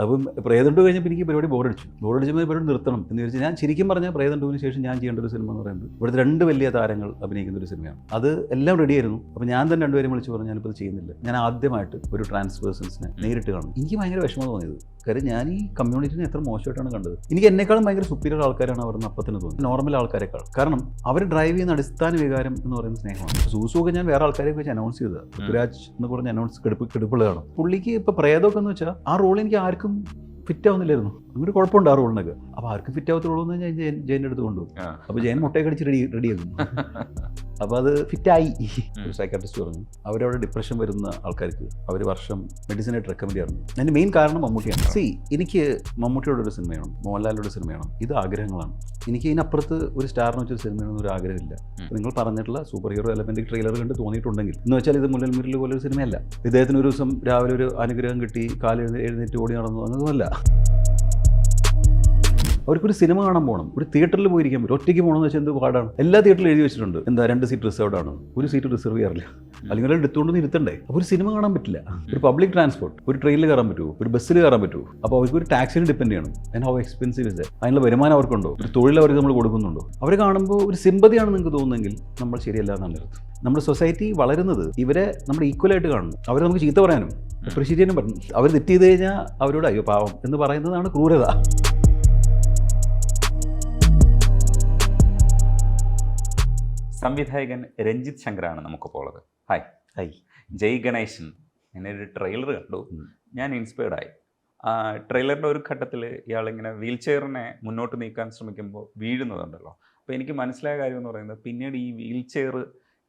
അപ്പം പ്രേതം 2 കഴിഞ്ഞപ്പോൾ എനിക്ക് പരിപാടി ബോറടിച്ചപ്പോൾ പരിപാടി നിർത്തണം എന്ന് വിചാരിച്ചാൽ ഞാൻ ശരിക്കും പറഞ്ഞാൽ പ്രേതം 2-ന് ശേഷം ഞാൻ ചെയ്യേണ്ട ഒരു സിനിമ എന്ന് പറയുന്നത് ഇവിടുത്തെ 2 വലിയ താരങ്ങൾ അഭിനയിക്കുന്ന ഒരു സിനിമയാണ്. അത് എല്ലാം റെഡിയായിരുന്നു. അപ്പോൾ ഞാൻ തന്നെ 2 പേരും വിളിച്ച് പറഞ്ഞു ഞാനിപ്പോൾ ചെയ്യുന്നില്ല. ഞാൻ ആദ്യമായിട്ട് ഒരു ട്രാൻസ് പേഴ്സൺസിനെ നേരിട്ട് കാണും. എനിക്ക് ഭയങ്കര വിഷമം തോന്നിയത്. കാര്യം ഞാൻ ഈ കമ്മ്യൂണിറ്റിനെ എത്ര മോശമായിട്ടാണ് കണ്ടത്. എനിക്ക് എന്നെക്കാളും ഭയങ്കര സുപ്പീരിയർ ആൾക്കാരാണ് അവരുടെ അപ്പത്തിന് തോന്നുന്നത്, നോർമൽ ആൾക്കാരെക്കാൾ. കാരണം അവർ ഡ്രൈവ് ചെയ്യുന്ന അടിസ്ഥാന വികാരം എന്ന് പറയുന്ന സ്നേഹമാണ്. സൂസുവൊക്കെ ഞാൻ വേറെ ആൾക്കാരെ വെച്ച് അനൗൺസ് ചെയ്തത്, പൃഥ്വിരാജ് എന്ന് പറഞ്ഞ് അനൗൺസ് കെടുപ്പുള്ളതാണ്. പുള്ളിക്ക് ഇപ്പോൾ പ്രേതമൊക്കെ എന്ന് വെച്ചാൽ ആ റോൾ എനിക്ക് ആർക്കും ഫിറ്റ് ആവുന്നില്ലായിരുന്നു. അങ്ങനെ കുഴപ്പമുണ്ട് ആ റോളിനൊക്കെ. അപ്പോൾ ആർക്കും ഫിറ്റ് ആവത്തുള്ളൂ എന്ന് ഞാൻ ജയൻ്റെ അടുത്ത് കൊണ്ടുപോകും. അപ്പോൾ ജയൻ മുട്ടയൊക്കെ അടിച്ച് റെഡിയാക്കും. അപ്പോൾ അത് ഫിറ്റായി. ഒരു സൈക്കാട്രിസ്റ്റ് പറഞ്ഞു അവരവിടെ ഡിപ്രഷൻ വരുന്ന ആൾക്കാർക്ക് അവർ വർഷം മെഡിസിനായിട്ട് റെക്കമെൻഡ് ചെയ്യാറുണ്ട്. അതിൻ്റെ മെയിൻ കാരണം മമ്മൂട്ടിയാണ്. എനിക്ക് മമ്മൂട്ടിയോടെ ഒരു സിനിമയാണ്, മോഹൻലാലിൻ്റെ സിനിമയാണ്. ഇത് ആഗ്രഹങ്ങളാണ്. എനിക്ക് ഇതിനപ്പുറത്ത് ഒരു സ്റ്റാറിന് വെച്ചൊരു സിനിമയാണെന്ന് ഒരു ആഗ്രഹമില്ല. നിങ്ങൾ പറഞ്ഞിട്ടുള്ള സൂപ്പർ ഹീറോ എലമെൻ്റ് ട്രെയിലർ കണ്ട് തോന്നിയിട്ടുണ്ടെങ്കിൽ എന്ന് വെച്ചാൽ ഇത് മുല്ലൽ മുരളി പോലെ ഒരു സിനിമയല്ല. ഇദ്ദേഹത്തിന് ഒരു ദിവസം രാവിലെ ഒരു അനുഗ്രഹം കിട്ടി എഴുന്നേറ്റ് ഓടി നടന്നു എന്നൊന്നുമല്ല. അവർക്കൊരു സിനിമ കാണാൻ പോകണം, ഒരു തിയേറ്ററിൽ പോയിരിക്കാൻ പറ്റും. ഒറ്റയ്ക്ക് പോകണമെന്ന് വെച്ചാൽ എന്ത് പാടാണ്. എല്ലാ തിയേറ്ററിലും എഴുതി വെച്ചിട്ടുണ്ട് എന്താ 2 സീറ്റ് റിസർവ്ഡ് ആണ്, ഒരു സീറ്റ് റിസർവ് ചെയ്യാറില്ല. അല്ലെങ്കിൽ എടുത്തുകൊണ്ടൊന്നും ഇരുത്തണ്ടേ. അപ്പോൾ ഒരു സിനിമ കാണാൻ പറ്റില്ല. ഒരു പബ്ലിക് ട്രാൻസ്പോർട്ട്, ഒരു ട്രെയിനിൽ കയറാൻ പറ്റുമോ, ഒരു ബസ്സിൽ കയറാൻ പറ്റുമോ? അപ്പോൾ അവർക്ക് ഒരു ടാക്സിന് ഡിപ്പെൻഡ് ചെയ്യണം. And how expensive is that. അതിനുള്ള വരുമാനം അവർക്കുണ്ടോ, ഒരു തൊഴിൽ അവർക്ക് നമ്മൾ കൊടുക്കുന്നുണ്ടോ? അവർ കാണുമ്പോൾ ഒരു സിമ്പതിയാണ് നിങ്ങൾക്ക് തോന്നുന്നെങ്കിൽ നമ്മൾ ശരിയല്ല എന്നാണ് അർത്ഥം. നമ്മുടെ സൊസൈറ്റി വളരുന്നത് ഇവരെ നമ്മൾ ഈക്വലായിട്ട് കാണുന്നു. അവരെ നമുക്ക് ചീത്ത പറയാനും അപ്രീഷിയേറ്റ് ചെയ്യാനും പറ്റും. അവർ തെറ്റ് ചെയ്ത് കഴിഞ്ഞാൽ അവരോട് അയ്യോ പാവം എന്ന് പറയുന്നതാണ് ക്രൂരത. സംവിധായകൻ രഞ്ജിത്ത് ശങ്കറാണ് നമുക്കിപ്പോൾ ഉള്ളത്. ഹായ്. ജയ് ഗണേശൻ. ഞാനൊരു ട്രെയിലർ കണ്ടു, ഞാൻ ഇൻസ്പയർഡായി. ട്രെയിലറിൻ്റെ ഒരു ഘട്ടത്തിൽ ഇയാളിങ്ങനെ വീൽ ചെയറിനെ മുന്നോട്ട് നീക്കാൻ ശ്രമിക്കുമ്പോൾ വീഴുന്നതുണ്ടല്ലോ. അപ്പോൾ എനിക്ക് മനസ്സിലായ കാര്യം എന്ന് പറയുന്നത് പിന്നീട് ഈ വീൽ ചെയർ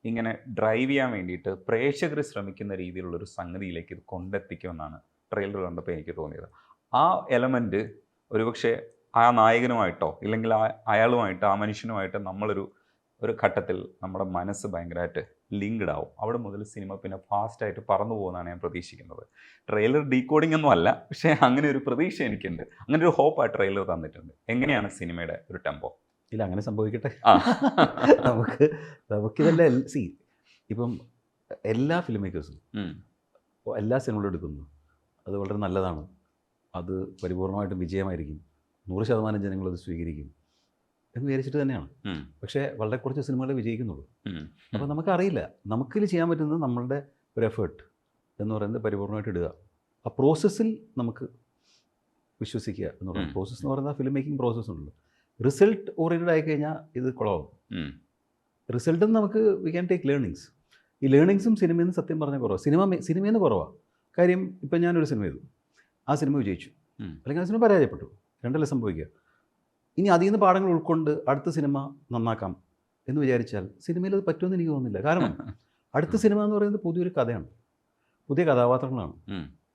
ഇങ്ങനെ ഡ്രൈവ് ചെയ്യാൻ വേണ്ടിയിട്ട് പ്രേക്ഷകർ ശ്രമിക്കുന്ന രീതിയിലുള്ളൊരു സംഗതിയിലേക്ക് ഇത് കൊണ്ടെത്തിക്കുമെന്നാണ് ട്രെയിലർ കണ്ടപ്പോൾ എനിക്ക് തോന്നിയത്. ആ എലമെൻറ്റ് ഒരുപക്ഷെ ആ നായകനുമായിട്ടോ ഇല്ലെങ്കിൽ അയാളുമായിട്ട് ആ മനുഷ്യനുമായിട്ട് നമ്മളൊരു ഘട്ടത്തിൽ നമ്മുടെ മനസ്സ് ഭയങ്കരമായിട്ട് ലിങ്ക്ഡ് ആവും. അവിടെ മുതൽ സിനിമ പിന്നെ ഫാസ്റ്റായിട്ട് പറന്നു പോകുന്നതാണ് ഞാൻ പ്രതീക്ഷിക്കുന്നത്. ട്രെയിലർ ഡീകോഡിംഗ് ഒന്നും അല്ല, പക്ഷേ അങ്ങനെ ഒരു പ്രതീക്ഷ എനിക്കുണ്ട്. അങ്ങനെ ഒരു ഹോപ്പ് ആ ട്രെയിലർ തന്നിട്ടുണ്ട്. എങ്ങനെയാണ് സിനിമയുടെ ഒരു ടെമ്പോ? ഇല്ല, അങ്ങനെ സംഭവിക്കട്ടെ. നമുക്കിതെല്ലാം ഇപ്പം എല്ലാ ഫിലിം മേക്കേഴ്സും എല്ലാ സിനിമകളും എടുക്കുന്നു. അത് വളരെ നല്ലതാണ്. അത് പരിപൂർണമായിട്ടും വിജയമായിരിക്കും. 100% ജനങ്ങളത് സ്വീകരിക്കും എന്ന് വിചാരിച്ചിട്ട് തന്നെയാണ്. പക്ഷേ വളരെ കുറച്ച് സിനിമകളെ വിജയിക്കുന്നുള്ളൂ. അപ്പോൾ നമുക്കറിയില്ല. നമുക്കിത് ചെയ്യാൻ പറ്റുന്നത് നമ്മളുടെ ഒരു എഫേർട്ട് എന്ന് പറയുന്നത് പരിപൂർണമായിട്ട് ഇടുക. ആ പ്രോസസ്സിൽ നമുക്ക് വിശ്വസിക്കുക എന്ന് പറയുന്നത്. പ്രോസസ്സ് എന്ന് പറയുന്നത് ഫിലിം മേക്കിംഗ് പ്രോസസ്സ് ഉണ്ടല്ലോ. റിസൾട്ട് ഓറിയൻറ്റഡ് ആയിക്കഴിഞ്ഞാൽ ഇത് കുളമാകും. റിസൾട്ടിൽ നിന്ന് നമുക്ക് വി ക്യാൻ ടേക്ക് ലേണിങ്സ്. ഈ ലേണിങ്സും സിനിമയിൽ നിന്ന് സത്യം പറഞ്ഞാൽ കുറവാണ്. സിനിമയിൽ നിന്ന് കുറവാണ്. കാര്യം ഇപ്പം ഞാനൊരു സിനിമ ചെയ്തു, ആ സിനിമ വിജയിച്ചു, അല്ലെങ്കിൽ ആ സിനിമ പരാജയപ്പെട്ടു, രണ്ടല്ലേ സംഭവിക്കുക. ഇനി അതിൽ നിന്ന് പാഠങ്ങൾ ഉൾക്കൊണ്ട് അടുത്ത സിനിമ നന്നാക്കാം എന്ന് വിചാരിച്ചാൽ സിനിമയിൽ അത് പറ്റുമെന്ന് എനിക്ക് തോന്നുന്നില്ല. കാരണം അടുത്ത സിനിമ എന്ന് പറയുന്നത് പുതിയൊരു കഥയാണ്, പുതിയ കഥാപാത്രങ്ങളാണ്,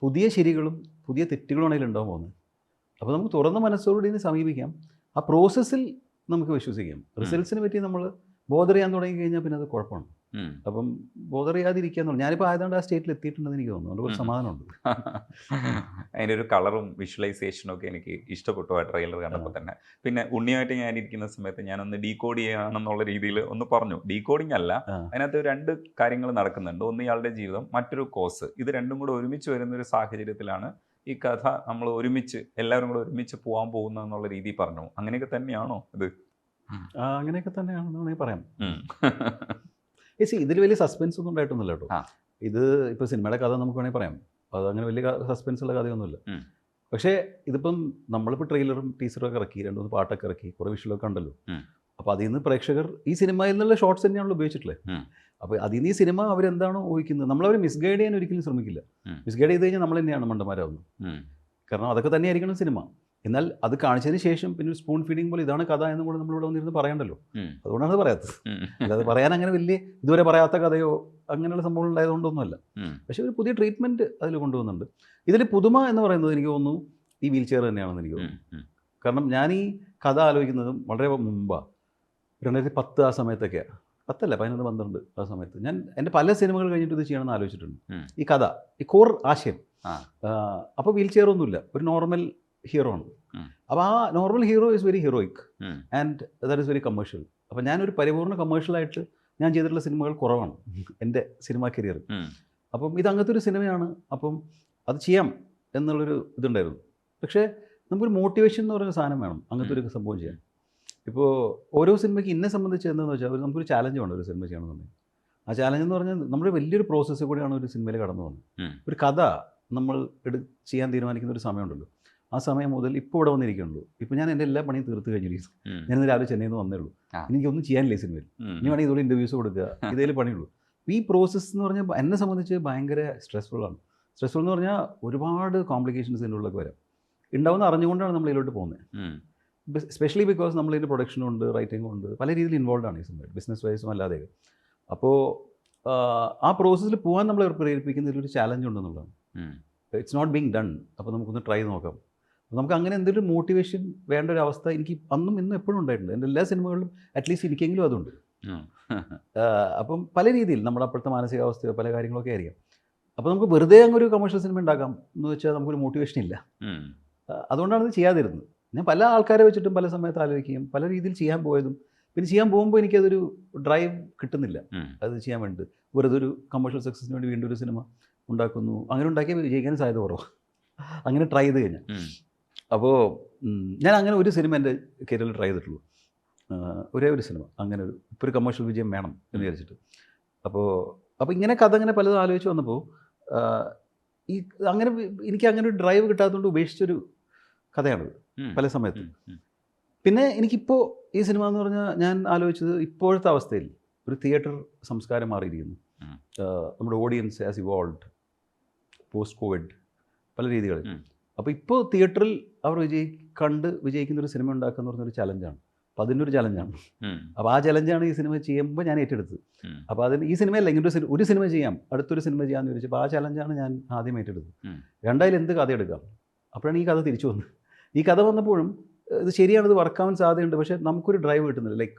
പുതിയ ശരികളും പുതിയ തെറ്റുകളുമാണ് അതിലുണ്ടാകാൻ പോകുന്നത്. അപ്പോൾ നമുക്ക് തുറന്ന മനസ്സോടുകൂടി ഇതിനെ സമീപിക്കാം. ആ പ്രോസസ്സിൽ നമുക്ക് വിശ്വസിക്കാം. റിസൾട്ട്സിനെ പറ്റി നമ്മൾ ബോധർ ചെയ്യാൻ തുടങ്ങി കഴിഞ്ഞാൽ പിന്നെ അത് കുഴപ്പമാണ്. അപ്പം ബോധർ ചെയ്യാതിരിക്കുക എന്നുള്ളത്. ഞാനിപ്പോൾ ആയതുകൊണ്ട് ആ സ്റ്റേറ്റിൽ എത്തിയിട്ടുണ്ടെന്ന് എനിക്ക് തോന്നുന്നു. അതുകൊണ്ട് സമാധാനമുണ്ട്. അതിൻ്റെ ഒരു കളറും വിഷ്വലൈസേഷനും ഒക്കെ എനിക്ക് ഇഷ്ടപ്പെട്ടു ആ ട്രെയിലർ കണ്ടപ്പോൾ തന്നെ. പിന്നെ ഉണ്ണിയായിട്ട് ഞാനിരിക്കുന്ന സമയത്ത് ഞാനൊന്ന് ഡീകോഡ് ചെയ്യാണെന്നുള്ള രീതിയിൽ ഒന്ന് പറഞ്ഞു. ഡീകോഡിങ് അല്ല, അതിനകത്ത് 2 കാര്യങ്ങൾ നടക്കുന്നുണ്ട്. ഒന്ന് ഇയാളുടെ ജീവിതം, മറ്റൊരു കോഴ്സ്. ഇത് രണ്ടും കൂടെ ഒരുമിച്ച് വരുന്നൊരു സാഹചര്യത്തിലാണ് ഈ കഥ നമ്മൾ എല്ലാവരും കൂടെ ഒരുമിച്ച് പോകാൻ പോകുന്നതെന്നുള്ള രീതിയിൽ പറഞ്ഞു. അങ്ങനെയൊക്കെ തന്നെയാണോ ഇത്? അങ്ങനെയൊക്കെ തന്നെയാണെന്ന് വേണമെങ്കിൽ പറയാം. ഇതിൽ വലിയ സസ്പെൻസ് ഒന്നും ഉണ്ടായിട്ടൊന്നുമില്ല കേട്ടോ. ഇത് ഇപ്പോൾ സിനിമയുടെ കഥ നമുക്ക് വേണമെങ്കിൽ പറയാം. അതങ്ങനെ വലിയ സസ്പെൻസ് ഉള്ള കഥയൊന്നുമില്ല. പക്ഷേ ഇതിപ്പം നമ്മളിപ്പോൾ ട്രെയിലറും ടീസറും ഒക്കെ ഇറക്കി, 2-3 പാട്ടൊക്കെ ഇറക്കി, കുറേ വിഷ്വലൊക്കെ ഉണ്ടല്ലോ. അപ്പോൾ അതിൽ നിന്ന് പ്രേക്ഷകർ ഈ സിനിമയിൽ നിന്നുള്ള ഷോർട്സ് തന്നെയാണല്ലോ ഉപയോഗിച്ചിട്ടുള്ളത്. അപ്പോൾ അതിൽ നിന്ന് ഈ സിനിമ അവരെന്താണോ ഊഹിക്കുന്നത്, നമ്മളവർ മിസ്ഗൈഡ് ചെയ്യാൻ ഒരിക്കലും ശ്രമിക്കില്ല. മിസ്ഗൈഡ് ചെയ്ത് കഴിഞ്ഞാൽ നമ്മൾ തന്നെയാണ് മണ്ടന്മാരാവുന്നത്. കാരണം അതൊക്കെ തന്നെയായിരിക്കണം സിനിമ. എന്നാൽ അത് കാണിച്ചതിന് ശേഷം പിന്നെ ഒരു സ്പൂൺ ഫീഡിങ് പോലെ ഇതാണ് കഥ എന്നും കൂടെ നമ്മളിവിടെ വന്നിരുന്ന് പറയണ്ടല്ലോ. അതുകൊണ്ടാണ് അത് പറയാത്തത്. അല്ലാതെ പറയാൻ അങ്ങനെ വലിയ ഇതുവരെ പറയാത്ത കഥയോ അങ്ങനെയുള്ള സംഭവങ്ങൾ ഉണ്ടായതുകൊണ്ടൊന്നുമല്ല. പക്ഷേ ഒരു പുതിയ ട്രീറ്റ്മെൻറ്റ് അതിൽ കൊണ്ടുവന്നുണ്ട്. ഇതിൽ പുതുമ എന്ന് പറയുന്നത് എനിക്ക് തോന്നുന്നു ഈ വീൽ ചെയർ തന്നെയാണെന്ന് എനിക്ക് തോന്നുന്നു. കാരണം ഞാൻ ഈ കഥ ആലോചിക്കുന്നതും വളരെ മുമ്പാണ്. 2010 ആ സമയത്തൊക്കെയാണ്, 10 അല്ല 11, 12 ആ സമയത്ത് ഞാൻ എൻ്റെ പല സിനിമകൾ കഴിഞ്ഞിട്ട് ഇത് ചെയ്യണമെന്ന് ആലോചിച്ചിട്ടുണ്ട്. ഈ കഥ, ഈ കോർ ആശയം. അപ്പോൾ വീൽ ചെയർ ഒന്നുമില്ല, ഒരു നോർമൽ ഹീറോ ആണ്. അപ്പോൾ ആ normal hero is very heroic and that is very commercial. അപ്പോൾ ഞാനൊരു പരിപൂർണ്ണ കമേഴ്ഷ്യലായിട്ട് ഞാൻ ചെയ്തിട്ടുള്ള സിനിമകൾ കുറവാണ് എൻ്റെ സിനിമാ കരിയറിൽ. അപ്പം ഇത് അങ്ങനത്തെ ഒരു സിനിമയാണ്. അപ്പം അത് ചെയ്യാം എന്നുള്ളൊരു ഇതുണ്ടായിരുന്നു. പക്ഷേ നമുക്കൊരു മോട്ടിവേഷൻ എന്ന് പറയുന്ന സാധനം വേണം അങ്ങനത്തെ ഒരു സംഭവം ചെയ്യാൻ. ഇപ്പോൾ ഓരോ സിനിമയ്ക്ക് എന്നെ സംബന്ധിച്ച് എന്താണെന്ന് വെച്ചാൽ നമുക്കൊരു ചാലഞ്ച് വേണം ഒരു സിനിമ ചെയ്യണമെന്നുണ്ടെങ്കിൽ. ആ ചാലഞ്ച് എന്ന് പറഞ്ഞാൽ നമ്മുടെ വലിയൊരു പ്രോസസ്സ് കൂടിയാണ് ഒരു സിനിമയിൽ കടന്നു പോകുന്നത്. ഒരു കഥ നമ്മൾ ചെയ്യാൻ തീരുമാനിക്കുന്ന ഒരു സമയമുണ്ടല്ലോ, ആ സമയം മുതൽ ഇപ്പോൾ ഇവിടെ വന്നിരിക്കുന്നുള്ളൂ. ഇപ്പോൾ ഞാൻ എൻ്റെ എല്ലാ പണിയും തീർത്ത് കഴിഞ്ഞിരിക്കും. ഞാൻ ഇന്ന് രാവിലെ ചെന്നൈയിൽ നിന്ന് വന്നേ ഉള്ളൂ. എനിക്കൊന്നും ചെയ്യാനില്ല ഈ സിനിമയിൽ. ഇനി വേണമെങ്കിൽ ഇതുപോലെ ഇൻ്റർവ്യൂസ് കൊടുക്കുക, ഇതേ പണിയുള്ളൂ. ഈ പ്രോസസ്സ് എന്ന് പറഞ്ഞാൽ എന്നെ സംബന്ധിച്ച് ഭയങ്കര സ്ട്രെസ്ഫുള്ളാണ്. സ്ട്രെസ്ഫുൾ എന്ന് പറഞ്ഞാൽ ഒരുപാട് കോംപ്ലിക്കേഷൻസ് ഇതിൻ്റെ ഉള്ളിലൊക്കെ വരാം. ഉണ്ടാവുന്ന അറിഞ്ഞുകൊണ്ടാണ് നമ്മൾ ഇതിലോട്ട് പോകുന്നത്. സ്പെഷ്യലി ബിക്കോസ് നമ്മളിതിൻ്റെ പ്രൊഡക്ഷനും ഉണ്ട്, റൈറ്റിംഗും ഉണ്ട്, പല രീതിയിൽ ഇൻവോൾവ് ആണ് ഈ സിനിമയിൽ, ബിസിനസ് വൈസും അല്ലാതെ. അപ്പോൾ ആ പ്രോസസ്സിൽ പോകാൻ നമ്മളെ പ്രേരിപ്പിക്കുന്നതിലൊരു ചാലഞ്ച് ഉണ്ടെന്നുള്ളതാണ്. It's not being done. അപ്പോൾ നമുക്കൊന്ന് ട്രൈ നോക്കാം. നമുക്ക് അങ്ങനെ എന്തെങ്കിലും മോട്ടിവേഷൻ വേണ്ട ഒരു അവസ്ഥ എനിക്ക് അന്നും ഇന്നും എപ്പോഴും ഉണ്ടായിട്ടുണ്ട്. എൻ്റെ എല്ലാ സിനിമകളിലും അറ്റ്ലീസ്റ്റ് എനിക്കെങ്കിലും അതുണ്ട്. അപ്പം പല രീതിയിൽ നമ്മുടെ അപ്പോഴത്തെ മാനസികാവസ്ഥയോ പല കാര്യങ്ങളൊക്കെ ആയിരിക്കാം. അപ്പോൾ നമുക്ക് വെറുതെ അങ്ങ് ഒരു കമേഴ്ഷ്യൽ സിനിമ ഉണ്ടാക്കാം എന്ന് വെച്ചാൽ നമുക്കൊരു മോട്ടിവേഷൻ ഇല്ല. അതുകൊണ്ടാണ് ഇത് ചെയ്യാതിരുന്നത്. ഞാൻ പല ആൾക്കാരെ വെച്ചിട്ടും പല സമയത്ത് ആലോചിക്കുകയും പല രീതിയിൽ ചെയ്യാൻ പോയതും പിന്നെ ചെയ്യാൻ പോകുമ്പോൾ എനിക്കതൊരു ഡ്രൈവ് കിട്ടുന്നില്ല അത് ചെയ്യാൻ വേണ്ടി. വെറുതെ ഒരു കമേഴ്ഷ്യൽ സക്സസിന് വേണ്ടി വീണ്ടും ഒരു സിനിമ ഉണ്ടാക്കുന്നു, അങ്ങനെ ഉണ്ടാക്കിയാൽ വിജയിക്കാനും സാധ്യത കുറവാണ് അങ്ങനെ ട്രൈ ചെയ്ത് കഴിഞ്ഞാൽ. അപ്പോൾ ഞാൻ അങ്ങനെ ഒരു സിനിമ എൻ്റെ കരിയറിൽ ട്രൈ ചെയ്തിട്ടുള്ളൂ, ഒരേ ഒരു സിനിമ. അങ്ങനെ ഇപ്പോൾ ഒരു കമേഴ്ഷ്യൽ വിജയം വേണം എന്ന് വിചാരിച്ചിട്ട്. അപ്പോൾ ഇങ്ങനെ കഥ അങ്ങനെ പലതും ആലോചിച്ച് വന്നപ്പോൾ ഈ അങ്ങനെ എനിക്ക് അങ്ങനെ ഒരു ഡ്രൈവ് കിട്ടാത്തതുകൊണ്ട് ഉപേക്ഷിച്ചൊരു കഥയാണത് പല സമയത്തും. പിന്നെ എനിക്കിപ്പോൾ ഈ സിനിമ എന്ന് പറഞ്ഞാൽ ഞാൻ ആലോചിച്ചത് ഇപ്പോഴത്തെ അവസ്ഥയിൽ ഒരു തിയേറ്റർ സംസ്കാരം മാറിയിരിക്കുന്നു. നമ്മുടെ audience as evolved post Covid പല രീതികളിൽ. അപ്പോൾ ഇപ്പോൾ തിയേറ്ററിൽ അവർ വിജയിക്കുന്ന ഒരു സിനിമ ഉണ്ടാക്കുക എന്ന് പറഞ്ഞൊരു ചലഞ്ചാണ്. അപ്പോൾ അതിനൊരു ചലഞ്ചാണ്. അപ്പോൾ ആ ചലഞ്ചാണ് ഈ സിനിമ ചെയ്യുമ്പോൾ ഞാൻ ഏറ്റെടുത്തത്. അപ്പോൾ അതിന് ഈ സിനിമയല്ല ഇങ്ങനെ ഒരു സിനിമ ചെയ്യാം, അടുത്തൊരു സിനിമ ചെയ്യാമെന്ന് ചോദിച്ചപ്പോൾ ആ ചലഞ്ചാണ് ഞാൻ ആദ്യം ഏറ്റെടുത്തത്. രണ്ടായാലും എന്ത് കഥ എടുക്കാം. അപ്പോഴാണ് ഈ കഥ തിരിച്ചു വന്നത്. ഈ കഥ വന്നപ്പോഴും ഇത് ശരിയാണ്, ഇത് വർക്കാവാൻ സാധ്യതയുണ്ട്, പക്ഷേ നമുക്കൊരു ഡ്രൈവ് കിട്ടുന്നില്ല. Like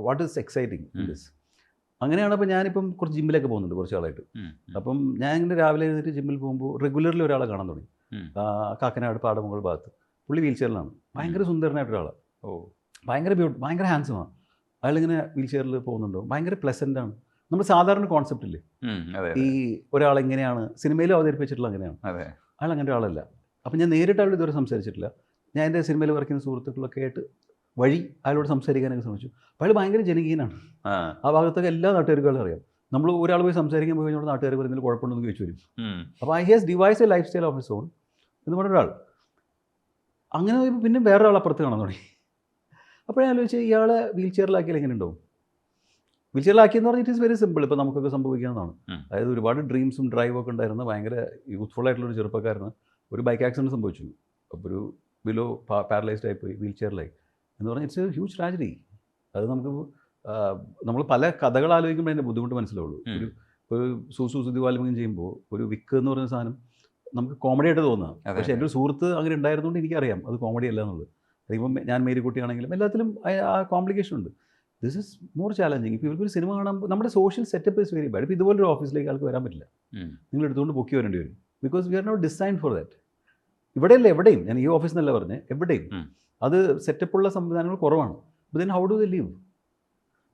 what is exciting in this. അങ്ങനെയാണ്. അപ്പോൾ ഞാനിപ്പം കുറച്ച് ജിമ്മിലൊക്കെ പോകുന്നുണ്ട് കുറച്ച് ആളായിട്ട്. അപ്പം ഞാൻ ഇങ്ങനെ രാവിലെ എഴുന്നേറ്റ് ജിമ്മിൽ പോകുമ്പോൾ റെഗുലർലി ഒരാളെ കാണാൻ തുടങ്ങി. കാക്കനാട് പാടമുകൾ ഭാഗത്ത്. പുള്ളി വീൽ ചെയറിലാണ്. ഭയങ്കര സുന്ദരനായിട്ടൊരാളാണ്. ഭയങ്കര ഹാൻഡ്സമാണ്. അയാളിങ്ങനെ വീൽ ചെയറിൽ പോകുന്നുണ്ടോ, ഭയങ്കര പ്ലസൻ്റാണ്. നമ്മൾ സാധാരണ കോൺസെപ്റ്റ് ഇല്ലേ ഈ ഒരാളെങ്ങനെയാണ് സിനിമയിലും അവതരിപ്പിച്ചിട്ടുള്ള അങ്ങനെയാണ്. അയാൾ അങ്ങനെ ഒരാളല്ല. അപ്പം ഞാൻ നേരിട്ട് അയാളോട് ഇതുവരെ സംസാരിച്ചിട്ടില്ല. ഞാൻ എൻ്റെ സിനിമയിൽ വർക്ക് ചെയ്യുന്ന സുഹൃത്തുക്കളൊക്കെ ആയിട്ട് വഴി അയാളോട് സംസാരിക്കാനൊക്കെ ശ്രമിച്ചു. അപ്പോൾ അയാൾ ഭയങ്കര ജനകീയനാണ്. ആ ഭാഗത്തൊക്കെ എല്ലാ നാട്ടുകാർക്കും അറിയാം. നമ്മൾ ഒരാൾ പോയി സംസാരിക്കാൻ പോയി കഴിഞ്ഞാൽ നാട്ടുകാർ പറയുന്നതിൽ കുഴപ്പമുണ്ടെന്ന് ചോദിച്ചു വരും. അപ്പോൾ I has device A life style of his own എന്ന് പറഞ്ഞ ഒരാൾ. അങ്ങനെ പോയപ്പോൾ പിന്നെ വേറൊരാൾ അപ്പുറത്ത് കാണാൻ തുടങ്ങി. അപ്പോൾ ഞാൻ ആലോചിച്ചാൽ ഇയാളെ വീൽ ചെയറിലാക്കിയാൽ എങ്ങനെ ഉണ്ടാവും. വീൽ ചെയറിലാക്കിയെന്ന് പറഞ്ഞാൽ ഇറ്റ് ഈസ് വെരി സിമ്പിൾ. ഇപ്പോൾ നമുക്കൊക്കെ സംഭവിക്കാവുന്നതാണ്. അതായത് ഒരുപാട് ഡ്രീംസും ഡ്രൈവൊക്കെ ഉണ്ടായിരുന്ന ഭയങ്കര യൂത്ത്ഫുൾ ആയിട്ടുള്ളൊരു ചെറുപ്പക്കാരന് ഒരു ബൈക്ക് ആക്സിഡൻറ്റ് സംഭവിച്ചു. അപ്പോൾ ഒരു ബിലോ പാരലൈസ്ഡ് ആയിപ്പോയി, വീൽ ചെയറിലായി എന്ന് പറഞ്ഞാൽ ഇറ്റ്സ് എ ഹ്യൂജ് ട്രാജഡി. അത് നമ്മൾ പല കഥകൾ ആലോചിക്കുമ്പോൾ അതിൻ്റെ ബുദ്ധിമുട്ട് മനസ്സിലാവുള്ളൂ. ഒരു സുദിവാൽമംഗം ചെയ്യുമ്പോൾ ഒരു വിക്ക് എന്ന് പറയുന്ന സാധനം നമുക്ക് കോമഡി ആയിട്ട് തോന്നുക. പക്ഷേ എൻ്റെ ഒരു സുഹൃത്ത് അങ്ങനെ ഉണ്ടായിരുന്നുകൊണ്ട് എനിക്കറിയാം അത് കോമഡി അല്ല എന്നുള്ളത്. അതിപ്പം ഞാൻ മേരിക്കുട്ടിയാണെങ്കിലും എല്ലാത്തിലും ആ കോംപ്ലിക്കേഷൻ ഉണ്ട്. This is more challenging. ഇപ്പോൾ ഇവർക്കൊരു സിനിമ കാണുമ്പോൾ നമ്മുടെ social setup is very bad. ഇപ്പോൾ ഇതുപോലൊരു ഓഫീസിലേക്ക് ആൾക്ക് വരാൻ പറ്റില്ല. നിങ്ങൾ എടുത്തുകൊണ്ട് പൊക്കി വരേണ്ടി വരും. Because we are not designed for that. ഇവിടെയല്ല എവിടെയും, ഞാൻ ഈ ഓഫീസിൽ നിന്നല്ല പറഞ്ഞത്, എവിടെയും അത് സെറ്റപ്പുള്ള സംവിധാനങ്ങൾ കുറവാണ്. അപ്പോൾ then how do the leave?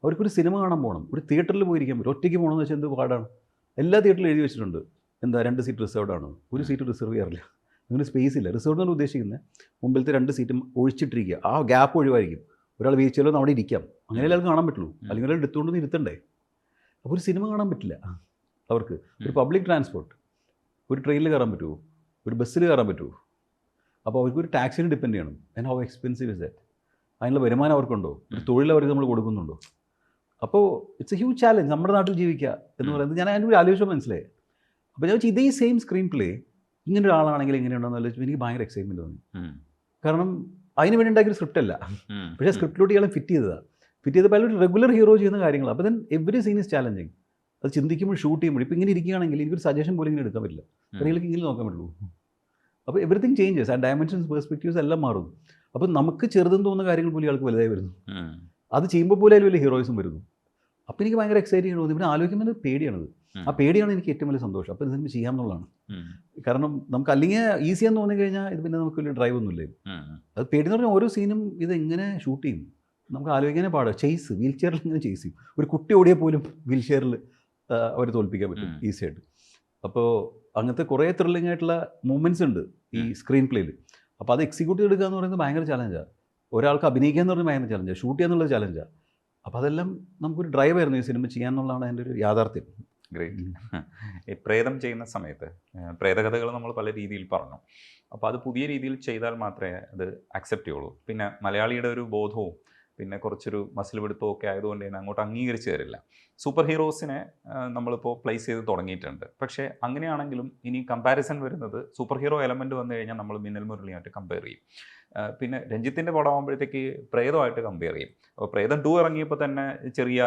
അവർക്കൊരു സിനിമ കാണാൻ പോകണം, ഒരു തിയേറ്ററിൽ പോയിരിക്കാൻ പറ്റും. ഒറ്റയ്ക്ക് പോകണമെന്ന് വെച്ചാൽ എന്ത് പാടാണ്. എല്ലാ തിയേറ്ററിലും എഴുതി വെച്ചിട്ടുണ്ട് എന്താ 2 സീറ്റ് റിസർവ്ഡ് ആണ്. ഒരു സീറ്റ് റിസർവ് ചെയ്യാറില്ല. അങ്ങനെ സ്പേസ് ഇല്ല. റിസർവ്ഡ് എന്ന് ഉദ്ദേശിക്കുന്നത് മുമ്പിലത്തെ 2 സീറ്റും ഒഴിച്ചിട്ടിരിക്കുക, ആ ഗ്യാപ്പ് ഒഴിവായിരിക്കും. ഒരാൾ വീഴ്ചയിലൊന്നും അവിടെ ഇരിക്കാം, അങ്ങനെ എല്ലാവർക്കും കാണാൻ പറ്റുള്ളൂ. അല്ലെങ്കിൽ ഒരാൾ എടുത്തുകൊണ്ടൊന്നും ഇരുത്തണ്ടേ. അപ്പോൾ ഒരു സിനിമ കാണാൻ പറ്റില്ല അവർക്ക്. ഒരു പബ്ലിക് ട്രാൻസ്പോർട്ട്, ഒരു ട്രെയിനിൽ കയറാൻ പറ്റുമോ, ഒരു ബസ്സിൽ കയറാൻ പറ്റുമോ? അപ്പോൾ അവർക്കൊരു ടാക്സിന് ഡിപ്പെൻഡ് ചെയ്യണം. And how expensive is that? അതിനുള്ള വരുമാനം അവർക്കുണ്ടോ, ഒരു തൊഴിൽ അവർക്ക് നമ്മൾ കൊടുക്കുന്നുണ്ടോ? അപ്പോൾ ഇറ്റ്സ് എ ഹ്യൂജ് ചാലഞ്ച് നമ്മുടെ നാട്ടിൽ ജീവിക്കുക എന്ന് പറയുന്നത്. ഞാൻ അതിൻ്റെ ഒരു ആലോചന മനസ്സിലായി. അപ്പോൾ ഞാൻ വെച്ചാൽ ഇതേ സെയിം സ്ക്രീൻ പ്ലേ ഇങ്ങനെ ഒരാളാണെങ്കിൽ എങ്ങനെയുണ്ടെന്ന് ആലോചിച്ചപ്പോൾ എനിക്ക് ഭയങ്കര എക്സൈറ്റ്മെൻറ്റ് തോന്നി. കാരണം അതിന് വേണ്ടി ഉണ്ടാക്കിയൊരു സ്ക്രിപ്റ്റ് അല്ല, പക്ഷേ സ്ക്രിപ്റ്റിലോട്ട് ഇയാളെ ഫിറ്റ് ചെയ്തപ്പോൾ ഒരു റെഗുലർ ഹീറോ ചെയ്യുന്ന കാര്യങ്ങൾ. അപ്പോൾ then every scene is challenging. അത് ചിന്തിക്കുമ്പോൾ ഷൂട്ട് ചെയ്യുമ്പോൾ ഇപ്പോൾ ഇങ്ങനെ ഇരിക്കുകയാണെങ്കിൽ എനിക്കൊരു സജഷൻ പോലും ഇങ്ങനെ എടുക്കാൻ പറ്റില്ല. നിങ്ങൾക്ക് ഇങ്ങനെ നോക്കാൻ പറ്റുള്ളൂ. അപ്പോൾ എവറിത്തിങ് ചേഞ്ചസ്, ആ ഡയമെൻഷൻസ് പെർസ്പെക്റ്റീവ്സ് എല്ലാം മാറും. അപ്പോൾ നമുക്ക് ചെറുതെന്ന് തോന്നുന്ന കാര്യങ്ങൾ പോലും ഇയാൾക്ക് വലുതായി വരുന്നു. അത് ചെയ്യുമ്പോൾ പോലും അതിൽ വലിയ ഹീറോയിസും വരുന്നു. അപ്പോൾ എനിക്ക് ഭയങ്കര എക്സൈറ്റിംഗ് തോന്നി. പിന്നെ ആലോചിക്കുന്നത് പേടിയാണത്. ആ പേടിയാണ് എനിക്ക് ഏറ്റവും വലിയ സന്തോഷം. അപ്പോൾ ഇതിന് ചെയ്യാമെന്നുള്ളതാണ്. കാരണം നമുക്ക് അല്ലെങ്കിൽ ഈസിയാന്ന് തോന്നിക്കഴിഞ്ഞാൽ ഇത് പിന്നെ നമുക്ക് വലിയ ഡ്രൈവ് ഒന്നുമില്ല. അത് പേടി എന്ന് പറഞ്ഞാൽ ഓരോ സീനും ഇത് എങ്ങനെ ഷൂട്ട് ചെയ്യും നമുക്ക് ആലോചിക്കാനേ പാടുക. ചേസ്, വീൽ ചെയറിൽ ഇങ്ങനെ ചേസ് ചെയ്യും. ഒരു കുട്ടി ഓടിയാൽ പോലും വീൽ ചെയറിൽ അവർ തോൽപ്പിക്കാൻ പറ്റും ഈസിയായിട്ട്. അപ്പോൾ അങ്ങനത്തെ കുറേ ത്രില്ലിംഗ് ആയിട്ടുള്ള മൂമെൻറ്റ്സ് ഉണ്ട് ഈ സ്ക്രീൻ പ്ലേയിൽ. അപ്പോൾ അത് എക്സിക്യൂട്ട് ചെയ്തെടുക്കുക എന്ന് പറയുന്നത് ഭയങ്കര ചലഞ്ചാണ്. ഒരാൾക്ക് അഭിനയിക്കുക എന്ന് പറഞ്ഞാൽ ഭയങ്കര ചലഞ്ചാണ്, ഷൂട്ട് ചെയ്യുക എന്നുള്ളത് ചലഞ്ചാണ്. അപ്പോൾ അതെല്ലാം നമുക്കൊരു ഡ്രൈവായിരുന്നു ഈ സിനിമ ചെയ്യാന്നുള്ളതാണ് എൻ്റെ ഒരു യാഥാർത്ഥ്യം. ഗ്രേറ്റ്. ഈ പ്രേതം ചെയ്യുന്ന സമയത്ത് പ്രേതകഥകൾ നമ്മൾ പല രീതിയിൽ പറഞ്ഞു. അപ്പോൾ അത് പുതിയ രീതിയിൽ ചെയ്താൽ മാത്രമേ അത് അക്സെപ്റ്റ് ചെയ്യുള്ളൂ. പിന്നെ മലയാളിയുടെ ഒരു ബോധവും പിന്നെ കുറച്ചൊരു മസിൽ പിടുത്തവും ഒക്കെ ആയതുകൊണ്ട് തന്നെ അങ്ങോട്ട് അംഗീകരിച്ച് തരില്ല. സൂപ്പർ ഹീറോസിനെ നമ്മളിപ്പോൾ പ്ലേസ് ചെയ്ത് തുടങ്ങിയിട്ടുണ്ട്. പക്ഷേ അങ്ങനെയാണെങ്കിലും ഇനി കമ്പാരിസൺ വരുന്നത് സൂപ്പർ ഹീറോ എലമെൻറ്റ് വന്നു കഴിഞ്ഞാൽ നമ്മൾ മിന്നൽ മുരളിയായിട്ട് കമ്പയർ ചെയ്യും. പിന്നെ രഞ്ജിത്തിൻ്റെ പടമാകുമ്പോഴത്തേക്ക് പ്രേതമായിട്ട് കമ്പയർ ചെയ്യും. അപ്പോൾ പ്രേതം 2 ഇറങ്ങിയപ്പോൾ തന്നെ ചെറിയ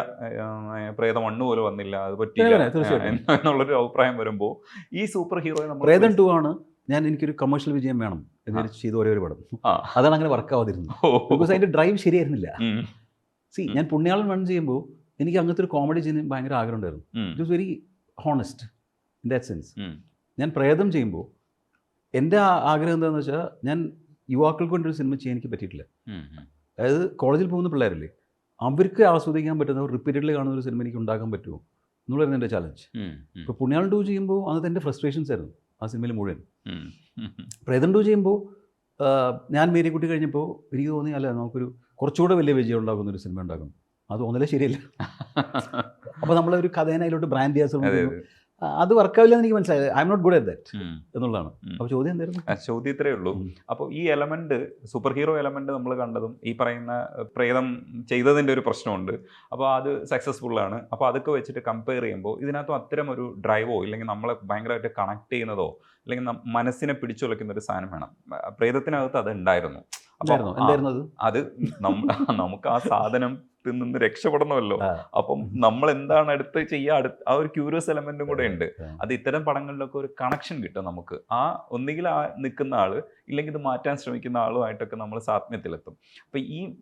പ്രേതം 1 പോലും വന്നില്ല, അത് പറ്റില്ല എന്നുള്ളൊരു അഭിപ്രായം വരുമ്പോൾ ഈ സൂപ്പർ ഹീറോയെ നമ്മൾ പ്രേതം 2 ആണ് എനിക്കൊരു കമേഴ്ഷ്യൽ വിജയം വേണം എന്ന് ചെയ്ത ഒരേ ഒരു പടം. അതാണ് അങ്ങനെ വർക്കാവാതിരുന്നത്. ബിക്കോസ് അതിൻ്റെ ഡ്രൈവ് ശരിയായിരുന്നില്ല. ഞാൻ പുണ്യാളൻ 1 ചെയ്യുമ്പോൾ എനിക്ക് അങ്ങനത്തെ ഒരു കോമഡി ചെയ്യാൻ ഭയങ്കര ആഗ്രഹം ഉണ്ടായിരുന്നു. It was very honest in that sense. ഞാൻ പ്രേതം ചെയ്യുമ്പോൾ എൻ്റെ ആഗ്രഹം എന്താണെന്ന് വെച്ചാൽ, ഞാൻ യുവാക്കൾക്ക് വേണ്ടി ഒരു സിനിമ ചെയ്യാൻ എനിക്ക് പറ്റിയിട്ടില്ല. അതായത് കോളേജിൽ പോകുന്ന പിള്ളേരല്ലേ, അവർക്ക് ആസ്വദിക്കാൻ പറ്റുന്ന റിപ്പീറ്റഡ്ലി കാണുന്ന ഒരു സിനിമ എനിക്ക് ഉണ്ടാക്കാൻ പറ്റുമോ എന്നുള്ളതായിരുന്നു എൻ്റെ ചലഞ്ച്. ഇപ്പോൾ പുണ്യാളൻ 2 ചെയ്യുമ്പോൾ അന്നത്തെ എൻ്റെ ഫ്രസ്ട്രേഷൻസ് ആയിരുന്നു ആ സിനിമയിൽ മുഴുവൻ. പ്രേതം 2 ചെയ്യുമ്പോൾ ഞാൻ മേരിക്കുട്ടി കഴിഞ്ഞപ്പോൾ എനിക്ക് തോന്നി, അല്ല നമുക്കൊരു കുറച്ചുകൂടെ വലിയ വിജയം ഉണ്ടാക്കുന്ന ഒരു സിനിമ ഉണ്ടാക്കണം. അത് തോന്നലേ ശരിയല്ല. അപ്പോൾ നമ്മളൊരു കഥേനെ അതിലോട്ട് ബ്രാൻഡ് ചെയ്യാൻ അത് വർക്കാവില്ല എന്ന് എനിക്ക് മനസ്സിലായത്. I'm not good at that എന്നുള്ളതാണ്. അപ്പോൾ ചോദ്യം എന്തായിരുന്നു? ചോദ്യം ഇത്രയേ ഉള്ളൂ. അപ്പോൾ ഈ എലമെന്റ്, സൂപ്പർ ഹീറോ എലമെന്റ് നമ്മൾ കണ്ടതും ഈ പറയുന്ന പ്രേതം ചെയ്തതിൻ്റെ ഒരു പ്രശ്നമുണ്ട്. അപ്പോൾ അത് സക്സസ്ഫുള്ളാണ്. അപ്പോൾ അതൊക്കെ വെച്ചിട്ട് കമ്പയർ ചെയ്യുമ്പോൾ ഇതിനകത്തും അത്തരം ഒരു ഡ്രൈവോ ഇല്ലെങ്കിൽ നമ്മളെ ഭയങ്കരമായിട്ട് കണക്ട് ചെയ്യുന്നതോ അല്ലെങ്കിൽ മനസ്സിനെ പിടിച്ചുലയ്ക്കുന്ന ഒരു സാധനം വേണം. പ്രേതത്തിനകത്ത് അത് ഉണ്ടായിരുന്നു. അത് നമുക്ക് ആ സാധനം നിന്ന് രക്ഷപ്പെടണമല്ലോ. അപ്പം നമ്മൾ എന്താണ് അടുത്ത് ചെയ്യുക, ആ ഒരു ക്യൂരിയസ് എലമെന്റും കൂടെ ഉണ്ട്. അത് ഇത്തരം പടങ്ങളിലൊക്കെ ഒരു കണക്ഷൻ കിട്ടും നമുക്ക്. ആ ഒന്നുകിൽ ആ നിൽക്കുന്ന ആള് ഇല്ലെങ്കിൽ ഇത് മാറ്റാൻ ശ്രമിക്കുന്ന ആളുമായിട്ടൊക്കെ നമ്മൾ സാത്മ്യത്തിലെത്തും. അപ്പം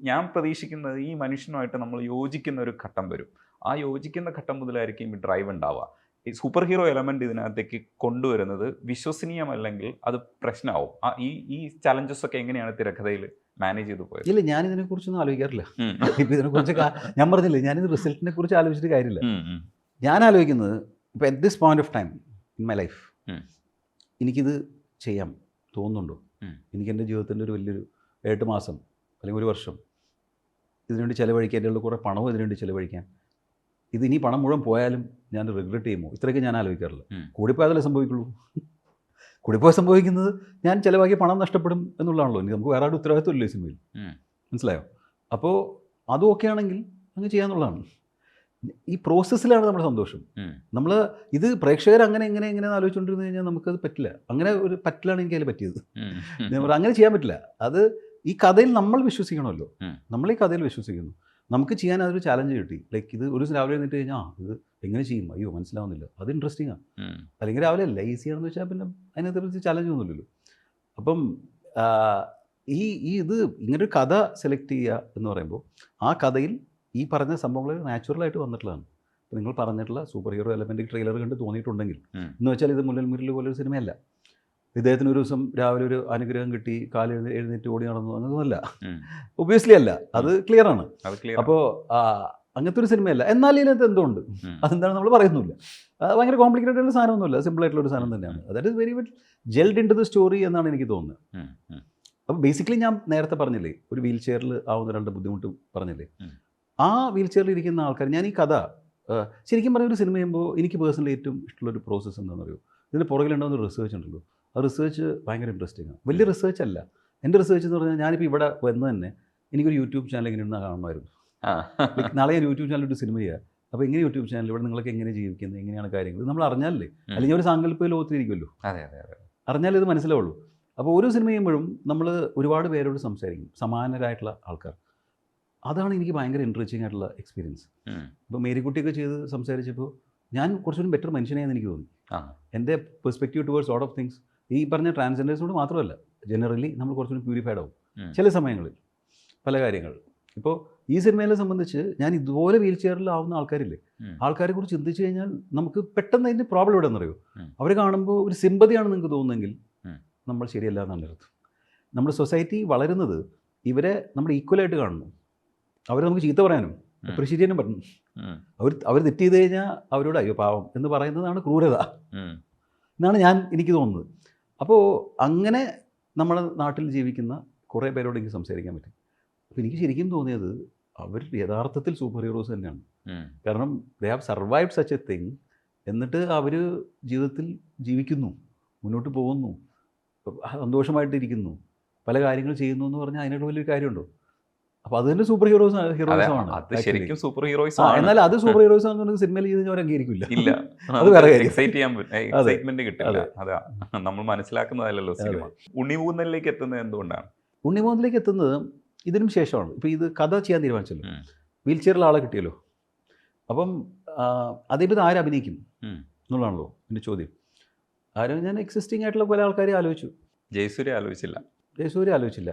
ഞാൻ പ്രതീക്ഷിക്കുന്നത് ഈ മനുഷ്യനുമായിട്ട് നമ്മൾ യോജിക്കുന്ന ഒരു ഘട്ടം വരും. ആ യോജിക്കുന്ന ഘട്ടം മുതലായിരിക്കും ഈ ഡ്രൈവ് ഉണ്ടാവുക. ഈ സൂപ്പർ ഹീറോ എലമെന്റ് ഇതിനകത്തേക്ക് കൊണ്ടുവരുന്നത് വിശ്വസനീയമല്ലെങ്കിൽ അത് പ്രശ്നമാവും. ഈ ചലഞ്ചസ് ഒക്കെ എങ്ങനെയാണ് തിരക്കഥയിൽ മാനേജ് ചെയ്ത് പോയത്? ഇല്ല, ഞാൻ ഇതിനെക്കുറിച്ചൊന്നും ആലോചിക്കാറില്ല. ഇപ്പം ഇതിനെക്കുറിച്ച് ഞാൻ പറഞ്ഞില്ലേ, ഞാനിത് റിസൾട്ടിനെ കുറിച്ച് ആലോചിച്ചിട്ട് കാര്യമില്ല. ഞാൻ ആലോചിക്കുന്നത് ഇപ്പോൾ at this point of time in my life എനിക്കിത് ചെയ്യാം തോന്നുന്നുണ്ടോ? എനിക്ക് എൻ്റെ ജീവിതത്തിൻ്റെ ഒരു വലിയൊരു 8 മാസം അല്ലെങ്കിൽ 1 വർഷം ഇതിനുവേണ്ടി ചിലവഴിക്കാൻ, എൻ്റെ ഉള്ള കുറേ പണവും ഇതിനുവേണ്ടി ചിലവഴിക്കാൻ, ഇത് ഇനി പണം മുഴുവൻ പോയാലും ഞാൻ റിഗ്രറ്റ് ചെയ്യുമോ? ഇത്രയൊക്കെ ഞാൻ ആലോചിക്കാറില്ല. കൂടിപ്പോയതല്ലേ സംഭവിക്കുള്ളൂ. കൂടിപ്പോയാൽ സംഭവിക്കുന്നത് ഞാൻ ചിലവാക്കിയ പണം നഷ്ടപ്പെടും എന്നുള്ളതാണല്ലോ. ഇനി നമുക്ക് വേറെ ആരുടെ ഉത്തരവാദിത്വമില്ല ഈ സിനിമയിൽ. മനസ്സിലായോ? അപ്പോൾ അതും ഓക്കെ ആണെങ്കിൽ അങ്ങ് ചെയ്യാന്നുള്ളതാണ്. ഈ പ്രോസസ്സിലാണ് നമ്മുടെ സന്തോഷം. നമ്മൾ ഇത് പ്രേക്ഷകർ അങ്ങനെ എങ്ങനെ ആലോചിച്ചുകൊണ്ടിരുന്നു കഴിഞ്ഞാൽ നമുക്കത് പറ്റില്ല. അങ്ങനെ ഒരു പറ്റില്ലാണ് എനിക്ക് അതിൽ പറ്റിയത്. അങ്ങനെ ചെയ്യാൻ പറ്റില്ല. അത് ഈ കഥയിൽ നമ്മൾ വിശ്വസിക്കണമല്ലോ. നമ്മൾ ഈ കഥയിൽ വിശ്വസിക്കുന്നു. നമുക്ക് ചെയ്യാൻ അതൊരു ചാലഞ്ച് കിട്ടി. ലൈക്ക് ഇത് ഒരു രാവിലെ എഴുന്നിട്ട് കഴിഞ്ഞാൽ ഇത് എങ്ങനെ ചെയ്യും, അയ്യോ മനസ്സിലാവുന്നില്ല, അത് ഇൻട്രസ്റ്റിംഗ് ആണ്. അല്ലെങ്കിൽ രാവിലെ അല്ല, ഈസിയാണെന്ന് വെച്ചാൽ പിന്നെ അതിനകത്ത് ചാലഞ്ച് ഒന്നുമില്ലല്ലോ. അപ്പം ഇത് ഇങ്ങനൊരു കഥ സെലക്ട് ചെയ്യുക എന്ന് പറയുമ്പോൾ ആ കഥയിൽ ഈ പറഞ്ഞ സംഭവങ്ങൾ നാച്ചുറലായിട്ട് വന്നിട്ടുള്ളതാണ്. ഇപ്പോൾ നിങ്ങൾ പറഞ്ഞിട്ടുള്ള സൂപ്പർ ഹീറോ എലമെൻ്റ് ട്രെയിലർ കണ്ട് തോന്നിയിട്ടുണ്ടെങ്കിൽ എന്ന് വെച്ചാൽ ഇത് മുല്ലൽ മുരളി പോലൊരു സിനിമയല്ല. ഇദ്ദേഹത്തിന് ഒരു ദിവസം രാവിലെ ഒരു അനുഗ്രഹം കിട്ടി, എഴുന്നേറ്റ് ഓടി നടന്നു, അങ്ങനെയൊന്നുമല്ല. ഒബ്വിയസ്ലി അല്ല, അത് ക്ലിയർ ആണ്. അപ്പോൾ അങ്ങനത്തെ ഒരു സിനിമയല്ല. എന്നാൽ ഇതിനകത്ത് എന്തുകൊണ്ട് അതെന്താണ് നമ്മൾ പറയുന്നില്ല. ഭയങ്കര കോംപ്ലിക്കേറ്റഡ് ആയിട്ടുള്ള സാധനമൊന്നുമില്ല, സിമ്പിളായിട്ടുള്ള ഒരു സാധനം തന്നെയാണ്. That is very well gelled in to the story എന്നാണ് എനിക്ക് തോന്നുന്നത്. അപ്പോൾ ബേസിക്കലി ഞാൻ നേരത്തെ പറഞ്ഞില്ലേ, ഒരു വീൽ ചെയറിൽ ആവുന്ന 2 ബുദ്ധിമുട്ട് പറഞ്ഞില്ലേ, ആ വീൽ ചെയറിൽ ഇരിക്കുന്ന ആൾക്കാർ, ഞാൻ ഈ കഥ ശരിക്കും പറഞ്ഞ ഒരു സിനിമ ചെയ്യുമ്പോൾ എനിക്ക് പേഴ്സണലി ഏറ്റവും ഇഷ്ടമുള്ളൊരു പ്രോസസ്സ് എന്താണെന്ന് അറിയോ? ഇതിന് പുറകിലുണ്ടാകുന്ന റിസർച്ച് ഉണ്ടല്ലോ, ആ റിസർച്ച് ഭയങ്കര ഇൻട്രസ്റ്റിംഗ് ആണ്. വലിയ റിസർച്ച് അല്ല. എൻ്റെ റിസർച്ച് എന്ന് പറഞ്ഞാൽ ഞാനിപ്പോൾ ഇവിടെ വന്ന് തന്നെ എനിക്കൊരു യൂട്യൂബ് ചാനൽ എങ്ങനെ ഇരുന്നാൽ കാണുമായിരുന്നു. നാളെ ഞാൻ യൂട്യൂബ് ചാനൽ ഒരു സിനിമ ചെയ്യുക. അപ്പോൾ എങ്ങനെ യൂട്യൂബ് ചാനൽ ഇവിടെ നിങ്ങളൊക്കെ എങ്ങനെ ജീവിക്കുന്നത്, എങ്ങനെയാണ് കാര്യങ്ങൾ, നമ്മൾ അറിഞ്ഞാലേ, അല്ലെങ്കിൽ ഒരു സാങ്കല്പിക ലോകത്തിലിരിക്കുമല്ലോ, അറിഞ്ഞാലേ ഇത് മനസ്സിലാവുള്ളൂ. അപ്പോൾ ഓരോ സിനിമ ചെയ്യുമ്പോഴും നമ്മൾ ഒരുപാട് പേരോട് സംസാരിക്കും, സമാനരായിട്ടുള്ള ആൾക്കാർ. അതാണ് എനിക്ക് ഭയങ്കര ഇൻട്രസ്റ്റിംഗ് ആയിട്ടുള്ള എക്സ്പീരിയൻസ്. ഇപ്പോൾ മേരിക്കുട്ടിയൊക്കെ ചെയ്ത് സംസാരിച്ചപ്പോൾ ഞാൻ കുറച്ചുകൂടി ബെറ്റർ മനുഷ്യനായെന്ന് എനിക്ക് തോന്നി. എൻ്റെ perspective towards lot of things ഈ പറഞ്ഞ ട്രാൻസ്ജെൻഡേഴ്സിനോട് മാത്രമല്ല, ജനറലി നമ്മൾ കുറച്ചുകൂടി പ്യൂരിഫൈഡ് ആവും ചില സമയങ്ങളിൽ പല കാര്യങ്ങൾ. ഇപ്പോൾ ഈ സിനിമയെ സംബന്ധിച്ച് ഞാൻ ഇതുപോലെ വീൽ ചെയറിലാവുന്ന ആൾക്കാരില്ലേ, ആൾക്കാരെ കുറിച്ച് ചിന്തിച്ചു കഴിഞ്ഞാൽ നമുക്ക് പെട്ടെന്ന് അതിൻ്റെ പ്രോബ്ലം ഇവിടെ നിന്നറിയോ, അവരെ കാണുമ്പോൾ ഒരു സിമ്പതിയാണ് നിങ്ങൾക്ക് തോന്നുന്നെങ്കിൽ നമ്മൾ ശരിയല്ല എന്നാണ് അർത്ഥം. നമ്മുടെ സൊസൈറ്റി വളരുന്നത് ഇവരെ നമ്മൾ ഈക്വലായിട്ട് കാണുന്നു. അവരെ നമുക്ക് ചീത്ത പറയാനും അപ്രീഷിയേറ്റ് ചെയ്യാനും പറ്റുന്നു. അവർ തെറ്റ് ചെയ്ത് കഴിഞ്ഞാൽ അവരോട് അയ്യോ പാവം എന്ന് പറയുന്നതാണ് ക്രൂരത എന്നാണ് എനിക്ക് തോന്നുന്നത്. അപ്പോൾ അങ്ങനെ നമ്മുടെ നാട്ടിൽ ജീവിക്കുന്ന കുറേ പേരോട് എനിക്ക് സംസാരിക്കാൻ പറ്റും. അപ്പോൾ എനിക്ക് ശരിക്കും തോന്നിയത് അവർ യഥാർത്ഥത്തിൽ സൂപ്പർ ഹീറോസ് തന്നെയാണ്. കാരണം they have survived such A thing. എന്നിട്ട് അവർ ജീവിതത്തിൽ ജീവിക്കുന്നു, മുന്നോട്ട് പോകുന്നു, സന്തോഷമായിട്ടിരിക്കുന്നു, പല കാര്യങ്ങൾ ചെയ്യുന്നു എന്ന് പറഞ്ഞാൽ അതിനൊരു വലിയൊരു കാര്യമുണ്ടോ? അപ്പോൾ അത് തന്നെ സൂപ്പർ ഹീറോയിസമാണ്. അത് ശരിക്കും സൂപ്പർ ഹീറോയിസ് എന്നാൽ അത് സൂപ്പർ ഹീറോയിസ് ആണെന്ന് സിനിമയിൽ ചെയ്ത് അവർ അംഗീകരിക്കില്ല. ഇല്ല, അത് വേറെ കാര്യം. എക്സൈറ്റ്മെന്റ് കിട്ടില്ല. അതാ നമ്മൾ മനസ്സിലാക്കുന്നതല്ലോ സിനിമ. ഉണ്ണിമൂന്നലിലേക്ക് എത്തുന്നത് എന്തുകൊണ്ടാണ്? ഉണ്ണിമൂന്നിലേക്ക് എത്തുന്നത് ഇതിനും ശേഷമാണ്. ഇപ്പോൾ ഇത് കഥ ചെയ്യാൻ തീരുമാനിച്ചല്ലോ, വീൽ ചെയറിൽ ആളെ കിട്ടിയല്ലോ. അപ്പം അതേപറ്റി ആരും അഭിനയിക്കും എന്നുള്ളതാണല്ലോ എൻ്റെ ചോദ്യം. ആരും ഞാൻ എക്സിസ്റ്റിംഗ് ആയിട്ടുള്ള പല ആൾക്കാരെ ആലോചിച്ചു. ജയസൂര്യ ആലോചിച്ചില്ല. ജയസൂര്യ ആലോചിച്ചില്ല.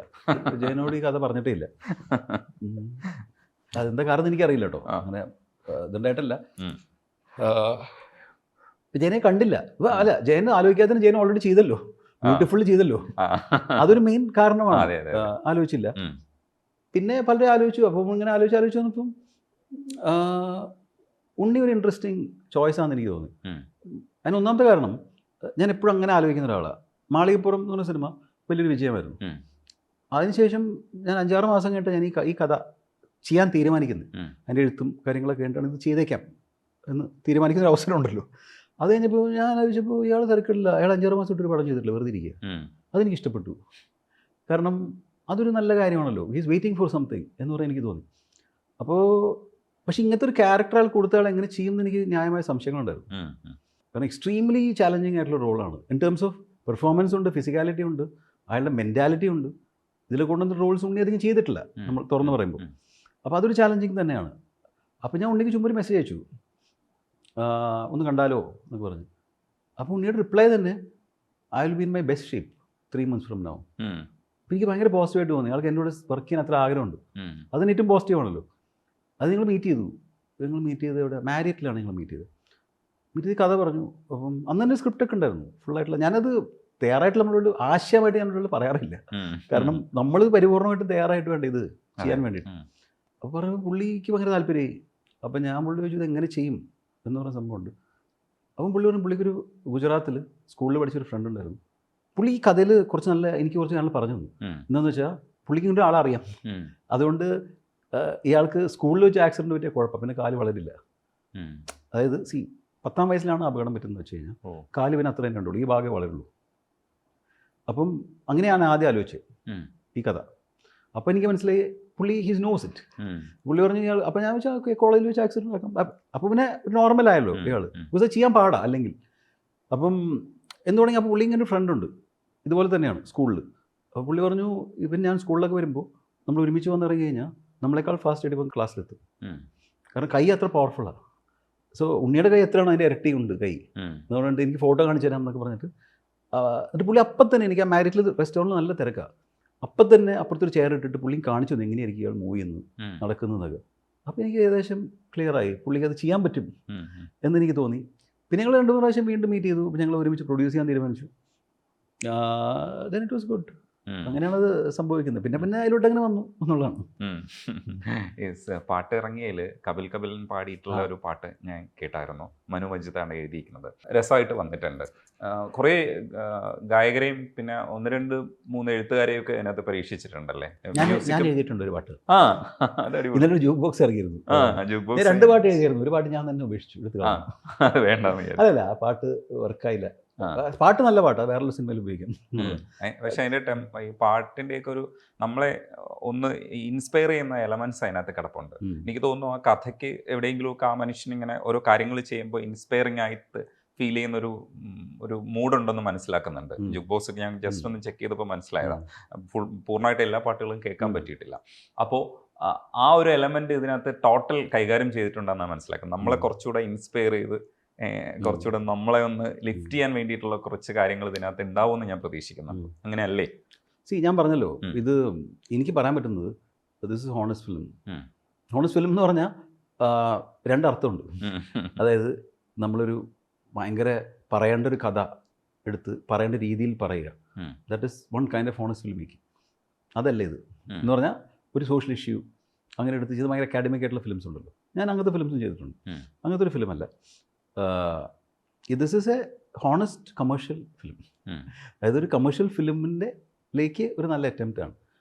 ജയനോട് ഈ കഥ പറഞ്ഞിട്ടേ ഇല്ല. അതെന്താ കാരണം എനിക്കറിയില്ല കേട്ടോ. അങ്ങനെ ഇതുണ്ടായിട്ടല്ല. ജയനെ കണ്ടില്ല. അല്ല, ജയൻ ആലോചിക്കാത്തതിന് ജയൻ ഓൾറെഡി ചെയ്തല്ലോ, ബ്യൂട്ടിഫുൾ ചെയ്തല്ലോ. അതൊരു മെയിൻ കാരണമാണ്. ആലോചിച്ചില്ല. പിന്നെ പലരും ആലോചിച്ചു. അപ്പം ഇങ്ങനെ ആലോചിച്ച് വന്നപ്പം ഉണ്ണി ഒരു ഇൻട്രസ്റ്റിംഗ് ചോയ്സാണെന്ന് എനിക്ക് തോന്നി. അതിന് ഒന്നാമത്തെ കാരണം ഞാൻ എപ്പോഴും അങ്ങനെ ആലോചിക്കുന്ന ഒരാളാണ്. മാളികപ്പുറം എന്ന് പറഞ്ഞ സിനിമ വലിയൊരു വിജയമായിരുന്നു. അതിനുശേഷം ഞാൻ 5-6 മാസം കഴിഞ്ഞിട്ട് ഞാൻ ഈ കഥ ചെയ്യാൻ തീരുമാനിക്കുന്നത്. അതിൻ്റെ എഴുത്തും കാര്യങ്ങളൊക്കെ കഴിഞ്ഞിട്ടാണ് ഇത് ചെയ്തേക്കാം എന്ന് തീരുമാനിക്കുന്ന ഒരു അവസരം ഉണ്ടല്ലോ. അത് കഴിഞ്ഞപ്പോൾ ഞാൻ ആലോചിച്ചപ്പോൾ ഇയാൾ തിരക്കില്ല, അയാൾ 5-6 മാസം ഇട്ടൊരു പടം ചെയ്തിട്ടില്ല, വെറുതെ ഇരിക്കുക. അതെനിക്ക് ഇഷ്ടപ്പെട്ടു. കാരണം അതൊരു നല്ല കാര്യമാണല്ലോ. ഹീസ് വെയിറ്റിംഗ് ഫോർ സംതിങ് എന്ന് പറയാൻ എനിക്ക് തോന്നി. അപ്പോൾ പക്ഷേ ഇങ്ങനത്തെ ഒരു ക്യാരക്ടർ ആൾ കൊടുത്ത ആൾ എങ്ങനെ ചെയ്യുമെന്ന് എനിക്ക് ന്യായമായ സംശയങ്ങളുണ്ടായിരുന്നു. കാരണം എക്സ്ട്രീംലി ചാലഞ്ചിങ് ആയിട്ടുള്ള റോളാണ്. ഇൻ ടേംസ് ഓഫ് പെർഫോമൻസ് ഉണ്ട്, ഫിസിക്കാലിറ്റി ഉണ്ട്, അയാളുടെ മെൻറ്റാലിറ്റി ഉണ്ട്. ഇതിൽ കൊണ്ടുവന്ന റോൾസ് ഉണ്ണി അധികം ചെയ്തിട്ടില്ല നമ്മൾ തുറന്ന് പറയുമ്പോൾ. അപ്പോൾ അതൊരു ചാലഞ്ചിങ് തന്നെയാണ്. അപ്പോൾ ഞാൻ ഉണ്ണിക്ക് ചുമ്മാ ഒരു മെസ്സേജ് അയച്ചു, ഒന്ന് കണ്ടാലോ എന്നൊക്കെ പറഞ്ഞു. അപ്പോൾ ഉണ്ണിയുടെ റിപ്ലൈ തന്നെ, I will be in my best shape 3 months from now. അപ്പോൾ എനിക്ക് ഭയങ്കര പോസിറ്റീവായിട്ട് തോന്നി. ആൾക്ക് എന്നോട് വർക്ക് ചെയ്യാൻ അത്ര ആഗ്രഹമുണ്ട്. അതിന് ഏറ്റവും പോസിറ്റീവാണല്ലോ. അത് നിങ്ങൾ മീറ്റ് ചെയ്തു. നിങ്ങൾ മീറ്റ് ചെയ്ത് ഇവിടെ മാരിയറ്റിലാണ് നിങ്ങൾ മീറ്റ് ചെയ്തത്. മീറ്റ് ചെയ്ത് കഥ പറഞ്ഞു. അപ്പം അന്ന് തന്നെ സ്ക്രിപ്റ്റൊക്കെ ഉണ്ടായിരുന്നു ഫുള്ളായിട്ടുള്ള. ഞാനത് തയ്യാറായിട്ട് നമ്മളോട് ആശയമായിട്ട് ഞാനോട് പറയാറില്ല. കാരണം നമ്മൾ പരിപൂർണമായിട്ട് തയ്യാറായിട്ട് വേണ്ട ഇത് ചെയ്യാൻ വേണ്ടിയിട്ട്. അപ്പോൾ പറഞ്ഞു പുള്ളിക്ക് ഭയങ്കര താല്പര്യമായി. അപ്പം ഞാൻ പുള്ളി ചോദിച്ചു ഇത് എങ്ങനെ ചെയ്യും എന്ന് പറഞ്ഞ സംഭവമുണ്ട്. അപ്പം പുള്ളി പറഞ്ഞു പുള്ളിക്കൊരു ഗുജറാത്തിൽ സ്കൂളിൽ പഠിച്ചൊരു ഫ്രണ്ട് ഉണ്ടായിരുന്നു. പുള്ളി ഈ കഥയിൽ എനിക്ക് കുറച്ച് നല്ല പറഞ്ഞു തന്നു. എന്താണെന്ന് വെച്ചാൽ പുള്ളിക്ക് ഇങ്ങോട്ട് ആളെ അറിയാം. അതുകൊണ്ട് ഇയാൾക്ക് സ്കൂളിൽ വെച്ച് ആക്സിഡൻറ്റ് പറ്റിയ കുഴപ്പം, പിന്നെ കാല് വളരില്ല. അതായത് 10-ാം വയസ്സിലാണ് അപകടം പറ്റുന്നത് വെച്ച് കഴിഞ്ഞാൽ കാല് പിന്നെ അത്ര തന്നെ ഉള്ളൂ, ഈ ഭാഗമേ വളരുള്ളൂ. അപ്പം അങ്ങനെയാണ് ആദ്യം ആലോചിച്ചത് ഈ കഥ. അപ്പോൾ എനിക്ക് മനസ്സിലായി പുള്ളി ഹിസ് നോസ് ഇറ്റ്. പുള്ളി പറഞ്ഞു ഇയാൾ. അപ്പോൾ ഞാൻ വെച്ചാൽ കോളേജിൽ വെച്ച് ആക്സിഡൻറ്റ് ആക്കാം. അപ്പോൾ പിന്നെ നോർമലായല്ലോ ഇയാൾ. ബിക്കോസ് ചെയ്യാൻ പാടാ അല്ലെങ്കിൽ. അപ്പം എന്ന് തുടങ്ങി. അപ്പോൾ പുള്ളി ഇങ്ങനെ ഒരു ഫ്രണ്ടുണ്ട് ഇതുപോലെ തന്നെയാണ് സ്കൂളിൽ. അപ്പോൾ പുള്ളി പറഞ്ഞു ഇവൻ ഞാൻ സ്കൂളിലൊക്കെ വരുമ്പോൾ നമ്മൾ ഒരുമിച്ച് വന്നിറങ്ങി കഴിഞ്ഞാൽ നമ്മളെക്കാൾ ഫാസ്റ്റ് ആയിട്ട് ഇപ്പോൾ ക്ലാസ്സിലെത്തും. കാരണം കൈ അത്ര പവർഫുള്ളാണ്. സോ ഉണ്ണിയുടെ കൈ എത്രയാണോ അതിൻ്റെ ഇരട്ടി ഉണ്ട് കൈ എന്ന് പറഞ്ഞിട്ട് എനിക്ക് ഫോട്ടോ കാണിച്ചു തരാം എന്നൊക്കെ പറഞ്ഞിട്ട്. എന്നിട്ട് പുള്ളി അപ്പം തന്നെ എനിക്ക് ആ മാരിറ്റിൽ റെസ്റ്റോറൻറ്റിൽ നല്ല തിരക്കാണ്. അപ്പം തന്നെ അപ്പുറത്തൊരു ചെയർ ഇട്ടിട്ട് പുള്ളി കാണിച്ചു തന്നു എങ്ങനെയായിരിക്കും ഇയാൾ മൂവ് ചെയ്യുന്നത് നടക്കുന്നതൊക്കെ. അപ്പോൾ എനിക്ക് ഏകദേശം ക്ലിയറായി പുള്ളിക്ക് അത് ചെയ്യാൻ പറ്റും എന്നെനിക്ക് തോന്നി. പിന്നെ ഞങ്ങൾ 2-3 പ്രാവശ്യം വീണ്ടും മീറ്റ് ചെയ്തു. അപ്പോൾ ഞങ്ങൾ ഒരുമിച്ച് പ്രൊഡ്യൂസ് ചെയ്യാൻ തീരുമാനിച്ചു. Then it was good. അങ്ങനെയാണത് സംഭവിക്കുന്നത്. പിന്നെ അതിലോട്ട് അങ്ങനെ വന്നു എന്നുള്ളതാണ്. പാട്ട് ഇറങ്ങിയതിൽ കപിൽ പാടിയിട്ടുള്ള ഒരു പാട്ട് ഞാൻ കേട്ടായിരുന്നു. മനു മഞ്ജിത്താണ് എഴുതിയിരിക്കുന്നത്. രസമായിട്ട് വന്നിട്ടുണ്ട്. കുറേ ഗായകരെയും പിന്നെ 1-2-3 എഴുത്തുകാരെയും ഒക്കെ അതിനകത്ത് പരീക്ഷിച്ചിട്ടുണ്ടല്ലേ? ഞാൻ എഴുതിയിട്ടുണ്ട് ഒരു പാട്ട്. ഇന്നലെ ജൂക്ക് ബോക്സ് ഇറങ്ങിയിരുന്നു. 2 പാട്ട് എഴുതിയായിരുന്നു. ഒരു പാട്ട് ഞാൻ തന്നെ ഉപേക്ഷിച്ചു, എടുത്ത് വേണ്ട. അതല്ല, ആ പാട്ട് വർക്കായില്ല. പാട്ട് നല്ല പാട്ടാണ്, വേറെ സിനിമയിൽ ഉപയോഗിക്കും. പക്ഷെ അതിൻ്റെ ഈ പാട്ടിൻ്റെയൊക്കെ ഒരു നമ്മളെ ഒന്ന് ഇൻസ്പയർ ചെയ്യുന്ന എലമെന്റ്സ് അതിനകത്ത് കിടപ്പുണ്ട്. എനിക്ക് തോന്നുന്നു ആ കഥയ്ക്ക് എവിടെയെങ്കിലുമൊക്കെ ആ മനുഷ്യൻ ഇങ്ങനെ ഓരോ കാര്യങ്ങൾ ചെയ്യുമ്പോൾ ഇൻസ്പയറിംഗ് ആയിട്ട് ഫീൽ ചെയ്യുന്ന ഒരു മൂഡുണ്ടെന്ന് മനസ്സിലാക്കുന്നുണ്ട്. ജുക്ക് ബോക്സ് ഞാൻ ജസ്റ്റ് ഒന്ന് ചെക്ക് ചെയ്തപ്പോൾ മനസ്സിലായതാണ്. പൂർണ്ണമായിട്ട് എല്ലാ പാട്ടുകളും കേൾക്കാൻ പറ്റിയിട്ടില്ല. അപ്പോൾ ആ ഒരു എലമെന്റ് ഇതിനകത്ത് ടോട്ടൽ കൈകാര്യം ചെയ്തിട്ടുണ്ടെന്നാണ് മനസ്സിലാക്കുന്നത്. നമ്മളെ കുറച്ചുകൂടെ ഇൻസ്പയർ ചെയ്ത് കുറച്ചുകൂടെ നമ്മളെ ഒന്ന് ലിഫ്റ്റ് ചെയ്യാൻ വേണ്ടിയിട്ടുള്ള കുറച്ച് കാര്യങ്ങൾ ഇതിനകത്ത് ഉണ്ടാവുമെന്ന് ഞാൻ പ്രതീക്ഷിക്കുന്നു. അങ്ങനെയല്ലേ? ഞാൻ പറഞ്ഞല്ലോ, ഇത് എനിക്ക് പറയാൻ പറ്റുന്നത് this is honest film. Honest film എന്ന് പറഞ്ഞാൽ 2 അർത്ഥമുണ്ട്. അതായത് നമ്മളൊരു ഭയങ്കര പറയേണ്ട ഒരു കഥ എടുത്ത് പറയേണ്ട രീതിയിൽ പറയുക. That is one kind of honest film making. അതല്ല ഇത് എന്ന് പറഞ്ഞാൽ ഒരു സോഷ്യൽ ഇഷ്യൂ അങ്ങനെ എടുത്ത് ചെയ്ത് ഭയങ്കര അക്കാഡമിക് ആയിട്ടുള്ള ഫിലിംസ് ഉണ്ടല്ലോ. ഞാൻ അങ്ങനത്തെ ഫിലിംസും ചെയ്തിട്ടുണ്ട്. അങ്ങനത്തെ ഒരു ഫിലിമല്ല. This is a honest commercial film. അതായത് ഒരു കമേഴ്ഷ്യൽ ഫിലിമിൻ്റെ ലേക്ക് ഒരു നല്ല അറ്റംപ്റ്റ് ആണ്.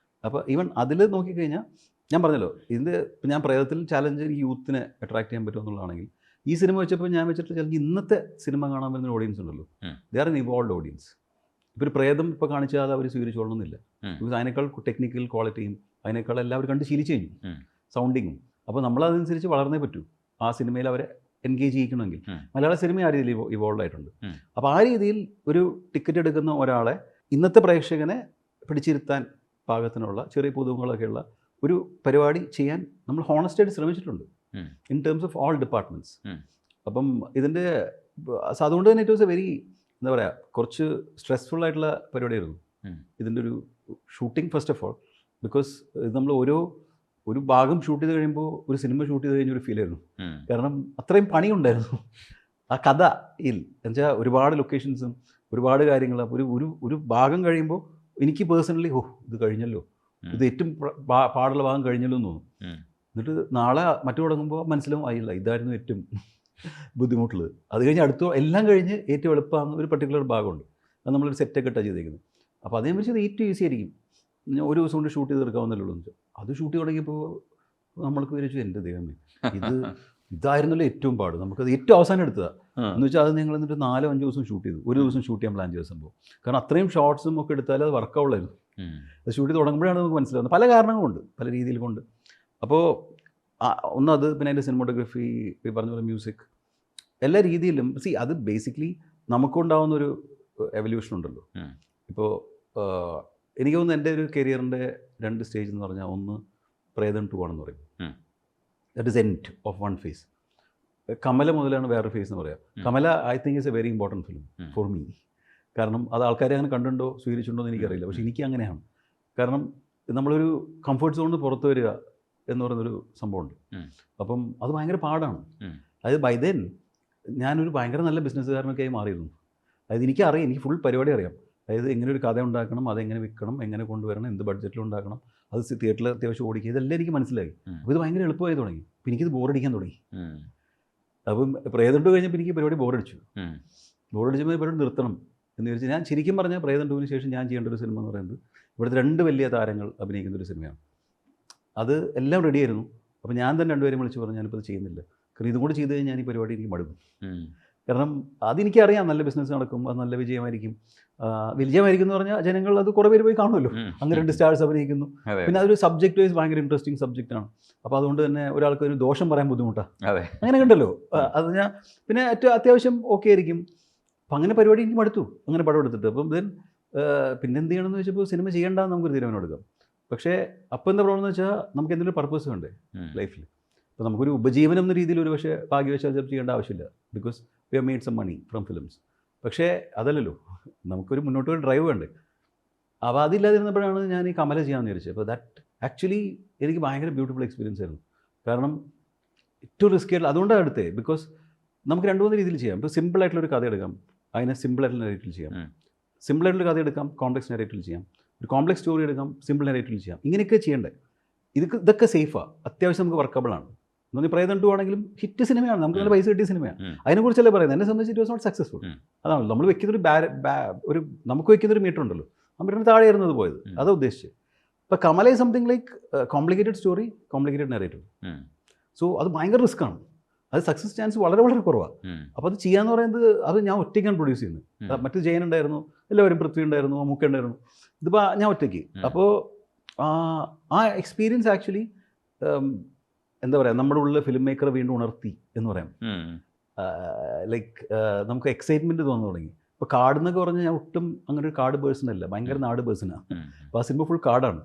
അപ്പോൾ ഈവൻ അതിൽ നോക്കിക്കഴിഞ്ഞാൽ ഞാൻ പറഞ്ഞല്ലോ ഇതിൻ്റെ ഇപ്പം ഞാൻ പ്രേതത്തിൽ ചാലഞ്ച് ഈ യൂത്തിനെ അട്രാക്ട് ചെയ്യാൻ പറ്റുമെന്നുള്ളതാണെങ്കിൽ ഈ സിനിമ വെച്ചപ്പോൾ ഞാൻ വെച്ചിട്ട് ചിലപ്പോൾ ഇന്നത്തെ സിനിമ കാണാൻ വരുന്ന ഓഡിയൻസ് ഉണ്ടല്ലോ, they are N evolved audience. ഇപ്പോൾ ഒരു പ്രേതം ഇപ്പോൾ കാണിച്ചാൽ അത് അവർ സ്വീകരിച്ചോളണമെന്നില്ല. ബിക്കോസ് അതിനേക്കാൾ ടെക്നിക്കൽ ക്വാളിറ്റിയും അതിനേക്കാൾ എല്ലാവരും കണ്ട് ശീലിച്ചു കഴിഞ്ഞു, സൗണ്ടിങ്ങും. അപ്പോൾ നമ്മളതനുസരിച്ച് വളർന്നേ പറ്റൂ ആ സിനിമയിൽ അവരെ എൻഗേജ് ചെയ്യിക്കണമെങ്കിൽ. മലയാള സിനിമ ആ രീതിയിൽ ഇവോൾവ് ആയിട്ടുണ്ട്. അപ്പോൾ ആ രീതിയിൽ ഒരു ടിക്കറ്റ് എടുക്കുന്ന ഒരാളെ ഇന്നത്തെ പ്രേക്ഷകനെ പിടിച്ചിരുത്താൻ പാകത്തിനുള്ള ചെറിയ പുതുമകളൊക്കെയുള്ള ഒരു പരിപാടി ചെയ്യാൻ നമ്മൾ ഹോണസ്റ്റായിട്ട് ശ്രമിച്ചിട്ടുണ്ട് in terms of all departments. അപ്പം ഇതിൻ്റെ അതുകൊണ്ട് തന്നെ ഇറ്റ് വാസ് എ വെരി എന്താ പറയുക, കുറച്ച് സ്ട്രെസ്ഫുൾ ആയിട്ടുള്ള പരിപാടിയായിരുന്നു ഇതിൻ്റെ ഒരു shooting. First of all because ഇത് നമ്മൾ ഒരു ഭാഗം ഷൂട്ട് ചെയ്ത് കഴിയുമ്പോൾ ഒരു സിനിമ ഷൂട്ട് ചെയ്ത് കഴിഞ്ഞൊരു ഫീൽ ആയിരുന്നു. കാരണം അത്രയും പണിയുണ്ടായിരുന്നു ആ കഥയിൽ. എന്നുവെച്ചാൽ ഒരുപാട് ലൊക്കേഷൻസും ഒരുപാട് കാര്യങ്ങൾ. അപ്പോൾ ഒരു ഭാഗം കഴിയുമ്പോൾ എനിക്ക് പേഴ്സണലി ഇത് കഴിഞ്ഞല്ലോ, ഇത് ഏറ്റവും പാടുള്ള ഭാഗം കഴിഞ്ഞല്ലോ എന്ന് തോന്നും. എന്നിട്ട് നാളെ മറ്റു തുടങ്ങുമ്പോൾ മനസ്സിലാവും ആയില്ല ഇതായിരുന്നു ഏറ്റവും ബുദ്ധിമുട്ടുള്ളത്. അത് കഴിഞ്ഞ് എല്ലാം കഴിഞ്ഞ് ഏറ്റവും എളുപ്പമാകുന്ന ഒരു പർട്ടിക്കുലർ ഭാഗമുണ്ട്. അത് നമ്മളൊരു സെറ്റൊക്കെ ഇട്ടാണ് ചെയ്തേക്കുന്നത്. അപ്പോൾ അതേ വെച്ച് ഏറ്റവും ഈസി ആയിരിക്കും, ഒരു ദിവസം കൊണ്ട് ഷൂട്ട് ചെയ്ത് തീർക്കാവുന്നല്ലോ എന്ന് വെച്ചാൽ. അത് ഷൂട്ട് തുടങ്ങിയപ്പോൾ നമ്മൾക്ക് വിചാരിച്ചു എൻ്റെ ദൈവമേ ഇതായിരുന്നല്ലോ ഏറ്റവും പാട്, നമുക്കത് ഏറ്റവും അവസാനം എടുത്തതാണ് എന്ന് വെച്ചാൽ. അത് ഞങ്ങൾ എന്നിട്ട് 4-5 ദിവസം ഷൂട്ട് ചെയ്തു. ഒരു ദിവസം ഷൂട്ട് ചെയ്യാൻ പ്ലാൻ ചെയ്ത സംഭവം. കാരണം അത്രയും ഷോർട്സും ഒക്കെ എടുത്താൽ അത് വർക്കാവുള്ളായിരുന്നു. അത് ഷൂട്ട് ചെയ്ത് തുടങ്ങുമ്പോഴാണ് നമുക്ക് മനസ്സിലാവുന്നത്, പല കാരണങ്ങളുണ്ട്, പല രീതിയിൽ കൊണ്ട്. അപ്പോൾ ഒന്നത് പിന്നെ അതിൻ്റെ സിനിമോട്ടോഗ്രഫി, പറഞ്ഞ പോലെ മ്യൂസിക്, എല്ലാ രീതിയിലും അത് ബേസിക്കലി നമുക്കുണ്ടാവുന്നൊരു എവല്യൂഷൻ ഉണ്ടല്ലോ. ഇപ്പോൾ എനിക്ക് തോന്നുന്നു എൻ്റെ ഒരു കരിയറിൻ്റെ 2 സ്റ്റേജ് എന്ന് പറഞ്ഞാൽ, ഒന്ന് പ്രേതം 2 ആണെന്ന് പറയും. That is end of one phase. Kamala മുതലാണ് വേറൊരു ഫേസ് എന്ന് പറയാം. Kamala I think is a very important film for me. കാരണം അത് ആൾക്കാരെ അങ്ങനെ കണ്ടുണ്ടോ സ്വീകരിച്ചിട്ടുണ്ടോ എന്ന് എനിക്കറിയില്ല. പക്ഷേ എനിക്ക് അങ്ങനെയാണ്. കാരണം നമ്മളൊരു കംഫർട്ട് സോണിൽ പുറത്ത് വരിക എന്ന് പറയുന്നൊരു സംഭവമുണ്ട്. അപ്പം അത് ഭയങ്കര പാടാണ്. അതായത് ബൈ ദെൻ ഞാനൊരു ഭയങ്കര നല്ല ബിസിനസ്സുകാരനൊക്കെ ആയി മാറിയിരുന്നു. അതായത് എനിക്കറിയാം, എനിക്ക് ഫുൾ പരിപാടി അറിയാം. അതായത് എങ്ങനെ ഒരു കഥ ഉണ്ടാക്കണം, അതെങ്ങനെ വിൽക്കണം, എങ്ങനെ കൊണ്ടുവരണം, എന്ത് ബഡ്ജറ്റിൽ ഉണ്ടാക്കണം, അത് തിയേറ്ററിൽ അത്യാവശ്യം ഓടിക്കുക, ഇതെല്ലാം എനിക്ക് മനസ്സിലായി. അപ്പോൾ ഇത് ഭയങ്കര എളുപ്പമായി തുടങ്ങി. അപ്പോൾ എനിക്കിത് ബോറടിക്കാൻ തുടങ്ങി. അപ്പം പ്രേതം 2 കഴിഞ്ഞപ്പോൾ എനിക്ക് പരിപാടി ബോറടിച്ചപ്പോൾ പരിപാടി നിർത്തണം എന്ന് വിചാരിച്ചു. ഞാൻ ശരിക്കും പറഞ്ഞാൽ പ്രേതം 2-ന് ശേഷം ഞാൻ ചെയ്യേണ്ട ഒരു സിനിമ എന്ന് പറയുന്നത് ഇവിടുത്തെ 2 വലിയ താരങ്ങൾ അഭിനയിക്കുന്ന ഒരു സിനിമയാണ്. അത് എല്ലാം റെഡിയായിരുന്നു. അപ്പോൾ ഞാൻ തന്നെ 2 പേരും വിളിച്ച് പറഞ്ഞു ഞാനിപ്പോൾ അത് ചെയ്യുന്നില്ല. കാരണം ഇതും കൂടി ചെയ്ത് കഴിഞ്ഞാൽ ഞാൻ ഈ പരിപാടി എനിക്ക് മടുക്കും. കാരണം അതെനിക്കറിയാം നല്ല ബിസിനസ് നടക്കും, അത് നല്ല വിജയമായിരിക്കും. വിജയമായിരിക്കും എന്ന് പറഞ്ഞാൽ ജനങ്ങൾ അത് കുറേ പേര് പോയി കാണുമല്ലോ. അങ്ങനെ 2 സ്റ്റാർസ് അഭിനയിക്കുന്നു. പിന്നെ അതൊരു സബ്ജക്റ്റ് വൈസ് ഭയങ്കര ഇൻട്രസ്റ്റിംഗ് സബ്ജക്റ്റാണ്. അപ്പോൾ അതുകൊണ്ട് തന്നെ ഒരാൾക്ക് ഒരു ദോഷം പറയാൻ ബുദ്ധിമുട്ടാണ്. അങ്ങനെ കണ്ടല്ലോ. അത് ഞാൻ പിന്നെ അത്യാവശ്യം ഓക്കെ ആയിരിക്കും. അപ്പം അങ്ങനെ പരിപാടി എനിക്ക് മടുത്തു, അങ്ങനെ പടം എടുത്തിട്ട്. അപ്പം പിന്നെ എന്ത് ചെയ്യണമെന്ന് വെച്ചപ്പോൾ സിനിമ ചെയ്യേണ്ടെന്ന് നമുക്കൊരു തീരുമാനം എടുക്കാം. പക്ഷേ അപ്പോൾ എന്താ പ്രോബ്ലം എന്ന് വെച്ചാൽ നമുക്ക് എന്തെങ്കിലും പർപ്പസ് വേണ്ടേ ലൈഫിൽ. അപ്പോൾ നമുക്കൊരു ഉപജീവനം എന്ന രീതിയിൽ ഒരു പക്ഷേ ഭാഗ്യവശാൽ ചിലപ്പോൾ ചെയ്യേണ്ട ആവശ്യമില്ല. Because we have made some money from films. പക്ഷേ അതല്ലല്ലോ, നമുക്കൊരു മുന്നോട്ട് പോയി ഡ്രൈവ് വേണ്ടേ. അപ്പോൾ അതില്ലാതിരുന്നപ്പോഴാണ് ഞാൻ ഈ കമല ചെയ്യാമെന്ന് വിചാരിച്ചത്. അപ്പോൾ ദാറ്റ് ആക്ച്വലി എനിക്ക് ഭയങ്കര ബ്യൂട്ടിഫുൾ എക്സ്പീരിയൻസ് ആയിരുന്നു. കാരണം ഏറ്റവും റിസ്ക് ആയിട്ടുള്ള അതുകൊണ്ടാണ് അടുത്തേ. ബിക്കോസ് നമുക്ക് 2-3 രീതിയിൽ ചെയ്യാം. ഇപ്പോൾ സിമ്പിളായിട്ടുള്ളൊരു കഥ എടുക്കാം, അതിനെ സിമ്പിളായിട്ടുള്ള നെറേറ്റീവിൽ ചെയ്യാം. സിമ്പിളായിട്ടുള്ള കഥ എടുക്കാം, കോംപ്ലക്സ് നെറേറ്റീവിൽ ചെയ്യാം. ഒരു കോംപ്ലക്സ് സ്റ്റോറി എടുക്കാം, സിമ്പിൾ നെറേറ്റീവിൽ ചെയ്യാം. ഇങ്ങനെയൊക്കെ ചെയ്യണ്ടേ. ഇതൊക്കെ സേഫാണ്, അത്യാവശ്യം നമുക്ക് വർക്കബിളാണ്. എന്ന് പ്രേതം 2 ആണെങ്കിലും ഹിറ്റ് സിനിമയാണ്, നമുക്ക് നല്ല പൈസ കിട്ടിയ സിനിമയാണ്. അതിനെക്കുറിച്ചല്ലേ പറയുന്നത്. എന്നെ സംബന്ധിച്ച് ഇറ്റ് വാസ് നോട്ട് സക്സസ്ഫുൾ. അതാണല്ലോ നമ്മൾ വെക്കുന്നൊരു നമുക്ക് വെക്കുന്നൊരു മീറ്റർ ഉണ്ടല്ലോ, ആ മീറ്ററിന് താഴെയായിരുന്നു അത് പോയത്. അതാ ഉദ്ദേശിച്ചത്. ഇപ്പോൾ Kamala is something like complicated story, complicated narrative. So അത് ഭയങ്കര റിസ്ക്കാണ്. അത് സക്സസ് ചാൻസ് വളരെ വളരെ കുറവാണ്. അപ്പോൾ അത് ചെയ്യാന്ന് പറയുന്നത് അത് ഞാൻ ഒറ്റയ്ക്കാണ് പ്രൊഡ്യൂസ് ചെയ്യുന്നത്. മറ്റ് ജയൻ ഉണ്ടായിരുന്നു, എല്ലാവരും പൃഥ്വി ഉണ്ടായിരുന്നു, മമ്മൂക്ക ഉണ്ടായിരുന്നു. ഇതിപ്പോൾ ഞാൻ ഒറ്റയ്ക്ക്. അപ്പോൾ ആ എക്സ്പീരിയൻസ് ആക്ച്വലി എന്താ പറയുക, നമ്മുടെ ഉള്ളിൽ ഫിലിം മേക്കറെ വീണ്ടും ഉണർത്തി എന്ന് പറയാം. ലൈക്ക് നമുക്ക് എക്സൈറ്റ്മെൻറ്റ് തോന്നുന്നു തുടങ്ങി. ഇപ്പോൾ കാർഡ് എന്നൊക്കെ പറഞ്ഞാൽ ഞാൻ ഒട്ടും അങ്ങനെ ഒരു കാർഡ് പേഴ്സൺ അല്ല, ഭയങ്കര നാട് പേഴ്സണാണ്. അപ്പോൾ ആ സിനിമ ഫുൾ കാർഡാണ്.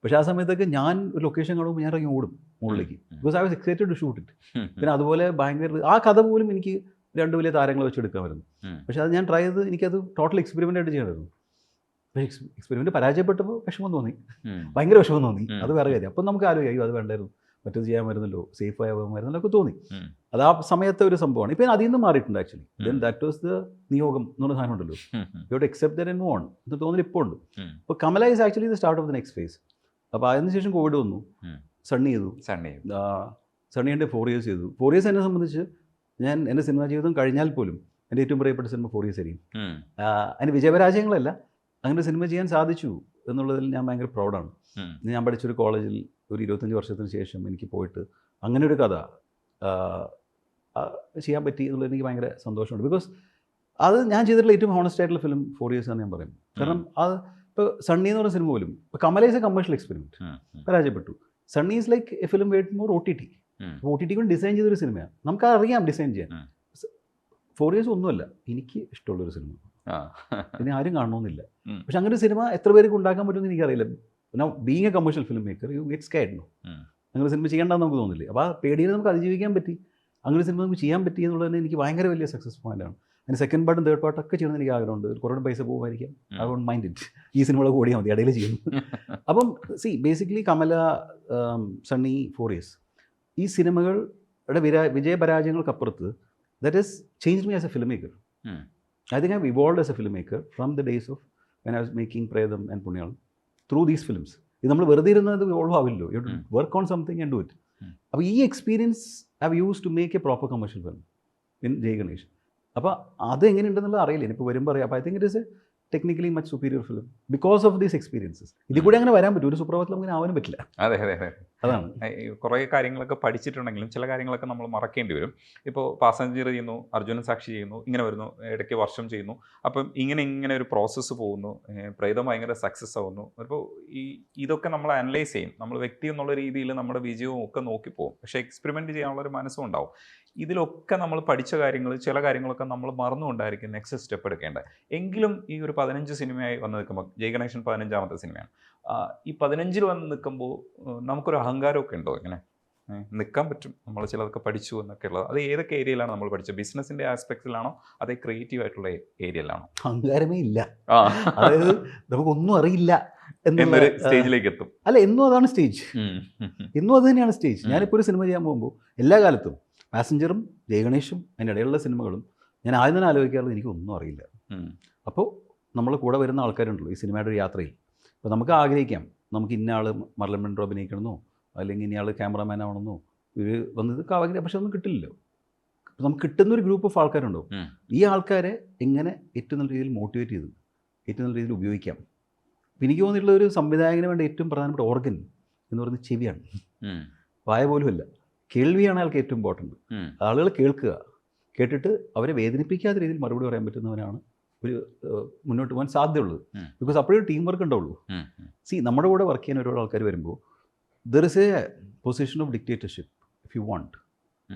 പക്ഷേ ആ സമയത്തൊക്കെ ഞാൻ ഒരു ലൊക്കേഷൻ കാണുമ്പോൾ ഞാൻ ഇറങ്ങി ഓടും മുകളിലേക്ക്. Because I was excited to shoot it. പിന്നെ അതുപോലെ ഭയങ്കര ആ കഥ പോലും എനിക്ക് 2 വലിയ താരങ്ങളെ വെച്ച് എടുക്കാമായിരുന്നു. പക്ഷേ അത് ഞാൻ ട്രൈ ചെയ്ത് എനിക്കത് ടോട്ടൽ എക്സ്പെരിമെൻ്റ് ആയിട്ട് ചെയ്യണമായിരുന്നു. പക്ഷേ എക്സ്പെരിമെൻറ്റ് പരാജയപ്പെട്ടപ്പോൾ വിഷമം തോന്നി, ഭയങ്കര വിഷമം തോന്നി. അത് വേറെ കാര്യം. അപ്പം നമുക്ക് ആലോചിക്കും അത് വേണ്ടായിരുന്നു, മറ്റത് ചെയ്യാമായിരുന്നല്ലോ, സേഫ് ആകുമായിരുന്നല്ലോ ഒക്കെ തോന്നി. അത് ആ സമയത്തെ ഒരു സംഭവമാണ്. ഇപ്പം അതിൽ നിന്ന് മാറിയിട്ടുണ്ട് actually. Then that was the നിയോഗം എന്ന് പറഞ്ഞ സാധനം ഉണ്ടല്ലോ, you have to accept that and move on എന്ന് തോന്നുന്നു ഇപ്പോൾ ഉണ്ട്. അപ്പോൾ Kamala is actually the start of the next phase. അപ്പോൾ അതിനുശേഷം കോവിഡ് വന്നു, സണ്ണി ചെയ്തു. സണ്ണി എൻ്റെ 4 years ചെയ്തു. 4 years എന്നെ സംബന്ധിച്ച് ഞാൻ എൻ്റെ സിനിമാ ജീവിതം കഴിഞ്ഞാൽ പോലും എൻ്റെ ഏറ്റവും പ്രിയപ്പെട്ട സിനിമ 4 years ആയിരിക്കും. അതിന് വിജയപരാജയങ്ങളല്ല, അങ്ങനെ സിനിമ ചെയ്യാൻ സാധിച്ചു എന്നുള്ളതിൽ ഞാൻ ഭയങ്കര പ്രൗഡാണ്. ഞാൻ പഠിച്ചൊരു കോളേജിൽ ഒരു 25 വർഷത്തിന് ശേഷം എനിക്ക് പോയിട്ട് അങ്ങനെ ഒരു കഥ ചെയ്യാൻ പറ്റി എന്നുള്ളത് എനിക്ക് ഭയങ്കര സന്തോഷമുണ്ട്. ബിക്കോസ് അത് ഞാൻ ചെയ്തിട്ടുള്ള ഏറ്റവും ഹോണസ്റ്റ് ആയിട്ടുള്ള ഫിലിം 4 years എന്ന് ഞാൻ പറയും. കാരണം അത് ഇപ്പോൾ സണ്ണി എന്ന് പറയുന്ന സിനിമ പോലും ഇപ്പോൾ Kamala is a commercial experiment, പരാജയപ്പെട്ടു. Sunny is like a film wait more OTT. OTT കൊണ്ട് ഡിസൈൻ ചെയ്തൊരു സിനിമയാണ്, നമുക്കറിയാം ഡിസൈൻ ചെയ്യാൻ. 4 years ഒന്നുമല്ല എനിക്ക് ഇഷ്ടമുള്ളൊരു സിനിമ, പിന്നെ ആരും കാണണമെന്നില്ല. പക്ഷെ അങ്ങനെ ഒരു സിനിമ എത്ര പേർക്ക് ഉണ്ടാക്കാൻ പറ്റുമെന്ന് എനിക്കറിയില്ല. പിന്നെ being A commercial film maker you get scared. അങ്ങനെ സിനിമ ചെയ്യേണ്ടെന്ന് നമുക്ക് തോന്നില്ലേ. അപ്പോൾ ആ പേടിയിൽ നമുക്ക് അതിജീവിക്കാൻ പറ്റി, അങ്ങനെ സിനിമ നമുക്ക് ചെയ്യാൻ പറ്റി എന്നുള്ളത് തന്നെ എനിക്ക് ഭയങ്കര വലിയ സക്സസ് പോയിന്റാണ്. അതിന് സെക്കൻഡ് പാർട്ടും തേർഡ് പാർട്ടൊക്കെ ചെയ്യണമെന്ന് എനിക്ക് ആഗ്രഹമുണ്ട്. കുറേ പൈസ പോകുമായിരിക്കാം, ഐ ഡോണ്ട് മൈൻഡ് ഇറ്റ്. ഈ സിനിമകളൊക്കെ ഓടിയാൽ മതി, ഇടയിൽ ചെയ്യുന്നു. അപ്പം ബേസിക്കലി കമല, സണ്ണി, 4 years ഈ സിനിമകളുടെ വിജയപരാജയങ്ങൾക്കപ്പുറത്ത് that is change me as a film maker. I think I've evolved as a filmmaker from the days of when I was making Predam and Punyal through these films. ഇത് നമ്മൾ വെറുതെ ഇരുന്നത് evolve ആവില്ലോ, you work on something and do it. അപ്പോൾ ഈ experience I have use to make a proper commercial film in Jai Ganesh. അപ്പോൾ അത് എങ്ങനെയുണ്ടെന്നുള്ളത് അറിയില്ല, ഇപ്പോൾ വരുമ്പോൾ അറിയാം. അപ്പോൾ I think it is a technically much superior film because of these experiences. ഇതിൽ കൂടി അങ്ങനെ വരാൻ പറ്റും, ഒരു സുപ്രഭാതത്തിൽ അങ്ങനെ ആവാനും പറ്റില്ല. അതെ അതെ അതെ, അതാണ്. കുറേ കാര്യങ്ങളൊക്കെ പഠിച്ചിട്ടുണ്ടെങ്കിലും ചില കാര്യങ്ങളൊക്കെ നമ്മൾ മറക്കേണ്ടി വരും. ഇപ്പോൾ പാസഞ്ചർ ചെയ്യുന്നു, അർജുനൻ സാക്ഷി ചെയ്യുന്നു, ഇങ്ങനെ വരുന്നു, ഇടയ്ക്ക് വർഷം ചെയ്യുന്നു. അപ്പം ഇങ്ങനെ ഒരു പ്രോസസ്സ് പോകുന്നു, പ്രേതം ഭയങ്കര സക്സസ് ആവുന്നു. അപ്പോൾ ഇതൊക്കെ നമ്മൾ അനലൈസ് ചെയ്യും. നമ്മൾ വ്യക്തി എന്നുള്ള രീതിയിൽ നമ്മുടെ വിജയവും ഒക്കെ നോക്കിപ്പോകും. പക്ഷേ എക്സ്പെരിമെൻറ്റ് ചെയ്യാനുള്ളൊരു മനസ്സും ഉണ്ടാവും. ഇതിലൊക്കെ നമ്മൾ പഠിച്ച കാര്യങ്ങൾ, ചില കാര്യങ്ങളൊക്കെ നമ്മൾ മറന്നുകൊണ്ടായിരിക്കും നെക്സ്റ്റ് സ്റ്റെപ്പ് എടുക്കേണ്ടത്. എങ്കിലും ഈ ഒരു 15 സിനിമയായി വന്ന് നിൽക്കുമ്പോൾ, ജയ് ഗണേശൻ 15ാമത്തെ സിനിമയാണ്. ഈ 15ൽ വന്ന് നിൽക്കുമ്പോൾ നമുക്കൊരു അഹങ്കാരമൊക്കെ ഉണ്ടോ? ഇങ്ങനെ നിൽക്കാൻ പറ്റും, നമ്മൾ ചിലതൊക്കെ പഠിച്ചു എന്നൊക്കെ ഉള്ളത്. അത് ഏതൊക്കെ ഏരിയയിലാണ് നമ്മൾ പഠിച്ചത്? ബിസിനസിൻ്റെ ആസ്പെക്റ്റിലാണോ അതേ ക്രിയേറ്റീവ് ആയിട്ടുള്ള ഏരിയയിലാണോ? അഹങ്കാരമേ ഇല്ല. അതായത് നമുക്കൊന്നും അറിയില്ല എന്നൊരു സ്റ്റേജിലേക്ക് എത്തും. അല്ല, എന്നും അതാണ് സ്റ്റേജ്, എന്നും അത് തന്നെയാണ് സ്റ്റേജ്. ഞാനിപ്പോൾ ഒരു സിനിമ ചെയ്യാൻ പോകുമ്പോൾ എല്ലാ കാലത്തും പാസഞ്ചറും ജയ് ഗണേഷും അതിൻ്റെ ഇടയിലുള്ള സിനിമകളും ഞാൻ ആദ്യം തന്നെ ആലോചിക്കാറുള്ളത് എനിക്കൊന്നും അറിയില്ല. അപ്പോൾ നമ്മൾ കൂടെ വരുന്ന ആൾക്കാരുണ്ടല്ലോ ഈ സിനിമയുടെ ഒരു യാത്രയിൽ. അപ്പോൾ നമുക്ക് ആഗ്രഹിക്കാം, നമുക്ക് ഇന്ന ആൾ മർലൻ മെൻട്രോ അഭിനയിക്കണമെന്നോ അല്ലെങ്കിൽ ഇന്ന ആൾ ക്യാമറാമാൻ ആവണമെന്നോ ഒരു വന്നത് ആഗ്രഹിക്കാം. പക്ഷെ ഒന്നും കിട്ടില്ലല്ലോ. അപ്പോൾ നമുക്ക് കിട്ടുന്നൊരു ഗ്രൂപ്പ് ഓഫ് ആൾക്കാരുണ്ടോ, ഈ ആൾക്കാരെ എങ്ങനെ ഏറ്റവും നല്ല രീതിയിൽ മോട്ടിവേറ്റ് ചെയ്ത് ഏറ്റവും നല്ല രീതിയിൽ ഉപയോഗിക്കാം. അപ്പോൾ എനിക്ക് തോന്നിയിട്ടുള്ള ഒരു സംവിധായകന് വേണ്ട ഏറ്റവും പ്രധാനപ്പെട്ട ഓർഗൻ എന്ന് പറയുന്നത് ചെവിയാണ്, വായ പോലുമല്ല. കേൾവിയാണ് അയാൾക്ക് ഏറ്റവും ഇമ്പോർട്ടൻറ്റ്. ആളുകൾ കേൾക്കുക, കേട്ടിട്ട് അവരെ വേദനിപ്പിക്കാത്ത രീതിയിൽ മറുപടി പറയാൻ പറ്റുന്നവനാണ് ഒരു മുന്നോട്ട് പോകാൻ സാധ്യതയുള്ളത്. ബിക്കോസ് അപ്പോഴൊരു ടീം വർക്ക് ഉണ്ടാവുള്ളൂ. നമ്മുടെ കൂടെ വർക്ക് ചെയ്യാൻ ഒരുപാട് ആൾക്കാർ വരുമ്പോൾ there is A position of dictatorship if you want.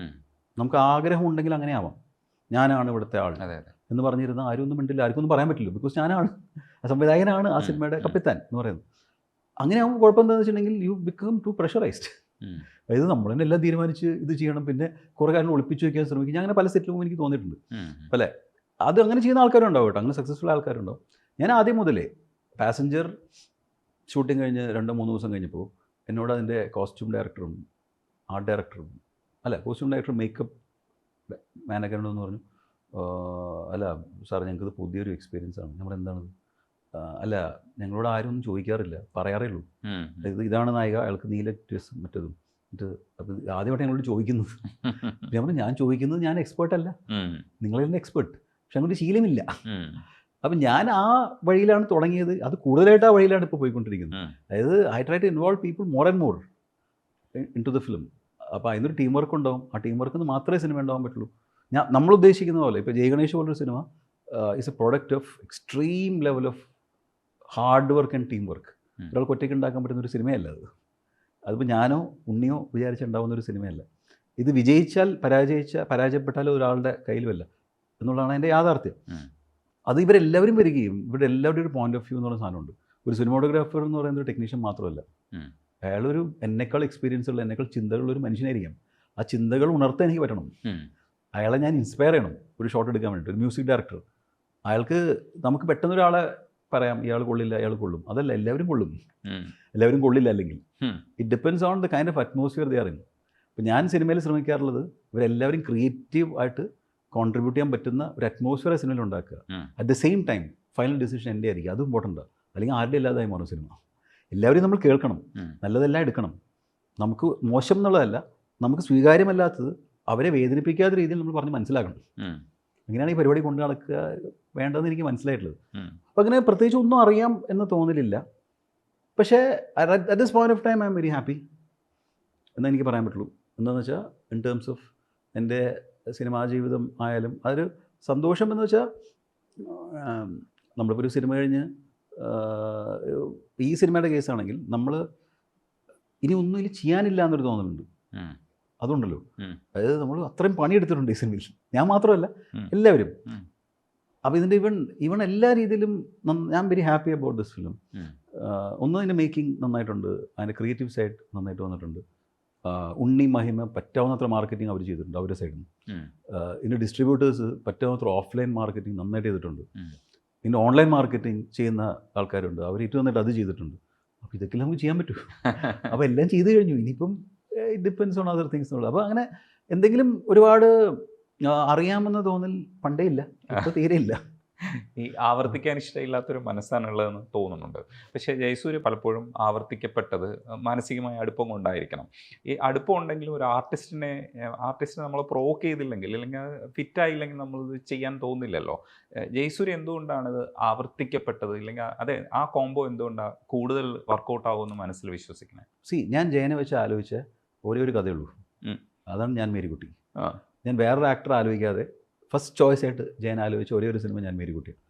നമുക്ക് ആഗ്രഹം ഉണ്ടെങ്കിൽ അങ്ങനെ ആവാം. ഞാനാണ് ഇവിടുത്തെ ആൾ എന്ന് പറഞ്ഞിരുന്ന ആരും ഒന്നും മിണ്ടില്ല, ആർക്കും ഒന്നും പറയാൻ പറ്റില്ല. ബിക്കോസ് ഞാനാണ് സംവിധായകനാണ് ആ സിനിമയുടെ കപ്പിത്താൻ എന്ന് പറയുന്നത്. അങ്ങനെ ആകുമ്പോൾ കുഴപ്പമെന്താണെന്ന് വെച്ചിട്ടുണ്ടെങ്കിൽ യു ബിക്കം ടു പ്രഷറൈസ്ഡ്. അതായത് നമ്മൾ തന്നെ എല്ലാം തീരുമാനിച്ച് ഇത് ചെയ്യണം, പിന്നെ കുറേ കാര്യങ്ങൾ ഒളിപ്പിച്ച് വയ്ക്കാൻ ശ്രമിക്കും. ഞാൻ അങ്ങനെ പല സെറ്റിലും എനിക്ക് തോന്നിയിട്ടുണ്ട്. അല്ലേ, അത് അങ്ങനെ ചെയ്യുന്ന ആൾക്കാരുണ്ടാവും കേട്ടോ, അങ്ങനെ സക്സസ്ഫുൾ ആൾക്കാരുണ്ടാവും. ഞാൻ ആദ്യം മുതലേ പാസഞ്ചർ ഷൂട്ടിങ് കഴിഞ്ഞ് 2-3 ദിവസം കഴിഞ്ഞപ്പോൾ എന്നോട് അതിൻ്റെ കോസ്റ്റ്യൂം ഡയറക്ടറും ആർട്ട് ഡയറക്ടറും കോസ്റ്റ്യൂം ഡയറക്ടറും മേക്കപ്പ് മാനേജറിനോടെന്ന് പറഞ്ഞു, അല്ല സാർ ഞങ്ങൾക്കിത് പുതിയൊരു എക്സ്പീരിയൻസ് ആണ്. നമ്മൾ എന്താണത്? അല്ല, ഞങ്ങളോട് ആരും ഒന്നും ചോദിക്കാറില്ല, പറയാറേ ഉള്ളൂ. ഇതാണ് നായിക, അയാൾക്ക് നീല ഡ്രസ്സും മറ്റതും. അത് ആദ്യമായിട്ട് ഞങ്ങളോട് ചോദിക്കുന്നത്. ഞാൻ ചോദിക്കുന്നത്, ഞാൻ എക്സ്പേർട്ടല്ല, നിങ്ങളെല്ലാം എക്സ്പേർട്ട്, പക്ഷെ അങ്ങോട്ട് ശീലമില്ല. അപ്പം ഞാൻ ആ വഴിയിലാണ് തുടങ്ങിയത്. അത് കൂടുതലായിട്ട് ആ വഴിയിലാണ് ഇപ്പോൾ പോയിക്കൊണ്ടിരിക്കുന്നത്. അതായത് I try to involve people more and more in to the film. അപ്പോൾ അതിനൊരു ടീം വർക്ക് ഉണ്ടാവും. ആ ടീം വർക്കിൽ നിന്ന് മാത്രമേ സിനിമ ഉണ്ടാവാൻ പറ്റുള്ളൂ. നമ്മൾ ഉദ്ദേശിക്കുന്ന പോലെ ഇപ്പോൾ ജയ് ഗണേഷ് പോലൊരു cinema is A product of extreme level of hard work and team work. ഒരാൾക്ക് ഒറ്റയ്ക്ക് ഉണ്ടാക്കാൻ പറ്റുന്നൊരു സിനിമയല്ല അത്. അതിപ്പോൾ ഞാനോ ഉണ്ണിയോ വിചാരിച്ചുണ്ടാവുന്നൊരു സിനിമയല്ല. ഇത് പരാജയപ്പെട്ടാലോ ഒരാളുടെ കയ്യിലുമല്ല എന്നുള്ളതാണ് അതിൻ്റെ യാഥാർത്ഥ്യം. അത് ഇവരെല്ലാവരും വരികയും ഇവരുടെ എല്ലാവരുടെയും ഒരു പോയിന്റ് ഓഫ് വ്യൂ എന്ന് പറയുന്ന സാധനമുണ്ട്. ഒരു സിനിമോഗ്രാഫർ എന്ന് പറയുന്ന ഒരു ടെക്നീഷ്യൻ മാത്രമല്ല, അയാളൊരു എന്നെക്കാൾ എക്സ്പീരിയൻസ് ഉള്ള, എന്നെക്കാൾ ചിന്തകളുള്ളൊരു മനുഷ്യനായിരിക്കാം. ആ ചിന്തകൾ ഉണർത്താൻ എനിക്ക് പറ്റണം. അയാളെ ഞാൻ ഇൻസ്പയർ ചെയ്യണം ഒരു ഷോട്ട് എടുക്കാൻ വേണ്ടിയിട്ട്. ഒരു മ്യൂസിക് ഡയറക്ടർ, അയാൾക്ക് നമുക്ക് പെട്ടെന്നൊരാളെ പറയാം ഇയാൾ കൊള്ളില്ല, അയാൾ കൊള്ളും. അതല്ല, എല്ലാവരും കൊള്ളും, എല്ലാവരും കൊള്ളില്ല. അല്ലെങ്കിൽ it depends on the kind of atmosphere they are in. ഇപ്പോൾ ഞാൻ സിനിമയിൽ ശ്രമിക്കാറുള്ളത് ഇവരെല്ലാവരും ക്രിയേറ്റീവ് ആയിട്ട് കോൺട്രിബ്യൂട്ട് ചെയ്യാൻ പറ്റുന്ന ഒരു അറ്റ്മോസ്ഫിയർ സിനിമയിൽ ഉണ്ടാക്കുക. At the same time final decision എൻ്റെ ആയിരിക്കും. അത് ഇമ്പോർട്ടൻ്റ്. അല്ലെങ്കിൽ ആരുടെ ഇല്ലാതായി മാറും സിനിമ. എല്ലാവരും നമ്മൾ കേൾക്കണം, നല്ലതെല്ലാം എടുക്കണം. നമുക്ക് മോശം എന്നുള്ളതല്ല, നമുക്ക് സ്വീകാര്യമല്ലാത്തത് അവരെ വേദനിപ്പിക്കാത്ത രീതിയിൽ നമ്മൾ പറഞ്ഞ് മനസ്സിലാക്കണം. അങ്ങനെയാണ് ഈ പരിപാടി കൊണ്ട് നടക്കുക വേണ്ടതെന്ന് എനിക്ക് മനസ്സിലായിട്ടുള്ളത്. അപ്പോൾ അങ്ങനെ പ്രത്യേകിച്ച് ഒന്നും അറിയാം എന്ന് തോന്നലില്ല. പക്ഷേ at this point of time I am very happy എന്നേ എനിക്ക് പറയാൻ പറ്റുള്ളൂ. എന്താണെന്ന് വെച്ചാൽ ഇൻ ടേംസ് ഓഫ് എൻ്റെ സിനിമാ ജീവിതം ആയാലും അതൊരു സന്തോഷം എന്ന് വെച്ചാൽ നമ്മളിപ്പോൾ ഒരു സിനിമ കഴിഞ്ഞ് ഈ സിനിമയുടെ കേസാണെങ്കിൽ നമ്മൾ ഇനി ഒന്നും ഇതിൽ ചെയ്യാനില്ല എന്നൊരു തോന്നലുണ്ട്. അതുകൊണ്ടല്ലോ, അതായത് നമ്മൾ അത്രയും പണിയെടുത്തിട്ടുണ്ട് ഈ സിനിമയിൽ, ഞാൻ മാത്രമല്ല എല്ലാവരും. അപ്പോൾ ഇതിൻ്റെ ഇവൺ എല്ലാ രീതിയിലും ഞാൻ very happy about this film. ഒന്ന് അതിൻ്റെ മേക്കിംഗ് നന്നായിട്ടുണ്ട്, അതിൻ്റെ ക്രിയേറ്റീവ് സൈഡ് നന്നായിട്ട് വന്നിട്ടുണ്ട്. ഉണ്ണി മഹിമ പറ്റാവുന്നത്ര മാർക്കറ്റിംഗ് അവർ ചെയ്തിട്ടുണ്ട് അവരുടെ സൈഡിൽ നിന്ന്. ഇതിൻ്റെ ഡിസ്ട്രിബ്യൂട്ടേഴ്സ് പറ്റാവുന്നത്ര ഓഫ്ലൈൻ മാർക്കറ്റിംഗ് നന്നായിട്ട് ചെയ്തിട്ടുണ്ട്. പിന്നെ ഓൺലൈൻ മാർക്കറ്റിംഗ് ചെയ്യുന്ന ആൾക്കാരുണ്ട്, അവർ ഏറ്റവും നന്നായിട്ട് അത് ചെയ്തിട്ടുണ്ട്. അപ്പോൾ ഇതൊക്കെ നമുക്ക് ചെയ്യാൻ പറ്റും. അപ്പോൾ എല്ലാം ചെയ്ത് കഴിഞ്ഞു, ഇനിയിപ്പം it depends on other things എന്നുള്ളത്. അപ്പോൾ അങ്ങനെ എന്തെങ്കിലും ഒരുപാട് അറിയാമെന്ന് തോന്നൽ പണ്ടേ ഇല്ല, ഇപ്പോൾ തീരെ ഇല്ല. ഈ ആവർത്തിക്കാൻ ഇഷ്ടമില്ലാത്തൊരു മനസ്സാണുള്ളതെന്ന് തോന്നുന്നുണ്ട്. പക്ഷേ ജയസൂര്യ പലപ്പോഴും ആവർത്തിക്കപ്പെട്ടത് മാനസികമായ അടുപ്പം കൊണ്ടായിരിക്കണം. ഈ അടുപ്പം ഉണ്ടെങ്കിലും ഒരു ആർട്ടിസ്റ്റിനെ നമ്മൾ പ്രൊവോക്ക് ചെയ്തില്ലെങ്കിൽ അല്ലെങ്കിൽ ഫിറ്റായില്ലെങ്കിൽ നമ്മളിത് ചെയ്യാൻ തോന്നില്ലല്ലോ. ജയസൂര്യ എന്തുകൊണ്ടാണ് ഇത് ആവർത്തിക്കപ്പെട്ടത്, ഇല്ലെങ്കിൽ അതെ ആ കോംബോ എന്തുകൊണ്ടാണ് കൂടുതൽ വർക്കൗട്ട് ആകുമെന്ന് മനസ്സിൽ വിശ്വസിക്കുന്നത്? ഞാൻ ജയനെ വെച്ച് ആലോചിച്ച ഒരേ ഒരു കഥയുള്ളൂ, അതാണ് ഞാൻ മേരിക്കുട്ടി. ഞാൻ വേറൊരു ആക്ടർ ആലോചിക്കാതെ ഫസ്റ്റ് ചോയ്സ് ആയിട്ട് ജയൻ ആലോചിച്ച ഒരേ ഒരു സിനിമ ഞാൻ മേരിക്കുട്ടിയാണ്.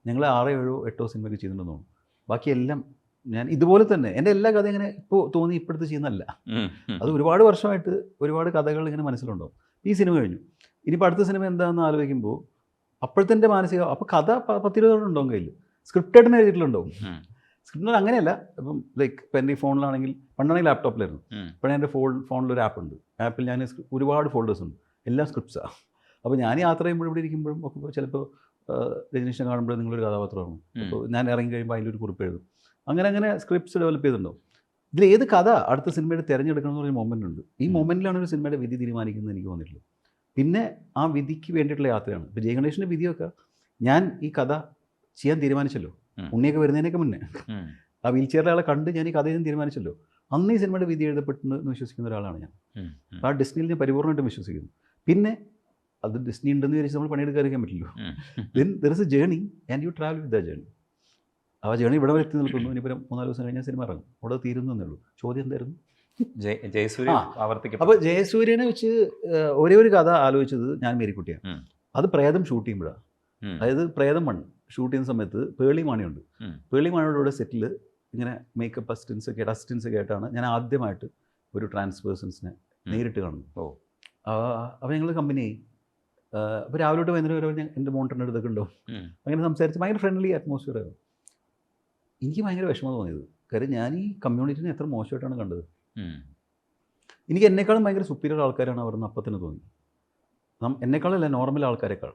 ഞങ്ങൾ 6, 7, 8 സിനിമയ്ക്ക് ചെയ്തിട്ടുണ്ടെന്ന് തോന്നുന്നു. ബാക്കിയെല്ലാം ഞാൻ ഇതുപോലെ തന്നെ എൻ്റെ എല്ലാ കഥയും ഇങ്ങനെ ഇപ്പോൾ തോന്നി ഇപ്പോഴത്തെ ചെയ്യുന്നതല്ല. അത് ഒരുപാട് വർഷമായിട്ട് ഒരുപാട് കഥകൾ ഇങ്ങനെ മനസ്സിലുണ്ടാവും. ഈ സിനിമ കഴിഞ്ഞു, ഇനിയിപ്പോൾ അടുത്ത സിനിമ എന്താണെന്ന് ആലോചിക്കുമ്പോൾ അപ്പോഴത്തെ എൻ്റെ മാനസിക അപ്പോൾ കഥ 10-20 ഉണ്ടാവും കയ്യിൽ, സ്ക്രിപ്റ്റായിട്ട് എഴുതിയിട്ടുണ്ടാവും. സ്ക്രിപ്റ്റ് അങ്ങനെയല്ല, ഇപ്പം ലൈക്ക് ഇപ്പം എൻ്റെ ഈ ഫോണിലാണെങ്കിൽ, പണ്ടാണെങ്കിൽ ലാപ്ടോപ്പിലായിരുന്നു, ഇപ്പോഴേ എൻ്റെ ഫോണിലൊരു ആപ്പ് ഉണ്ട്. ആപ്പിൽ ഞാൻ ഒരുപാട് ഫോൾഡേഴ്സ് ഉണ്ട്, എല്ലാം സ്ക്രിപ്റ്റ്സാണ്. അപ്പോൾ ഞാൻ യാത്ര ചെയ്യുമ്പോഴും ഇവിടെ ഇരിക്കുമ്പോഴും ഒക്കെ ചിലപ്പോൾ രജനീഷിനെ കാണുമ്പോൾ നിങ്ങളൊരു കഥാപാത്രമാണ്, അപ്പോൾ ഞാൻ ഇറങ്ങി കഴിയുമ്പോൾ അതിലൊരു കുറിപ്പ് എഴുതും. അങ്ങനെ സ്ക്രിപ്റ്റ്സ് ഡെവലപ്പ് ചെയ്തിട്ടുണ്ടാവും. ഇതിൽ ഏത് കഥ അടുത്ത സിനിമയുടെ തിരഞ്ഞെടുക്കണം എന്നൊരു മൊമെൻ്റ് ഉണ്ട്. ഈ മൊമെൻറ്റിലാണ് ഒരു സിനിമയുടെ വിധി തീരുമാനിക്കുന്നത് എനിക്ക് തോന്നിയിട്ടുള്ളത്. പിന്നെ ആ വിധിക്ക് വേണ്ടിയിട്ടുള്ള യാത്രയാണ്. ഇപ്പോൾ ജയഗണേഷിൻ്റെ വിധിയൊക്കെ ഞാൻ ഈ കഥ ചെയ്യാൻ തീരുമാനിച്ചല്ലോ, ഉണ്ണിയൊക്കെ വരുന്നതിനൊക്കെ മുന്നേ ആ വീൽ ചെയറിലെ ആളെ കണ്ട് ഞാൻ ഈ കഥ ചെയ്യാൻ തീരുമാനിച്ചല്ലോ. അന്ന് ഈ സിനിമയുടെ വിധി എഴുതപ്പെട്ടെന്ന് വിശ്വസിക്കുന്ന ഒരാളാണ് ഞാൻ. ആ ഡെസ്റ്റിനിയിൽ ഞാൻ പരിപൂർണ്ണമായിട്ടും വിശ്വസിക്കുന്നു. പിന്നെ അത് ഡെസ്റ്റിനി ഉണ്ടെന്ന് വിചാരിച്ച് നമ്മൾ പണിയെടുക്കാതിരിക്കാൻ പറ്റില്ലല്ലോ. Then there is A journey and you travel with the journey. ആ ജേണി ഇവിടെ വരെ എത്തി നിൽക്കുന്നു. ഇനിയിപ്പോൾ 3-4 ദിവസം കഴിഞ്ഞാൽ സിനിമ ഇറങ്ങും, അവിടെ തീരുന്നു എന്നേ ഉള്ളൂ. ചോദ്യം എന്തായിരുന്നു? ജയസൂര്യ അപ്പോൾ ജയസൂര്യനെ വെച്ച് ഒരേ ഒരു കഥ ആലോചിച്ചത് ഞാൻ മേരിക്കുട്ടിയാണ്. അത് പ്രേതം ഷൂട്ട് ചെയ്യുമ്പോഴാണ്. അതായത് പ്രേതം 1 ഷൂട്ട് ചെയ്യുന്ന സമയത്ത് പേളി മാണിയുണ്ട്. പേളി മാണിയുടെ സെറ്റിൽ ഇങ്ങനെ മേക്കപ്പ് അസിസ്റ്റൻസ് ഒക്കെ ആയിട്ടാണ് ഞാൻ ആദ്യമായിട്ട് ഒരു ട്രാൻസ് പേഴ്സൺസിനെ നേരിട്ട് കാണുന്നു. അപ്പോൾ ഞങ്ങൾ കമ്പനിയായി. അപ്പോൾ രാവിലെ തൊട്ട് വൈകുന്നേരം വരെ എൻ്റെ മോണ്ടറിൻ്റെ അടുത്തൊക്കെ ഉണ്ടാവും. അങ്ങനെ സംസാരിച്ച് ഭയങ്കര ഫ്രണ്ട്ലി അറ്റ്മോസ്ഫിയർ ആയിരുന്നു. എനിക്ക് ഭയങ്കര വിഷമം തോന്നിയത്, കാര്യം ഞാൻ ഈ കമ്മ്യൂണിറ്റിനെ എത്ര മോശമായിട്ടാണ് കണ്ടത്. എനിക്ക് എന്നെക്കാളും ഭയങ്കര സുപ്പീരിയർ ആൾക്കാരാണ് അവരെന്ന് അപ്പം തന്നെ തോന്നി. എന്നെക്കാളല്ല, നോർമൽ ആൾക്കാരെക്കാൾ,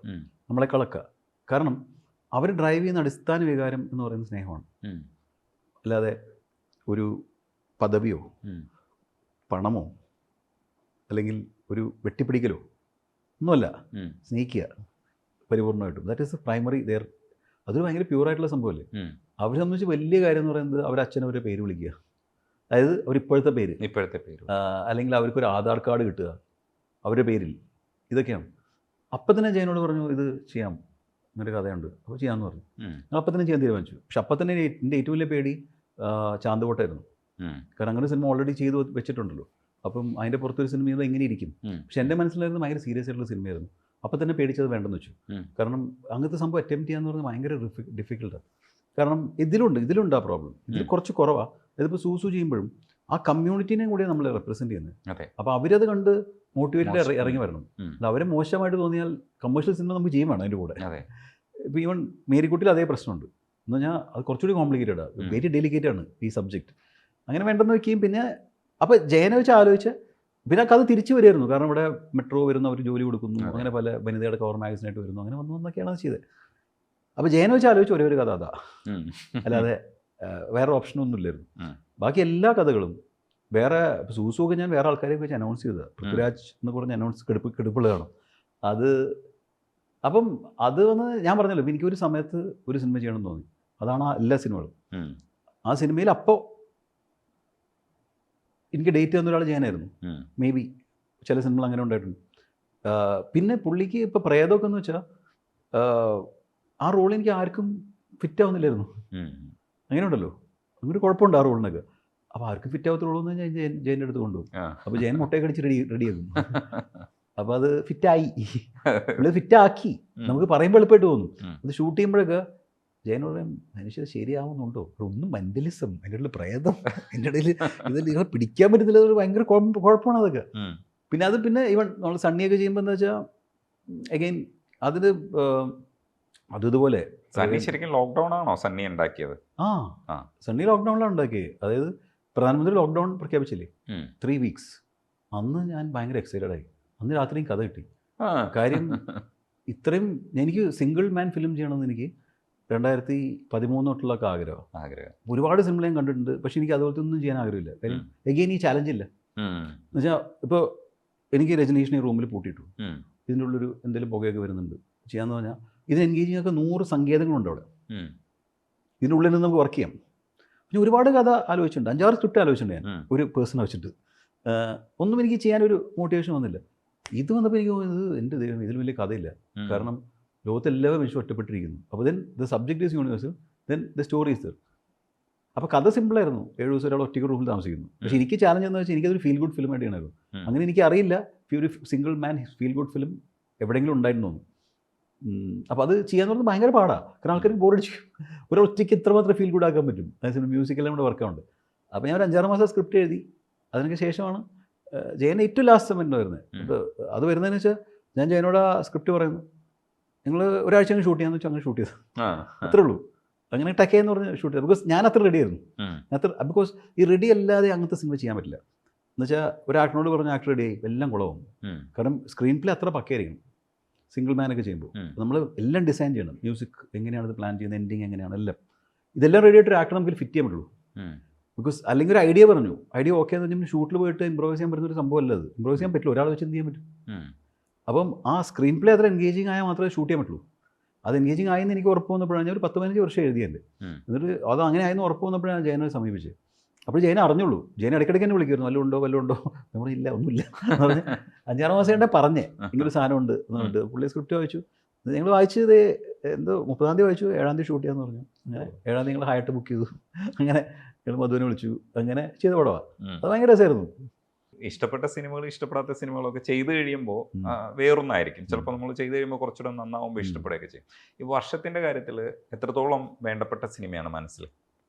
നമ്മളെക്കാളൊക്കെ. കാരണം അവർ ഡ്രൈവ് ചെയ്യുന്ന അടിസ്ഥാന വികാരം എന്ന് പറയുന്ന സ്നേഹമാണ്, അല്ലാതെ ഒരു പദവിയോ പണമോ അല്ലെങ്കിൽ ഒരു വെട്ടിപ്പിടിക്കലോ ഒന്നുമല്ല. സ്നേഹിക്കുക പരിപൂർണമായിട്ടും. That is primary there. അതൊരു ഭയങ്കര പ്യൂറായിട്ടുള്ള സംഭവമല്ലേ. അവരെ സംബന്ധിച്ച് വലിയ കാര്യം എന്ന് പറയുന്നത് അവരച്ഛനവരെ പേര് വിളിക്കുക, അതായത് അവരിപ്പോഴത്തെ പേര്, അല്ലെങ്കിൽ അവർക്കൊരു ആധാർ കാർഡ് കിട്ടുക അവരുടെ പേരിൽ, ഇതൊക്കെയാണ്. അപ്പം തന്നെ ജയനോട് പറഞ്ഞു ഇത് ചെയ്യാം, എന്നൊരു കഥയുണ്ട്, അപ്പോൾ ചെയ്യാമെന്ന് പറഞ്ഞു. ഞാൻ അപ്പം തന്നെ ചെയ്യാൻ തീരുമാനിച്ചു. പക്ഷെ അപ്പം തന്നെ എൻ്റെ ഏറ്റവും വലിയ പേടി ചാന്തുകോട്ടായിരുന്നു. കാരണം അങ്ങനെ സിനിമ ഓൾറെഡി ചെയ്ത് വെച്ചിട്ടുണ്ടല്ലോ, അപ്പം അതിൻ്റെ പുറത്തൊരു സിനിമ ചെയ്ത് എങ്ങനെ ഇരിക്കും. പക്ഷെ എൻ്റെ മനസ്സിലായിരുന്നു ഭയങ്കര സീരിയസ് ആയിട്ടുള്ള സിനിമയായിരുന്നു. അപ്പം തന്നെ പേടിച്ചത് വേണ്ടെന്ന് വെച്ചു. കാരണം അങ്ങനത്തെ സംഭവം അറ്റംപ്റ്റ് ചെയ്യാന്ന് പറഞ്ഞാൽ ഭയങ്കര ഡിഫിക്കൽട്ടാണ്. കാരണം ഇതിലുണ്ട് ആ പ്രോബ്ലം. ഇതിൽ കുറച്ച് കുറവാണ്. ഇതിപ്പോൾ സൂസു ചെയ്യുമ്പോഴും ആ കമ്മ്യൂണിറ്റീനെ കൂടിയാണ് നമ്മൾ റെപ്രസെൻറ്റ് ചെയ്യുന്നത്. അപ്പോൾ അവരത് കണ്ട് മോട്ടിവേറ്റഡ് ഇറങ്ങി വരണം. അവരെ മോശമായിട്ട് തോന്നിയാൽ കമേഴ്ഷ്യൽ സിനിമ നമുക്ക് ചെയ്യും വേണം അതിൻ്റെ കൂടെ. ഇപ്പോൾ ഈവൻ മേരിക്കുട്ടിയിൽ അതേ പ്രശ്നമുണ്ട്. എന്ന് പറഞ്ഞാൽ അത് കുറച്ചുകൂടി കോംപ്ലിക്കേറ്റഡാണ്, വെരി ഡെലിക്കേറ്റ് ആണ് ഈ സബ്ജക്റ്റ്. അങ്ങനെ വേണ്ടെന്ന് വെക്കുകയും പിന്നെ അപ്പോൾ ജയനെ വെച്ച് ആലോചിച്ച് പിന്നെ കഥ തിരിച്ചു വരുമായിരുന്നു. കാരണം ഇവിടെ മെട്രോ വരുന്നു, അവർ ജോലി കൊടുക്കുന്നു, അങ്ങനെ പല വനിതയുടെ കവർ മാഗസിനായിട്ട് വരുന്നു, അങ്ങനെ വന്നൊക്കെയാണ് അത് ചെയ്തത്. അപ്പോൾ ജയനെ വെച്ച് ആലോചിച്ച് ഒരേ ഒരു കഥ അതാ, അല്ലാതെ വേറെ ഓപ്ഷനൊന്നും ഇല്ലായിരുന്നു. ബാക്കി എല്ലാ കഥകളും വേറെ സൂസുമൊക്കെ ഞാൻ വേറെ ആൾക്കാരെ വെച്ച് അനൗൺസ് ചെയ്തത്. പൃഥ്വിരാജ് എന്ന് പറഞ്ഞ് അനൗൺസ് കെടുപ്പുള്ളതാണ് അത്. അപ്പം അത് വന്ന് ഞാൻ പറഞ്ഞല്ലോ, എനിക്കൊരു സമയത്ത് ഒരു സിനിമ ചെയ്യണമെന്ന് തോന്നി. അതാണ് എല്ലാ സിനിമകളും. ആ സിനിമയിൽ അപ്പോൾ എനിക്ക് ഡേറ്റ് തന്നൊരാൾ ചെയ്യാനായിരുന്നു. മേ ബി ചില സിനിമകൾ അങ്ങനെ ഉണ്ടായിട്ടുണ്ട്. പിന്നെ പുള്ളിക്ക് ഇപ്പോൾ പ്രേതമൊക്കെ എന്ന് വെച്ചാൽ ആ റോൾ എനിക്ക് ആർക്കും ഫിറ്റ് ആവുന്നില്ലായിരുന്നു. അങ്ങനെ ഉണ്ടല്ലോ, അങ്ങനെ കുഴപ്പമുണ്ട് ആ റോളിനൊക്കെ. അപ്പോൾ ആർക്കും ഫിറ്റ് ആവത്തുള്ളൂ എന്ന് ഞാൻ ജയൻ്റെ അടുത്ത് കൊണ്ടുപോകും. അപ്പോൾ ജയൻ മുട്ടയൊക്കെ അടിച്ച് റെഡിയാകും. അപ്പോൾ അത് ഫിറ്റായി, ഇവിടെ ഫിറ്റാക്കി. നമുക്ക് പറയുമ്പോൾ എളുപ്പമായിട്ട് തോന്നും. അത് ഷൂട്ട് ചെയ്യുമ്പോഴൊക്കെ ജയനോട് പറയും, മനുഷ്യർ ശരിയാവുന്നുണ്ടോ, ഒന്നും മെൻ്റലിസം, എൻ്റെ ഇടയിൽ പ്രേതം, എൻ്റെ ഇടയിൽ ഇതിൽ നിങ്ങളെ പിടിക്കാൻ പറ്റുന്നില്ല, അതൊരു ഭയങ്കര കുഴപ്പമാണ് അതൊക്കെ. പിന്നെ അത് പിന്നെ ഈവൻ നമ്മൾ സണ്ണിയൊക്കെ ചെയ്യുമ്പോൾ എന്താ വെച്ചാൽ അഗൈൻ അതിന് അതുപോലെ സണ്ണി ശരിക്കും ലോക്ക്ഡൗൺ ആണോ സണ്ണി ഉണ്ടാക്കിയത്? സണ്ണി ലോക്ക്ഡൗണിലാണ് ഉണ്ടാക്കിയത്. അതായത് പ്രധാനമന്ത്രി ലോക്ക്ഡൗൺ പ്രഖ്യാപിച്ചില്ലേ, 3 വീക്സ്. അന്ന് ഞാൻ ഭയങ്കര എക്സൈറ്റഡ് ആയി. അന്ന് രാത്രിയും കഥ കിട്ടി. കാര്യം ഇത്രയും എനിക്ക് സിംഗിൾ മാൻ ഫിലിം ചെയ്യണമെന്ന് എനിക്ക് 2013 തൊട്ടുള്ളൊക്കെ ആഗ്രഹം. ഒരുപാട് സിനിമ ഞാൻ കണ്ടിട്ടുണ്ട്, പക്ഷെ എനിക്ക് അതുപോലത്തെ ഒന്നും ചെയ്യാൻ ആഗ്രഹമില്ല. കാര്യം എഗെയിൻ ഈ ചാലഞ്ചില്ല. എന്നുവെച്ചാൽ ഇപ്പോൾ എനിക്ക് രജനീഷിനെ റൂമിൽ പൂട്ടിയിട്ടു, ഇതിൻ്റെ ഉള്ളൊരു എന്തെങ്കിലും പുകയൊക്കെ വരുന്നുണ്ട് ചെയ്യാന്ന് പറഞ്ഞാൽ ഇത് എൻഗേജിങ് ഒക്കെ 100 സങ്കേതങ്ങളുണ്ട് അവിടെ. ഇതിൻ്റെ ഉള്ളിൽ നിന്ന് നമുക്ക് വർക്ക് ചെയ്യാം. പിന്നെ ഒരുപാട് കഥ ആലോചിച്ചിട്ടുണ്ട്, 5-6 സ്ക്രിപ്റ്റ് ആലോചിച്ചിട്ടുണ്ട് ഞാൻ ഒരു പേഴ്സണെ വെച്ചിട്ട്. ഒന്നും എനിക്ക് ചെയ്യാനൊരു മോട്ടിവേഷൻ വന്നില്ല. ഇത് വന്നപ്പോൾ എനിക്ക് തോന്നുന്നത് എൻ്റെ ദൈവം ഇതിൽ വലിയ കഥയില്ല. കാരണം ലോകത്തെല്ലാവരും മനുഷ്യൻ ഒറ്റപ്പെട്ടിരിക്കുന്നു. അപ്പോൾ then the subject is universal, then the story is there. അപ്പോൾ കഥ സിമ്പിളായിരുന്നു, 7 ദിവസം ഒരാൾ ഒറ്റയ്ക്ക് റൂമിൽ താമസിക്കുന്നു. പക്ഷേ എനിക്ക് ചാലഞ്ച് എന്ന് വെച്ചാൽ എനിക്കതൊരു ഫീൽ ഗുഡ് ഫിലിം ആയിട്ടായിരുന്നു. അങ്ങനെ എനിക്ക് അറിയില്ല ഒരു സിംഗിൾ മാൻ ഫീൽ ഗുഡ് ഫിലിം എവിടെയെങ്കിലും ഉണ്ടായിരുന്നു. അപ്പോൾ അത് ചെയ്യാന്ന് പറഞ്ഞാൽ ഭയങ്കര പാടാണ്. കാരണം ആൾക്കാർക്ക് ബോറടിച്ചു. ഒരൊറ്റയ്ക്ക് ഇത്രമാത്രം ഫീൽ ഗുഡ് ആക്കാൻ പറ്റും. അതേസമയം മ്യൂസിക്കെല്ലാം കൂടെ വർക്കാവുണ്ട്. അപ്പോൾ ഞാൻ ഒരു 5-6 മാസം സ്ക്രിപ്റ്റ് എഴുതി. അതിനൊക്കെ ശേഷമാണ് ജയൻ ഏറ്റവും ലാസ്റ്റ് സമയത്ത് വരുന്നത്. അപ്പോൾ അത് വരുന്നതെന്ന് വെച്ചാൽ ഞാൻ ജയനോട് ആ സ്ക്രിപ്റ്റ് പറയുന്നു, നിങ്ങൾ ഒരാഴ്ച അങ്ങ് ഷൂട്ട് ചെയ്യാന്ന് വെച്ചാൽ അങ്ങനെ ഷൂട്ട് ചെയ്തു. അത്രേ ഉള്ളൂ. അങ്ങനെ ടക്കേന്ന് പറഞ്ഞ് ഷൂട്ട് ചെയ്തു. ബിക്കോസ് ഞാൻ അത്ര റെഡി ആയിരുന്നു. ബിക്കോസ് ഈ റെഡി അല്ലാതെ അങ്ങനത്തെ സിനിമ ചെയ്യാൻ പറ്റില്ല. എന്നുവെച്ചാൽ ഒരു ആക്ടറിനോട് പറഞ്ഞ ആക്ടർ റെഡിയായി എല്ലാം കുളവും. കാരണം സ്ക്രീൻ പ്ലേ അത്ര പക്കയായിരിക്കണം സിംഗിൾ മാനൊക്കെ ചെയ്യുമ്പോൾ. നമ്മൾ എല്ലാം ഡിസൈൻ ചെയ്യണം. മ്യൂസിക് എങ്ങനെയാണ് ഇത് പ്ലാൻ ചെയ്യുന്നത്, എൻഡിങ് എങ്ങനെയാണ്, എല്ലാം ഇതെല്ലാം റെഡി ആയിട്ട് ഒരു ആക്ടർ നമുക്ക് ഫിറ്റ് ചെയ്യാൻ പറ്റുള്ളൂ. ബിക്കോസ് അല്ലെങ്കിൽ ഒരു ഐഡിയ പറഞ്ഞു, ഐഡിയ ഓക്കെ എന്ന് വെച്ചാൽ ഷൂട്ടിൽ പോയിട്ട് ഇംപ്രോവൈസ് ചെയ്യാൻ പറ്റുന്ന ഒരു സംഭവം അല്ല അത്. ഇംപ്രോവൈസ് ചെയ്യാൻ പറ്റില്ല, ഒരാൾ വെച്ച് എന്ത് ചെയ്യാൻ പറ്റും. അപ്പം ആ സ്ക്രീൻ പ്ലേ അത്ര എൻഗേജിങ് ആയാൽ മാത്രമേ ഷൂട്ട് ചെയ്യാൻ പറ്റുള്ളൂ. അത് എൻഗേജിങ് ആയെന്ന് എനിക്ക് ഉറപ്പ് വന്നപ്പോഴാണ് ഞാൻ ഒരു 10-15 വർഷം എഴുതിയല്ലേ. എന്നിട്ട് അത് അങ്ങനെ ആയെന്ന് ഉറപ്പ് വന്നപ്പോഴാണ് ജയനെ സമീപിച്ചത്. അപ്പോൾ ജയനെ അറിഞ്ഞുള്ളൂ. ജയൻ ഇടയ്ക്കിടയ്ക്ക് തന്നെ വിളിക്കുമായിരുന്നു, വല്ലതും ഉണ്ടോ. നമ്മൾ ഇല്ല, ഒന്നുമില്ല എന്ന് പറഞ്ഞ് 5-6 മാസം കഴിഞ്ഞാൽ പറഞ്ഞേ ഇങ്ങനൊരു സാധനം ഉണ്ട് എന്നുണ്ട്. പുള്ളി സ്ക്രിപ്റ്റ് വായിച്ചു. ഞങ്ങൾ വായിച്ചത് എന്തോ 30-ാം തീയതി വായിച്ചു, 7-ാം തീയതി ഷൂട്ട് ചെയ്യാന്ന് പറഞ്ഞു. അങ്ങനെ 7-ാം തീയതി ഞങ്ങൾ ഹൈറ്റ് ബുക്ക് ചെയ്തു. അങ്ങനെ ഞങ്ങൾ മധുവിനെ വിളിച്ചു. അങ്ങനെ ചെയ്ത പടമാണ്. അത് ഭയങ്കര രസമായിരുന്നു. ഇഷ്ടപ്പെട്ട സിനിമകൾ ഇഷ്ടപ്പെടാത്ത സിനിമകളൊക്കെ ചെയ്ത് കഴിയുമ്പോൾ വേറൊന്നായിരിക്കും. ചിലപ്പോൾ നമ്മൾ ചെയ്ത് കഴിയുമ്പോൾ കുറച്ചുകൂടെ നന്നാവുമ്പോൾ ഇഷ്ടപ്പെടുകയൊക്കെ ചെയ്യും. ഈ വർഷത്തിൻ്റെ കാര്യത്തിൽ എത്രത്തോളം വേണ്ടപ്പെട്ട സിനിമയാണ് മനസ്സിൽ?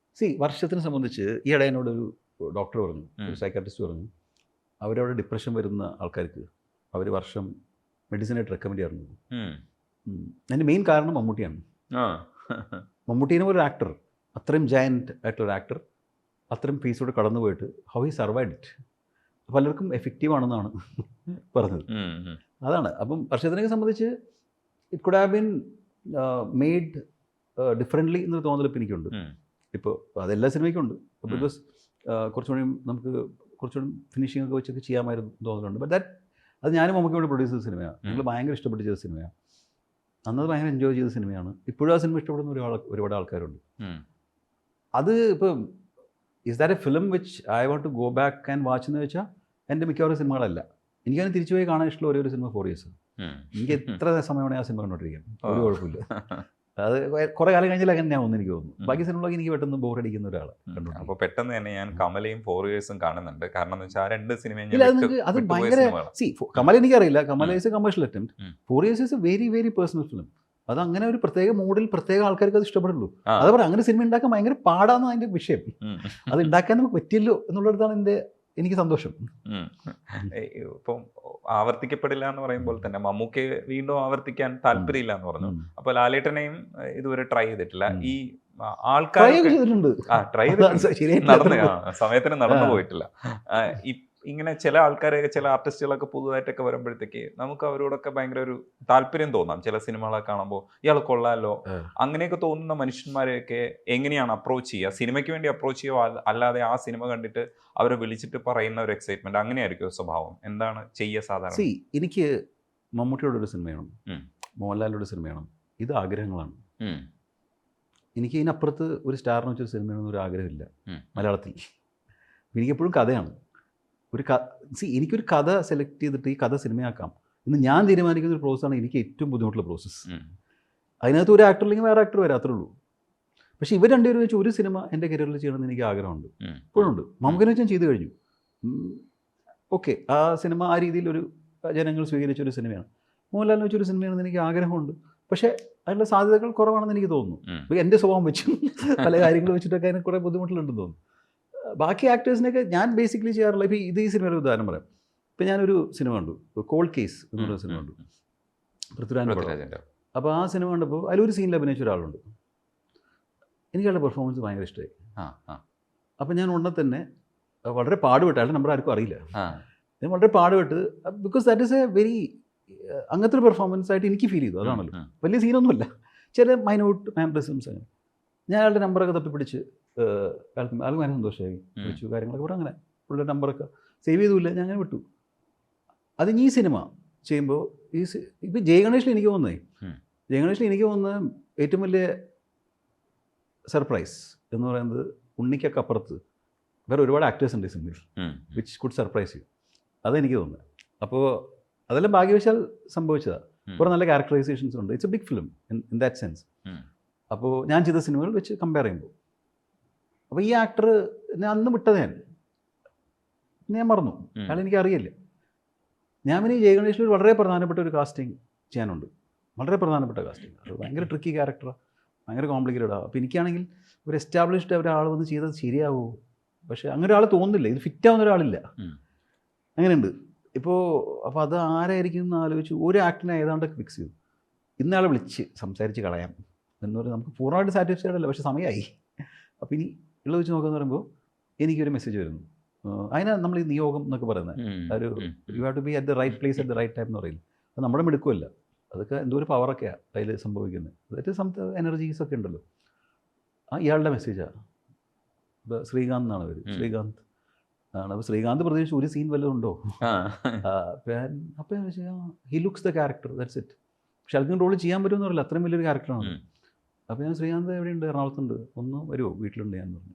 വർഷത്തിനെ സംബന്ധിച്ച് ഈയിടെ എന്നോടൊരു ഡോക്ടർ പറഞ്ഞു, ഒരു സൈക്കാട്രിസ്റ്റ് പറഞ്ഞു, അവരവിടെ ഡിപ്രഷൻ വരുന്ന ആൾക്കാർക്ക് അവർ വർഷം മെഡിസിനായിട്ട് റെക്കമെൻഡ് ചെയ്യാറുണ്ട്. അതിൻ്റെ മെയിൻ കാരണം മമ്മൂട്ടിയാണ്. മമ്മൂട്ടീനെ ഒരു ആക്ടർ, അത്രയും ജയൻറ്റ് ആയിട്ടുള്ളൊരു ആക്ടർ, അത്രയും ഫീസോട് കടന്നു പോയിട്ട് ഹൗ ഹി സർവൈവ്ഡ് ഇറ്റ് പലർക്കും എഫക്റ്റീവ് ആണെന്നാണ് പറഞ്ഞത്. അതാണ്. അപ്പം വർഷത്തിനെ സംബന്ധിച്ച് it could have been made differently എന്നൊരു തോന്നലിപ്പോൾ എനിക്കുണ്ട്. ഇപ്പോൾ അതെല്ലാ സിനിമയ്ക്കും ഉണ്ട്. ബിക്കോസ് കുറച്ചുകൂടി നമുക്ക് കുറച്ചുകൂടി ഫിനിഷിംഗ് ഒക്കെ വെച്ചൊക്കെ ചെയ്യാമായിരുന്നു തോന്നലുണ്ട്. ബട്ട് അത് ഞാനും മമ്മൂക്ക് വേണ്ടി പ്രൊഡ്യൂസ് ചെയ്ത സിനിമയാണ്. ഞങ്ങൾ ഭയങ്കര ഇഷ്ടപ്പെട്ട് ചെയ്ത സിനിമയാണ്. അന്നത് ഭയങ്കര എൻജോയ് ചെയ്ത സിനിമയാണ്. ഇപ്പോഴും ആ സിനിമ ഇഷ്ടപ്പെടുന്ന ഒരുപാട് ആൾക്കാരുണ്ട്. അത് ഇപ്പം is that a film which I want to go back and watch എന്ന് വെച്ചാൽ എൻ്റെ മിക്കവാറും സിനിമകളല്ല. എനിക്കതിന് തിരിച്ചു പോയി കാണാൻ ഇഷ്ടമുള്ള ഒരേ ഒരു സിനിമ 4 ഇയേഴ്സ്. എനിക്ക് എത്ര സമയം വേണമെങ്കിൽ ആ സിനിമ കണ്ടോണ്ടിരിക്കാം, ഒരു കുഴപ്പമില്ല. അത് കുറേ കാലം കഴിഞ്ഞാൽ അങ്ങനെ ഞാൻ എനിക്ക് തോന്നുന്നു. ബാക്കി സിനിമകളൊക്കെ എനിക്ക് പെട്ടെന്ന് ബോറടിക്കുന്ന ഒരാൾ. അപ്പോൾ പെട്ടെന്ന് തന്നെ ഞാൻ കമലയും 4 ഇയേഴ്സും കാണുന്നുണ്ട്. കാരണം എന്ന് വെച്ചാൽ ആ 2 സിനിമയും അത് ഭയങ്കര കമല എനിക്കറിയില്ല. Kamala is a commercial attempt. 4 years is a very very personal film. അത് അങ്ങനെ ഒരു പ്രത്യേക മൂഡിൽ പ്രത്യേക ആൾക്കാർക്ക് അത് ഇഷ്ടപ്പെടുള്ളൂ. അത് പറയാം, അങ്ങനെ സിനിമ ഉണ്ടാക്കാൻ ഭയങ്കര പാടാന്ന് അതിൻ്റെ വിഷയം. അത് ഉണ്ടാക്കാൻ നമുക്ക് പറ്റിയല്ലോ എന്നുള്ളിടത്താണ് എനിക്ക് സന്തോഷം. ഇപ്പം ആവർത്തിക്കപ്പെടില്ല എന്ന് പറയുമ്പോൾ തന്നെ മമ്മൂക്ക് വീണ്ടും ആവർത്തിക്കാൻ താല്പര്യമില്ല എന്ന് പറഞ്ഞു. അപ്പോൾ ലാലേട്ടനെയും ഇതുവരെ ട്രൈ ചെയ്തിട്ടില്ല. ഈ ആൾക്കാർ ട്രൈ സമയത്തിന് നടന്നു പോയിട്ടില്ല. ഇങ്ങനെ ചില ആൾക്കാരെയൊക്കെ ചില ആർട്ടിസ്റ്റുകളൊക്കെ പുതുതായിട്ടൊക്കെ വരുമ്പോഴത്തേക്ക് നമുക്ക് അവരോടൊക്കെ ഭയങ്കര ഒരു താല്പര്യം തോന്നാം. ചില സിനിമകളൊക്കെ കാണുമ്പോൾ ഇയാൾ കൊള്ളാമല്ലോ, അങ്ങനെയൊക്കെ തോന്നുന്ന മനുഷ്യന്മാരെയൊക്കെ എങ്ങനെയാണ് അപ്രോച്ച് ചെയ്യുക? സിനിമയ്ക്ക് വേണ്ടി അപ്രോച്ച് ചെയ്യുക, അല്ലാതെ ആ സിനിമ കണ്ടിട്ട് അവരെ വിളിച്ചിട്ട് പറയുന്ന ഒരു എക്സൈറ്റ്മെന്റ്, അങ്ങനെയായിരിക്കും സ്വഭാവം? എന്താണ് ചെയ്യുക സാധാരണ? എനിക്ക് മമ്മൂട്ടിയോടൊരു സിനിമയാണ്, മോഹൻലാലിൻ്റെ സിനിമയാണ്, ഇത് ആഗ്രഹങ്ങളാണ്. എനിക്ക് ഇതിനപ്പുറത്ത് ഒരു സ്റ്റാറിന് വെച്ചൊരു സിനിമയാണെന്ന് ഒരു ആഗ്രഹമില്ല മലയാളത്തിൽ. എനിക്കെപ്പോഴും കഥയാണ്. എനിക്കൊരു കഥ സെലക്ട് ചെയ്തിട്ട് ഈ കഥ സിനിമയാക്കാം എന്ന് ഞാൻ തീരുമാനിക്കുന്ന ഒരു പ്രോസസ്സാണ് എനിക്ക് ഏറ്റവും ബുദ്ധിമുട്ടുള്ള പ്രോസസ്സ്. അതിനകത്ത് ഒരു ആക്ടർ അല്ലെങ്കിൽ വേറെ ആക്ടർ വരാം, അത്രേ ഉള്ളൂ. പക്ഷേ ഇവർ രണ്ടുപേരും വെച്ച് ഒരു സിനിമ എൻ്റെ കരിയറിൽ ചെയ്യണമെന്ന് എനിക്ക് ആഗ്രഹമുണ്ട്, ഇപ്പോഴുണ്ട്. മമ്മൂക്കനെ വെച്ചാൽ ചെയ്തു കഴിഞ്ഞു. ഓക്കെ, ആ സിനിമ ആ രീതിയിലൊരു ജനങ്ങൾ സ്വീകരിച്ച ഒരു സിനിമയാണ്. മോഹൻലാലിനെ വെച്ചൊരു സിനിമയാണെന്ന് എനിക്ക് ആഗ്രഹമുണ്ട്. പക്ഷേ അതിനുള്ള സാധ്യതകൾ കുറവാണെന്ന് എനിക്ക് തോന്നുന്നു. ഇപ്പോൾ എൻ്റെ സ്വഭാവം വെച്ചും പല കാര്യങ്ങൾ വെച്ചിട്ടൊക്കെ അതിന് കുറേ ബുദ്ധിമുട്ടുകളുണ്ടെന്ന് തോന്നുന്നു. ബാക്കി ആക്ടേഴ്സിനൊക്കെ ഞാൻ ബേസിക്കലി ചെയ്യാറില്ല. ഇപ്പോൾ ഇത് ഈ സിനിമയുടെ ഉദാഹരണം പറയാം. ഇപ്പോൾ ഞാനൊരു സിനിമ കണ്ടു, കോൾഡ് കേസ് എന്നൊരു സിനിമ കണ്ടു, പൃഥ്വിരാജിൻ്റെ. അപ്പോൾ ആ സിനിമ കണ്ടപ്പോൾ അതിലൊരു സീനിൽ അഭിനയിച്ച ഒരാളുണ്ട്. എനിക്കയാളുടെ പെർഫോമൻസ് ഭയങ്കര ഇഷ്ടമായി. അപ്പോൾ ഞാൻ ഉടനെ തന്നെ വളരെ പാടുപെട്ട്, അയാളുടെ നമ്പർ ആർക്കും അറിയില്ല, ഞാൻ വളരെ പാടുപെട്ട്, because that is a very അങ്ങനത്തെ ഒരു പെർഫോമൻസ് ആയിട്ട് എനിക്ക് ഫീൽ ചെയ്തു. അതാണല്ലോ, വലിയ സീനൊന്നുമല്ല, ചില മൈന്യൂട്ട് മാംപ്രസിംസ്. അങ്ങനെ ഞാൻ അയാളുടെ നമ്പറൊക്കെ തപ്പിപ്പിടിച്ച് ആൾക്ക് ഭയങ്കര സന്തോഷമായി, വിളിച്ചു, കാര്യങ്ങളൊക്കെ പറഞ്ഞു. അങ്ങനെ പുള്ളിയുടെ നമ്പറൊക്കെ സേവ് ചെയ്തില്ല, ഞാൻ അങ്ങനെ വിട്ടു. അത് ഈ സിനിമ ചെയ്യുമ്പോൾ ഇപ്പം ജയഗണേഷിൽ എനിക്ക് തോന്നുന്നത് ഏറ്റവും വലിയ സർപ്രൈസ് എന്ന് പറയുന്നത് ഉണ്ണിക്കൊക്കെ അപ്പുറത്ത് വേറെ ഒരുപാട് ആക്ടേഴ്സ് ഉണ്ട് ഈ സിനിമയിൽ, വിച്ച് കുഡ് സർപ്രൈസ് യു. അതെനിക്ക് തോന്നുന്നത്. അപ്പോൾ അതെല്ലാം ഭാഗ്യവശാൽ സംഭവിച്ചതാണ്. കുറേ നല്ല ക്യാരക്ടറൈസേഷൻസ് ഉണ്ട്. It's a big film in that sense. അപ്പോൾ ഞാൻ ചെയ്ത സിനിമകൾ വെച്ച് കമ്പയർ ചെയ്യുമ്പോൾ, അപ്പോൾ ഈ ആക്ടർ ഞാൻ അന്ന് വിട്ടത്, ഞാൻ മറന്നു, അയാൾ എനിക്ക് അറിയില്ല. ഞാൻ പിന്നെ ഈ ജയഗണേഷിൽ വളരെ പ്രധാനപ്പെട്ട ഒരു കാസ്റ്റിംഗ് ചെയ്യാനുണ്ട്, വളരെ പ്രധാനപ്പെട്ട കാസ്റ്റിംഗ്. അത് ഭയങ്കര ട്രിക്കി ക്യാരക്ടറാണ്, ഭയങ്കര കോംപ്ലിക്കേറ്റഡാണ്. അപ്പോൾ എനിക്കാണെങ്കിൽ ഒരു എസ്റ്റാബ്ലിഷ്ഡ് ഒരാൾ വന്ന് ചെയ്തത് ശരിയാവുമോ, പക്ഷേ അങ്ങനെ ഒരാൾ തോന്നുന്നില്ല, ഇത് ഫിറ്റാവുന്ന ഒരാളില്ല, അങ്ങനെയുണ്ട് ഇപ്പോൾ. അപ്പോൾ അത് ആരായിരിക്കും എന്ന് ആലോചിച്ച് ഒരു ആക്ടറിനെ ഏതാണ്ടൊക്കെ ഫിക്സ് ചെയ്തു. ഇന്നയാളെ വിളിച്ച് സംസാരിച്ച് കളയാം എന്ന് പറഞ്ഞാൽ നമുക്ക് പൂർണ്ണമായിട്ട് സാറ്റിസ്ഫൈഡ് അല്ല, പക്ഷേ സമയമായി. അപ്പോൾ ഇനി ഉള്ളത് വെച്ച് നോക്കാന്ന് പറയുമ്പോൾ എനിക്കൊരു മെസ്സേജ് വരുന്നു. അതിനാണ് നമ്മൾ ഈ നിയോഗം എന്നൊക്കെ പറയുന്നത്. ഒരു you have to be at the right place at the right time എന്ന് പറയില്ല. അത് നമ്മുടെ മിടുക്കുമല്ല, അതൊക്കെ എന്തോ ഒരു പവറൊക്കെയാണ് അതിൽ സംഭവിക്കുന്നത്. അതായത് എനർജീസ് ഒക്കെ ഉണ്ടല്ലോ. ഇയാളുടെ മെസ്സേജാണ്. ഇപ്പോൾ ശ്രീകാന്ത് എന്നാണ് പേര്, ശ്രീകാന്ത് ആണ്. അപ്പോൾ ശ്രീകാന്ത് പ്രത്യേകിച്ച് ഒരു സീൻ വല്ലതും ഉണ്ടോ? അപ്പോൾ ഞാൻ വെച്ചാൽ he looks the character, that's it. പക്ഷെ ആൾക്കും റോൾ ചെയ്യാൻ പറ്റുമെന്ന് പറയില്ല, അത്രയും വലിയൊരു ക്യാരക്ടറാണ്. അപ്പോൾ ഞാൻ ശ്രീകാന്ത് എവിടെയുണ്ട്? എറണാകുളത്തുണ്ട്, ഒന്ന് വരുമോ വീട്ടിലുണ്ട് ഞാൻ പറഞ്ഞു.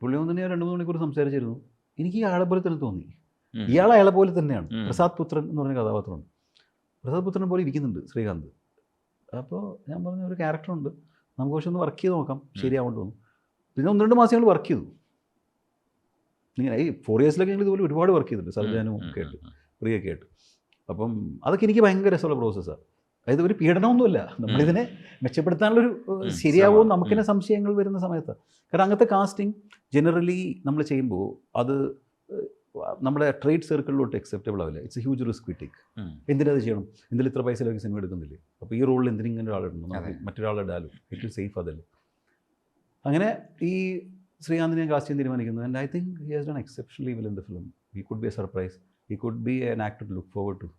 പുള്ളി വന്നിട്ട് ഞാൻ 2-3 മണിക്കൂർ സംസാരിച്ചിരുന്നു. എനിക്ക് ഇയാളെ പോലെ തന്നെ തോന്നി. ഇയാൾ അയാളെ പോലെ തന്നെയാണ്. പ്രസാദ് പുത്രൻ എന്ന് പറഞ്ഞ കഥാപാത്രമാണ്. പ്രസാദ് പുത്രനെ പോലെ ഇരിക്കുന്നുണ്ട് ശ്രീകാന്ത്. അപ്പോൾ ഞാൻ പറഞ്ഞ ഒരു ക്യാരക്ടറുണ്ട്, നമുക്ക് പക്ഷെ ഒന്ന് വർക്ക് ചെയ്ത് നോക്കാം, ശരിയാവേണ്ടി വന്നു. പിന്നെ 1-2 മാസം ഞങ്ങൾ വർക്ക് ചെയ്തു. ഇങ്ങനെ ഈ 4 ഇയേഴ്സിലൊക്കെ ഞങ്ങൾ ഇതുപോലെ ഒരുപാട് വർക്ക് ചെയ്തിട്ടുണ്ട്, സർജാനും ഒക്കെ ആയിട്ട്, പ്രിയൊക്കെ ആയിട്ട്. അപ്പം അതൊക്കെ എനിക്ക് ഭയങ്കര രസമുള്ള പ്രോസസ്സാണ്. അതായത് ഒരു പീഡനമൊന്നുമില്ല, നമ്മളിതിനെ മെച്ചപ്പെടുത്താനുള്ളൊരു ശരിയാവുമോ നമുക്ക് തന്നെ സംശയങ്ങൾ വരുന്ന സമയത്ത്. കാരണം അങ്ങനത്തെ കാസ്റ്റിംഗ് ജനറലി നമ്മൾ ചെയ്യുമ്പോൾ അത് നമ്മുടെ ട്രേഡ് സർക്കിളിലോട്ട് അക്സെപ്റ്റബിൾ ആവില്ല. It's a huge risk we take. എന്തിനത് ചെയ്യണം? എന്തെങ്കിലും ഇത്ര പൈസയിലേക്ക് സിനിമ എടുക്കുന്നില്ലേ? അപ്പോൾ ഈ റോളിൽ എന്തിനിങ്ങനെ ഒരാളിടണം, മറ്റൊരാളിടാലും ഏറ്റവും സേഫ് അതല്ലേ. അങ്ങനെ ഈ ശ്രീകാന്തിനെ കാസ്റ്റ് ചെയ്യാൻ തീരുമാനിക്കുന്നു. And I think he has done exceptionally well in the film. He could be a surprise, he could be an actor to look forward to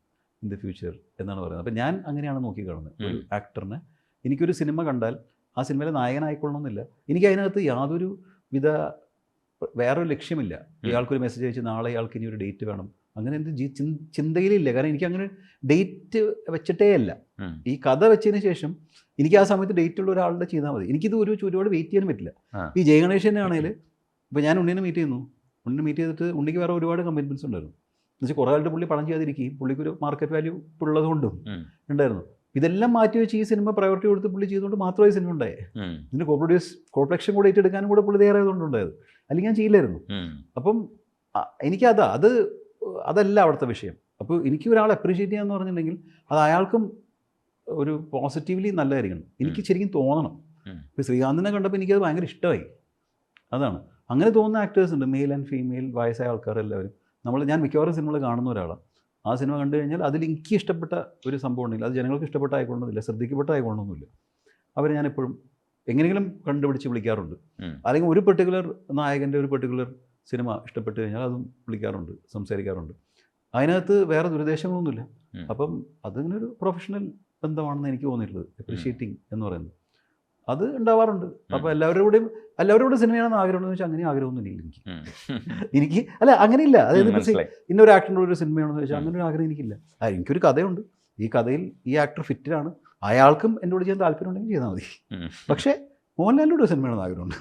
in the future എന്നാണ് പറയുന്നത്. അപ്പോൾ ഞാൻ അങ്ങനെയാണ് നോക്കി കാണുന്നത്. ഒരു ആക്ടറിനെ എനിക്കൊരു സിനിമ കണ്ടാൽ ആ സിനിമയിലെ നായകനായിക്കൊള്ളണമെന്നില്ല. എനിക്ക് അതിനകത്ത് യാതൊരു വിധ വേറൊരു ലക്ഷ്യമില്ല. ഇയാൾക്കൊരു മെസ്സേജ് അയച്ച് നാളെ ഇയാൾക്ക് ഇനി ഒരു ഡേറ്റ് വേണം, അങ്ങനെ എൻ്റെ ചിന്തയിലില്ല. കാരണം എനിക്ക് അങ്ങനെ ഡേറ്റ് വെച്ചിട്ടേ അല്ല. ഈ കഥ വെച്ചതിന് ശേഷം എനിക്ക് ആ സമയത്ത് ഡേറ്റ് ഉള്ള ഒരാളുടെ ചെയ്താൽ മതി. എനിക്കിത് ഒരുപാട് വെയിറ്റ് ചെയ്യാൻ പറ്റില്ല. ഈ ജയഗണേശനെ ആണെങ്കിൽ ഇപ്പോൾ ഞാൻ ഉണ്ണിനെ മീറ്റ് ചെയ്യുന്നു, ഉണ്ണിനെ മീറ്റ് ചെയ്തിട്ട് ഉണ്ണിക്ക് വേറെ ഒരുപാട് കമ്മിറ്റ്മെൻറ്റ്സ് ഉണ്ടായിരുന്നു. എന്നുവെച്ചാൽ കുറേ ആളുടെ പുള്ളി പണം ചെയ്യാതിരിക്കുകയും പുള്ളിക്കൊരു മാർക്കറ്റ് വാല്യൂ ഉള്ളതുകൊണ്ടും ഉണ്ടായിരുന്നു. ഇതെല്ലാം മാറ്റി വെച്ച് ഈ സിനിമ പ്രയോറിറ്റി കൊടുത്ത് പുള്ളി ചെയ്തുകൊണ്ട് മാത്രമേ ഈ സിനിമ ഉണ്ടായേ. ഇതിന് കോപ്രൊഡക്ഷൻ കൂടെ ഏറ്റെടുക്കാനും കൂടെ പുള്ളി തയ്യാറായതുകൊണ്ടുണ്ടായത്, അല്ലെങ്കിൽ ഞാൻ ചെയ്യില്ലായിരുന്നു. അപ്പം അതല്ല അവിടുത്തെ വിഷയം. അപ്പോൾ എനിക്ക് ഒരാളെ അപ്രീഷിയേറ്റ് ചെയ്യാന്ന് പറഞ്ഞിട്ടുണ്ടെങ്കിൽ അത് അയാൾക്കും ഒരു പോസിറ്റീവ്ലി നല്ലതായിരിക്കണം. എനിക്ക് ശരിക്കും തോന്നണം. ഇപ്പോൾ ശ്രീകാന്തിനെ കണ്ടപ്പോൾ എനിക്കത് ഭയങ്കര ഇഷ്ടമായി. അതാണ് അങ്ങനെ തോന്നുന്ന ആക്ടേഴ്സ് ഉണ്ട്, മെയിൽ ആൻഡ് ഫീമെയിൽ, വയസ്സായ ആൾക്കാരെല്ലാവരും. ഞാൻ മിക്കവാറും സിനിമകൾ കാണുന്ന ഒരാളാണ്. ആ സിനിമ കണ്ടു കഴിഞ്ഞാൽ അതിൽ എനിക്ക് ഇഷ്ടപ്പെട്ട ഒരു സംഭവം ഉണ്ടെങ്കിൽ അത് ജനങ്ങൾക്ക് ഇഷ്ടപ്പെട്ടായിക്കൊള്ളുന്നില്ല, ശ്രദ്ധിക്കപ്പെട്ടായിക്കൊള്ളുന്നില്ല. അവരെ ഞാൻ എപ്പോഴും എങ്ങനെയെങ്കിലും കണ്ടുപിടിച്ച് വിളിക്കാറുണ്ട്. അല്ലെങ്കിൽ ഒരു പെർട്ടിക്കുലർ നായകൻ്റെ ഒരു പെർട്ടിക്കുലർ സിനിമ ഇഷ്ടപ്പെട്ട് കഴിഞ്ഞാൽ അതും വിളിക്കാറുണ്ട്, സംസാരിക്കാറുണ്ട്. അതിനകത്ത് വേറെ ദുരുദ്ദേശങ്ങളൊന്നുമില്ല. അപ്പം അതിങ്ങനെ ഒരു പ്രൊഫഷണൽ ബന്ധമാണെന്ന് എനിക്ക് തോന്നിയിട്ടുള്ളത്. അപ്രീഷിയേറ്റിംഗ് എന്ന് പറയുന്നത് അത് ഉണ്ടാവാറുണ്ട്. അപ്പോൾ എല്ലാവരോടും സിനിമയാണെന്ന് ആഗ്രഹമുണ്ടെന്ന് വെച്ചാൽ അങ്ങനെ ആഗ്രഹമൊന്നുമില്ല എനിക്ക് അല്ല, അങ്ങനെയില്ല. അതായത് ഇന്നൊരു ആക്ടറിൻ്റെ ഒരു സിനിമയാണെന്ന് വെച്ചാൽ അങ്ങനെ ഒരു ആഗ്രഹം എനിക്കില്ല. എനിക്കൊരു കഥയുണ്ട്, ഈ കഥയിൽ ഈ ആക്ടർ ഫിറ്റാണ്, അയാൾക്കും എന്നോട് ചെയ്യാൻ താല്പര്യം ഉണ്ടെങ്കിൽ ചെയ്താൽ മതി. പക്ഷേ മോഹൻലാലിൻ്റെ ഒരു സിനിമയാണെന്ന് ആഗ്രഹമുണ്ട്.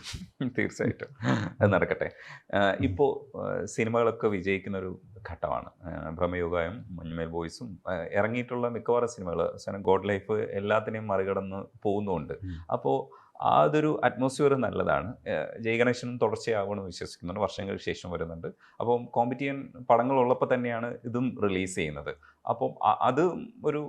തീർച്ചയായിട്ടും അത് നടക്കട്ടെ. ഇപ്പോൾ സിനിമകളൊക്കെ വിജയിക്കുന്നൊരു ഘട്ടമാണ്. ഭ്രമയുഗയും മഞ്ഞുമേൽ ബോയ്സും ഇറങ്ങിയിട്ടുള്ള മിക്കവാറും സിനിമകൾ ഗോഡ് ലൈഫ് എല്ലാത്തിനെയും മറികടന്ന് പോകുന്നുമുണ്ട്. അപ്പോൾ അതൊരു അറ്റ്മോസ്ഫിയർ നല്ലതാണ്. ജയ് ഗണേശനും തുടർച്ചയാവുമെന്ന് വിശ്വസിക്കുന്നുണ്ട്. വർഷങ്ങൾക്ക് ശേഷം വരുന്നുണ്ട്. അപ്പം കോമ്പറ്റീഷൻ പടങ്ങളുള്ളപ്പോൾ തന്നെയാണ് ഇതും റിലീസ് ചെയ്യുന്നത്. അപ്പം അത് ഒരു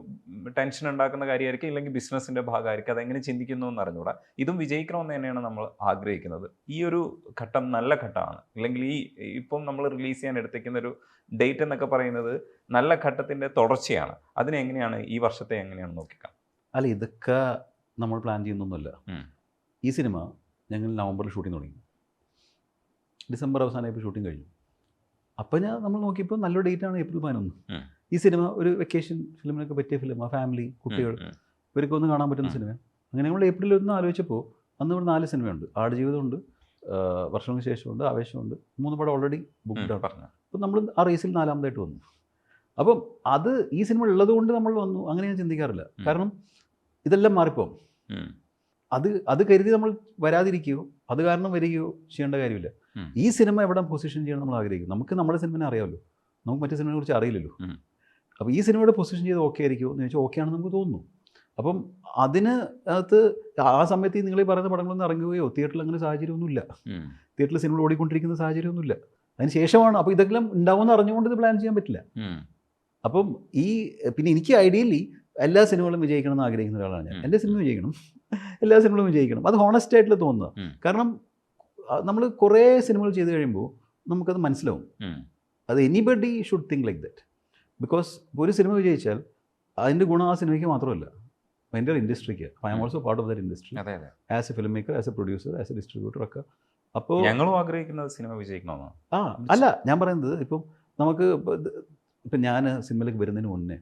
ടെൻഷൻ ഉണ്ടാക്കുന്ന കാര്യമായിരിക്കും, ഇല്ലെങ്കിൽ ബിസിനസ്സിൻ്റെ ഭാഗമായിരിക്കും. അതെങ്ങനെ ചിന്തിക്കുന്നു എന്ന് അറിഞ്ഞുകൂടാ. ഇതും വിജയിക്കണമെന്ന് തന്നെയാണ് നമ്മൾ ആഗ്രഹിക്കുന്നത്. ഈ ഒരു ഘട്ടം നല്ല ഘട്ടമാണ്. ഇല്ലെങ്കിൽ ഇപ്പം നമ്മൾ റിലീസ് ചെയ്യാൻ എടുത്തേക്കുന്ന ഒരു ഡേറ്റ് എന്നൊക്കെ പറയുന്നത് നല്ല ഘട്ടത്തിൻ്റെ തുടർച്ചയാണ്. അതിനെങ്ങനെയാണ് ഈ വർഷത്തെ എങ്ങനെയാണ് നോക്കിക്കാം? അല്ല, ഇതൊക്കെ നമ്മൾ പ്ലാൻ ചെയ്യുന്നൊന്നുമല്ല. ഈ സിനിമ ഞങ്ങൾ നവംബറിൽ ഷൂട്ടിംഗ് തുടങ്ങി, ഡിസംബർ അവസാനമായപ്പോൾ ഷൂട്ടിംഗ് കഴിഞ്ഞു. അപ്പോൾ നമ്മൾ നോക്കിയപ്പോൾ നല്ലൊരു ഡേറ്റാണ് ഏപ്രിൽ 11. ഈ സിനിമ ഒരു വെക്കേഷൻ ഫിലിമിനൊക്കെ പറ്റിയ ഫിലിമാണ്. ഫാമിലി, കുട്ടികൾ ഇവർക്ക് ഒന്ന് കാണാൻ പറ്റുന്ന സിനിമ. അങ്ങനെ നമ്മൾ ഏപ്രിൽ 1 ആലോചിച്ചപ്പോൾ അന്ന് ഇവിടെ 4 സിനിമയുണ്ട്. ആടുജീവിതമുണ്ട്, വർഷങ്ങൾക്ക് ശേഷമുണ്ട്, ആവേശമുണ്ട്. 3 പടം ഓൾറെഡി ബുക്ക്ഡ് ആണ്. അപ്പം നമ്മൾ ആ റേസിൽ 4ാമതായിട്ട് വന്നു. അപ്പം അത് ഈ സിനിമ ഉള്ളത് കൊണ്ട് നമ്മൾ വന്നു, അങ്ങനെ ഞാൻ ചിന്തിക്കാറില്ല. കാരണം ഇതെല്ലാം മാറിപ്പോകും. അത് കരുതി നമ്മൾ വരാതിരിക്കുകയോ അത് കാരണം വരികയോ ചെയ്യേണ്ട കാര്യമില്ല. ഈ സിനിമ എവിടെ പൊസിഷൻ ചെയ്യണം നമ്മൾ ആഗ്രഹിക്കും. നമുക്ക് നമ്മുടെ സിനിമയെ അറിയാമല്ലോ, നമുക്ക് മറ്റു സിനിമയെ കുറിച്ച് അറിയില്ലല്ലോ. അപ്പോൾ ഈ സിനിമയുടെ പൊസിഷൻ ചെയ്ത് ഓക്കെ ആയിരിക്കുമോ എന്ന് ചോദിച്ചാൽ ഓക്കെ ആണെന്ന് നമുക്ക് തോന്നുന്നു. അപ്പം അതിന് അകത്ത് ആ സമയത്ത് നിങ്ങൾ ഈ പറയുന്ന പടങ്ങളൊന്നും ഇറങ്ങുകയോ തിയേറ്ററിൽ അങ്ങനെ സാഹചര്യമൊന്നുമില്ല. തിയേറ്ററിൽ സിനിമ ഓടിക്കൊണ്ടിരിക്കുന്ന സാഹചര്യമൊന്നുമില്ല. അതിന് ശേഷമാണ്. അപ്പോൾ ഇതെല്ലാം ഉണ്ടാവുമെന്ന് അറിഞ്ഞുകൊണ്ട് ഇത് പ്ലാൻ ചെയ്യാൻ പറ്റില്ല. അപ്പം പിന്നെ എനിക്ക് ഐഡിയലി എല്ലാ സിനിമകളും വിജയിക്കണം എന്ന് ആഗ്രഹിക്കുന്ന ഒരാളാണ് ഞാൻ. എൻ്റെ സിനിമ വിജയിക്കണം, എല്ലാ സിനിമകളും വിജയിക്കണം. അത് ഹോണസ്റ്റ് ആയിട്ട് തോന്നുക. കാരണം നമ്മൾ കുറേ സിനിമകൾ ചെയ്ത് കഴിയുമ്പോൾ നമുക്കത് മനസ്സിലാവും. അത് anybody should think like that. Because ഒരു സിനിമ വിജയിച്ചാൽ അതിൻ്റെ ഗുണം ആ സിനിമയ്ക്ക് മാത്രമല്ല, അതിൻ്റെ ഇൻഡസ്ട്രിക്ക്. I am also part of that industry as a film maker, as a producer, as a distributor ഒക്കെ. അപ്പോൾ ഞങ്ങളും ആഗ്രഹിക്കുന്നത് സിനിമ വിജയിക്കണമെന്നാണ്. അല്ല, ഞാൻ പറയുന്നത് ഇപ്പം ഇപ്പം ഞാൻ സിനിമയിലേക്ക് വരുന്നതിന് മുന്നേ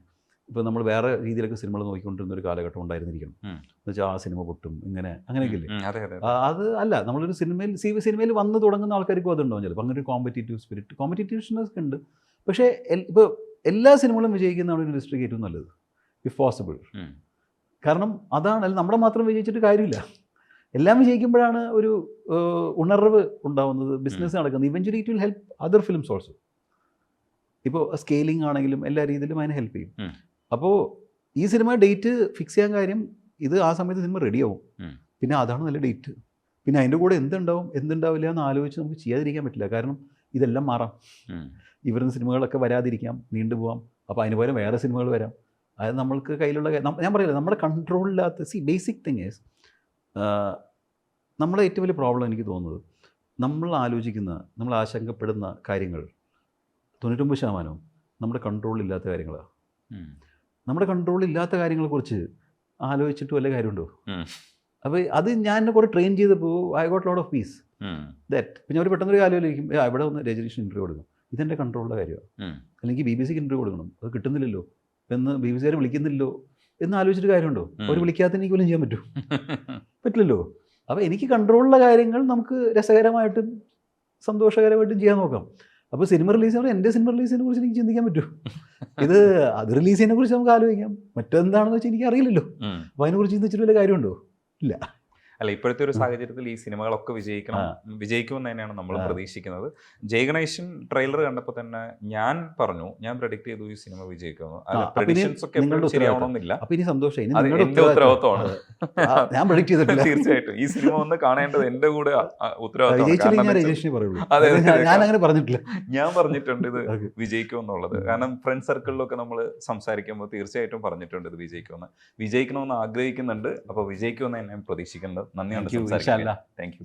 ഇപ്പോൾ നമ്മൾ വേറെ രീതിയിലൊക്കെ സിനിമകൾ നോക്കിക്കൊണ്ടിരുന്ന ഒരു കാലഘട്ടം ഉണ്ടായിരുന്നിരിക്കണം. എന്ന് വെച്ചാൽ ആ സിനിമ പൊട്ടും അങ്ങനെയൊക്കെ ഇല്ലേ. അത് അല്ല, നമ്മളൊരു സിനിമയിൽ വന്ന് തുടങ്ങുന്ന ആൾക്കാർക്കും അതുണ്ടാവും ചിലപ്പോൾ. അങ്ങനെ ഒരു കോമ്പറ്റീറ്റീവ്നെസ് ഉണ്ട്. പക്ഷേ ഇപ്പോൾ എല്ലാ സിനിമകളും വിജയിക്കുന്നതാണ് ഒരു ഇൻഡസ്ട്രിക്ക് ഏറ്റവും നല്ലത്, ഇഫ് പോസിബിൾ. കാരണം അതാണ്, അല്ല നമ്മുടെ മാത്രം വിജയിച്ചിട്ട് കാര്യമില്ല. എല്ലാം വിജയിക്കുമ്പോഴാണ് ഒരു ഉണർവ് ഉണ്ടാവുന്നത്, ബിസിനസ് നടക്കുന്നത്. Eventually it will help other films also. ഇപ്പോൾ സ്കെയിലിംഗ് ആണെങ്കിലും എല്ലാ രീതിയിലും അതിനെ ഹെൽപ്പ് ചെയ്യും. അപ്പോൾ ഈ സിനിമ ഡേറ്റ് ഫിക്സ് ചെയ്യാൻ കാര്യം, ഇത് ആ സമയത്ത് സിനിമ റെഡിയാവും. പിന്നെ അതാണ് നല്ല ഡേറ്റ്. പിന്നെ അതിൻ്റെ കൂടെ എന്തുണ്ടാവില്ല എന്ന് ആലോചിച്ച് നമുക്ക് ചെയ്യാതിരിക്കാൻ പറ്റില്ല. കാരണം ഇതെല്ലാം മാറാം. ഇവരുന്ന സിനിമകളൊക്കെ വരാതിരിക്കാം, നീണ്ടുപോകാം. അപ്പോൾ അതിന് പകരം വേറെ സിനിമകൾ വരാം. അത് നമ്മൾക്ക് കയ്യിലുള്ള, ഞാൻ പറയില്ല, നമ്മുടെ കൺട്രോളില്ലാത്ത. ബേസിക് തിങ് ഈസ്, നമ്മളെ ഏറ്റവും വലിയ പ്രോബ്ലം എനിക്ക് തോന്നുന്നത്, നമ്മൾ ആലോചിക്കുന്ന, നമ്മൾ ആശങ്കപ്പെടുന്ന കാര്യങ്ങൾ 99% നമ്മുടെ കൺട്രോളില്ലാത്ത കാര്യങ്ങളാണ്. നമ്മുടെ കൺട്രോളില്ലാത്ത കാര്യങ്ങളെക്കുറിച്ച് ആലോചിച്ചിട്ട് വല്ല കാര്യമുണ്ടോ? അപ്പോൾ അത് ഞാൻ എന്നെ കുറേ ട്രെയിൻ ചെയ്തപ്പോൾ I got lot of peace that. പിന്നെ അവർ പെട്ടെന്നൊരു കാലമായിരിക്കും, ഇവിടെ ഒന്ന് രജനീഷിന് ഇൻ്റർവ്യൂ കൊടുക്കും, ഇതെൻ്റെ കൺട്രോളിൻ്റെ കാര്യമാണ്. അല്ലെങ്കിൽ BBC-ക്ക് ഇൻ്റർവ്യൂ കൊടുക്കണം, അത് കിട്ടുന്നില്ലല്ലോ എന്ന്, BBC-കാരെ വിളിക്കുന്നില്ലല്ലോ എന്ന് ആലോചിച്ചിട്ട് കാര്യമുണ്ടോ? അവർ വിളിക്കാത്ത എനിക്ക് പോലും ചെയ്യാൻ പറ്റില്ലല്ലോ. അപ്പോൾ എനിക്ക് കൺട്രോളുള്ള കാര്യങ്ങൾ നമുക്ക് രസകരമായിട്ടും സന്തോഷകരമായിട്ടും ചെയ്യാൻ നോക്കാം. അപ്പോൾ സിനിമ റിലീസ് ചെയ്യുമ്പോൾ എൻ്റെ സിനിമ റിലീസിനെ കുറിച്ച് എനിക്ക് ചിന്തിക്കാൻ പറ്റും. അത് റിലീസ് ചെയ്യുന്നതിനെ കുറിച്ച് നമുക്ക് ആലോചിക്കാം. മറ്റെന്താണെന്ന് വെച്ചാൽ എനിക്ക് അറിയില്ലല്ലോ. അപ്പോൾ അതിനെക്കുറിച്ച് ചിന്തിച്ചിട്ട് വല്ല കാര്യമുണ്ടോ? ഇല്ല. അല്ല, ഇപ്പോഴത്തെ ഒരു സാഹചര്യത്തിൽ ഈ സിനിമകളൊക്കെ വിജയിക്കുമെന്ന് തന്നെയാണ് നമ്മൾ പ്രതീക്ഷിക്കുന്നത്. ജയ് ഗണേശൻ ട്രെയിലർ കണ്ടപ്പോൾ തന്നെ ഞാൻ പ്രെഡിക്റ്റ് ചെയ്തു ഈ സിനിമ വിജയിക്കുമെന്ന്. ശരിയാവണമെന്നില്ല. എന്റെ ഉത്തരവാദിത്വമാണ്. തീർച്ചയായിട്ടും ഈ സിനിമ ഒന്ന് കാണേണ്ടത് എന്റെ കൂടെ ഉത്തരവാദിത്വമാണ്. ഞാൻ പറഞ്ഞിട്ടുണ്ട് ഇത് വിജയിക്കുമെന്നുള്ളത്. കാരണം ഫ്രണ്ട് സർക്കിളിലൊക്കെ നമ്മൾ സംസാരിക്കുമ്പോൾ തീർച്ചയായിട്ടും പറഞ്ഞിട്ടുണ്ട് ഇത് വിജയിക്കണമെന്ന് ആഗ്രഹിക്കുന്നുണ്ട്. അപ്പോൾ വിജയിക്കുമെന്ന് ഞാൻ പ്രതീക്ഷിക്കുന്നത്. നന്ദിയുണ്ട്. Thank you.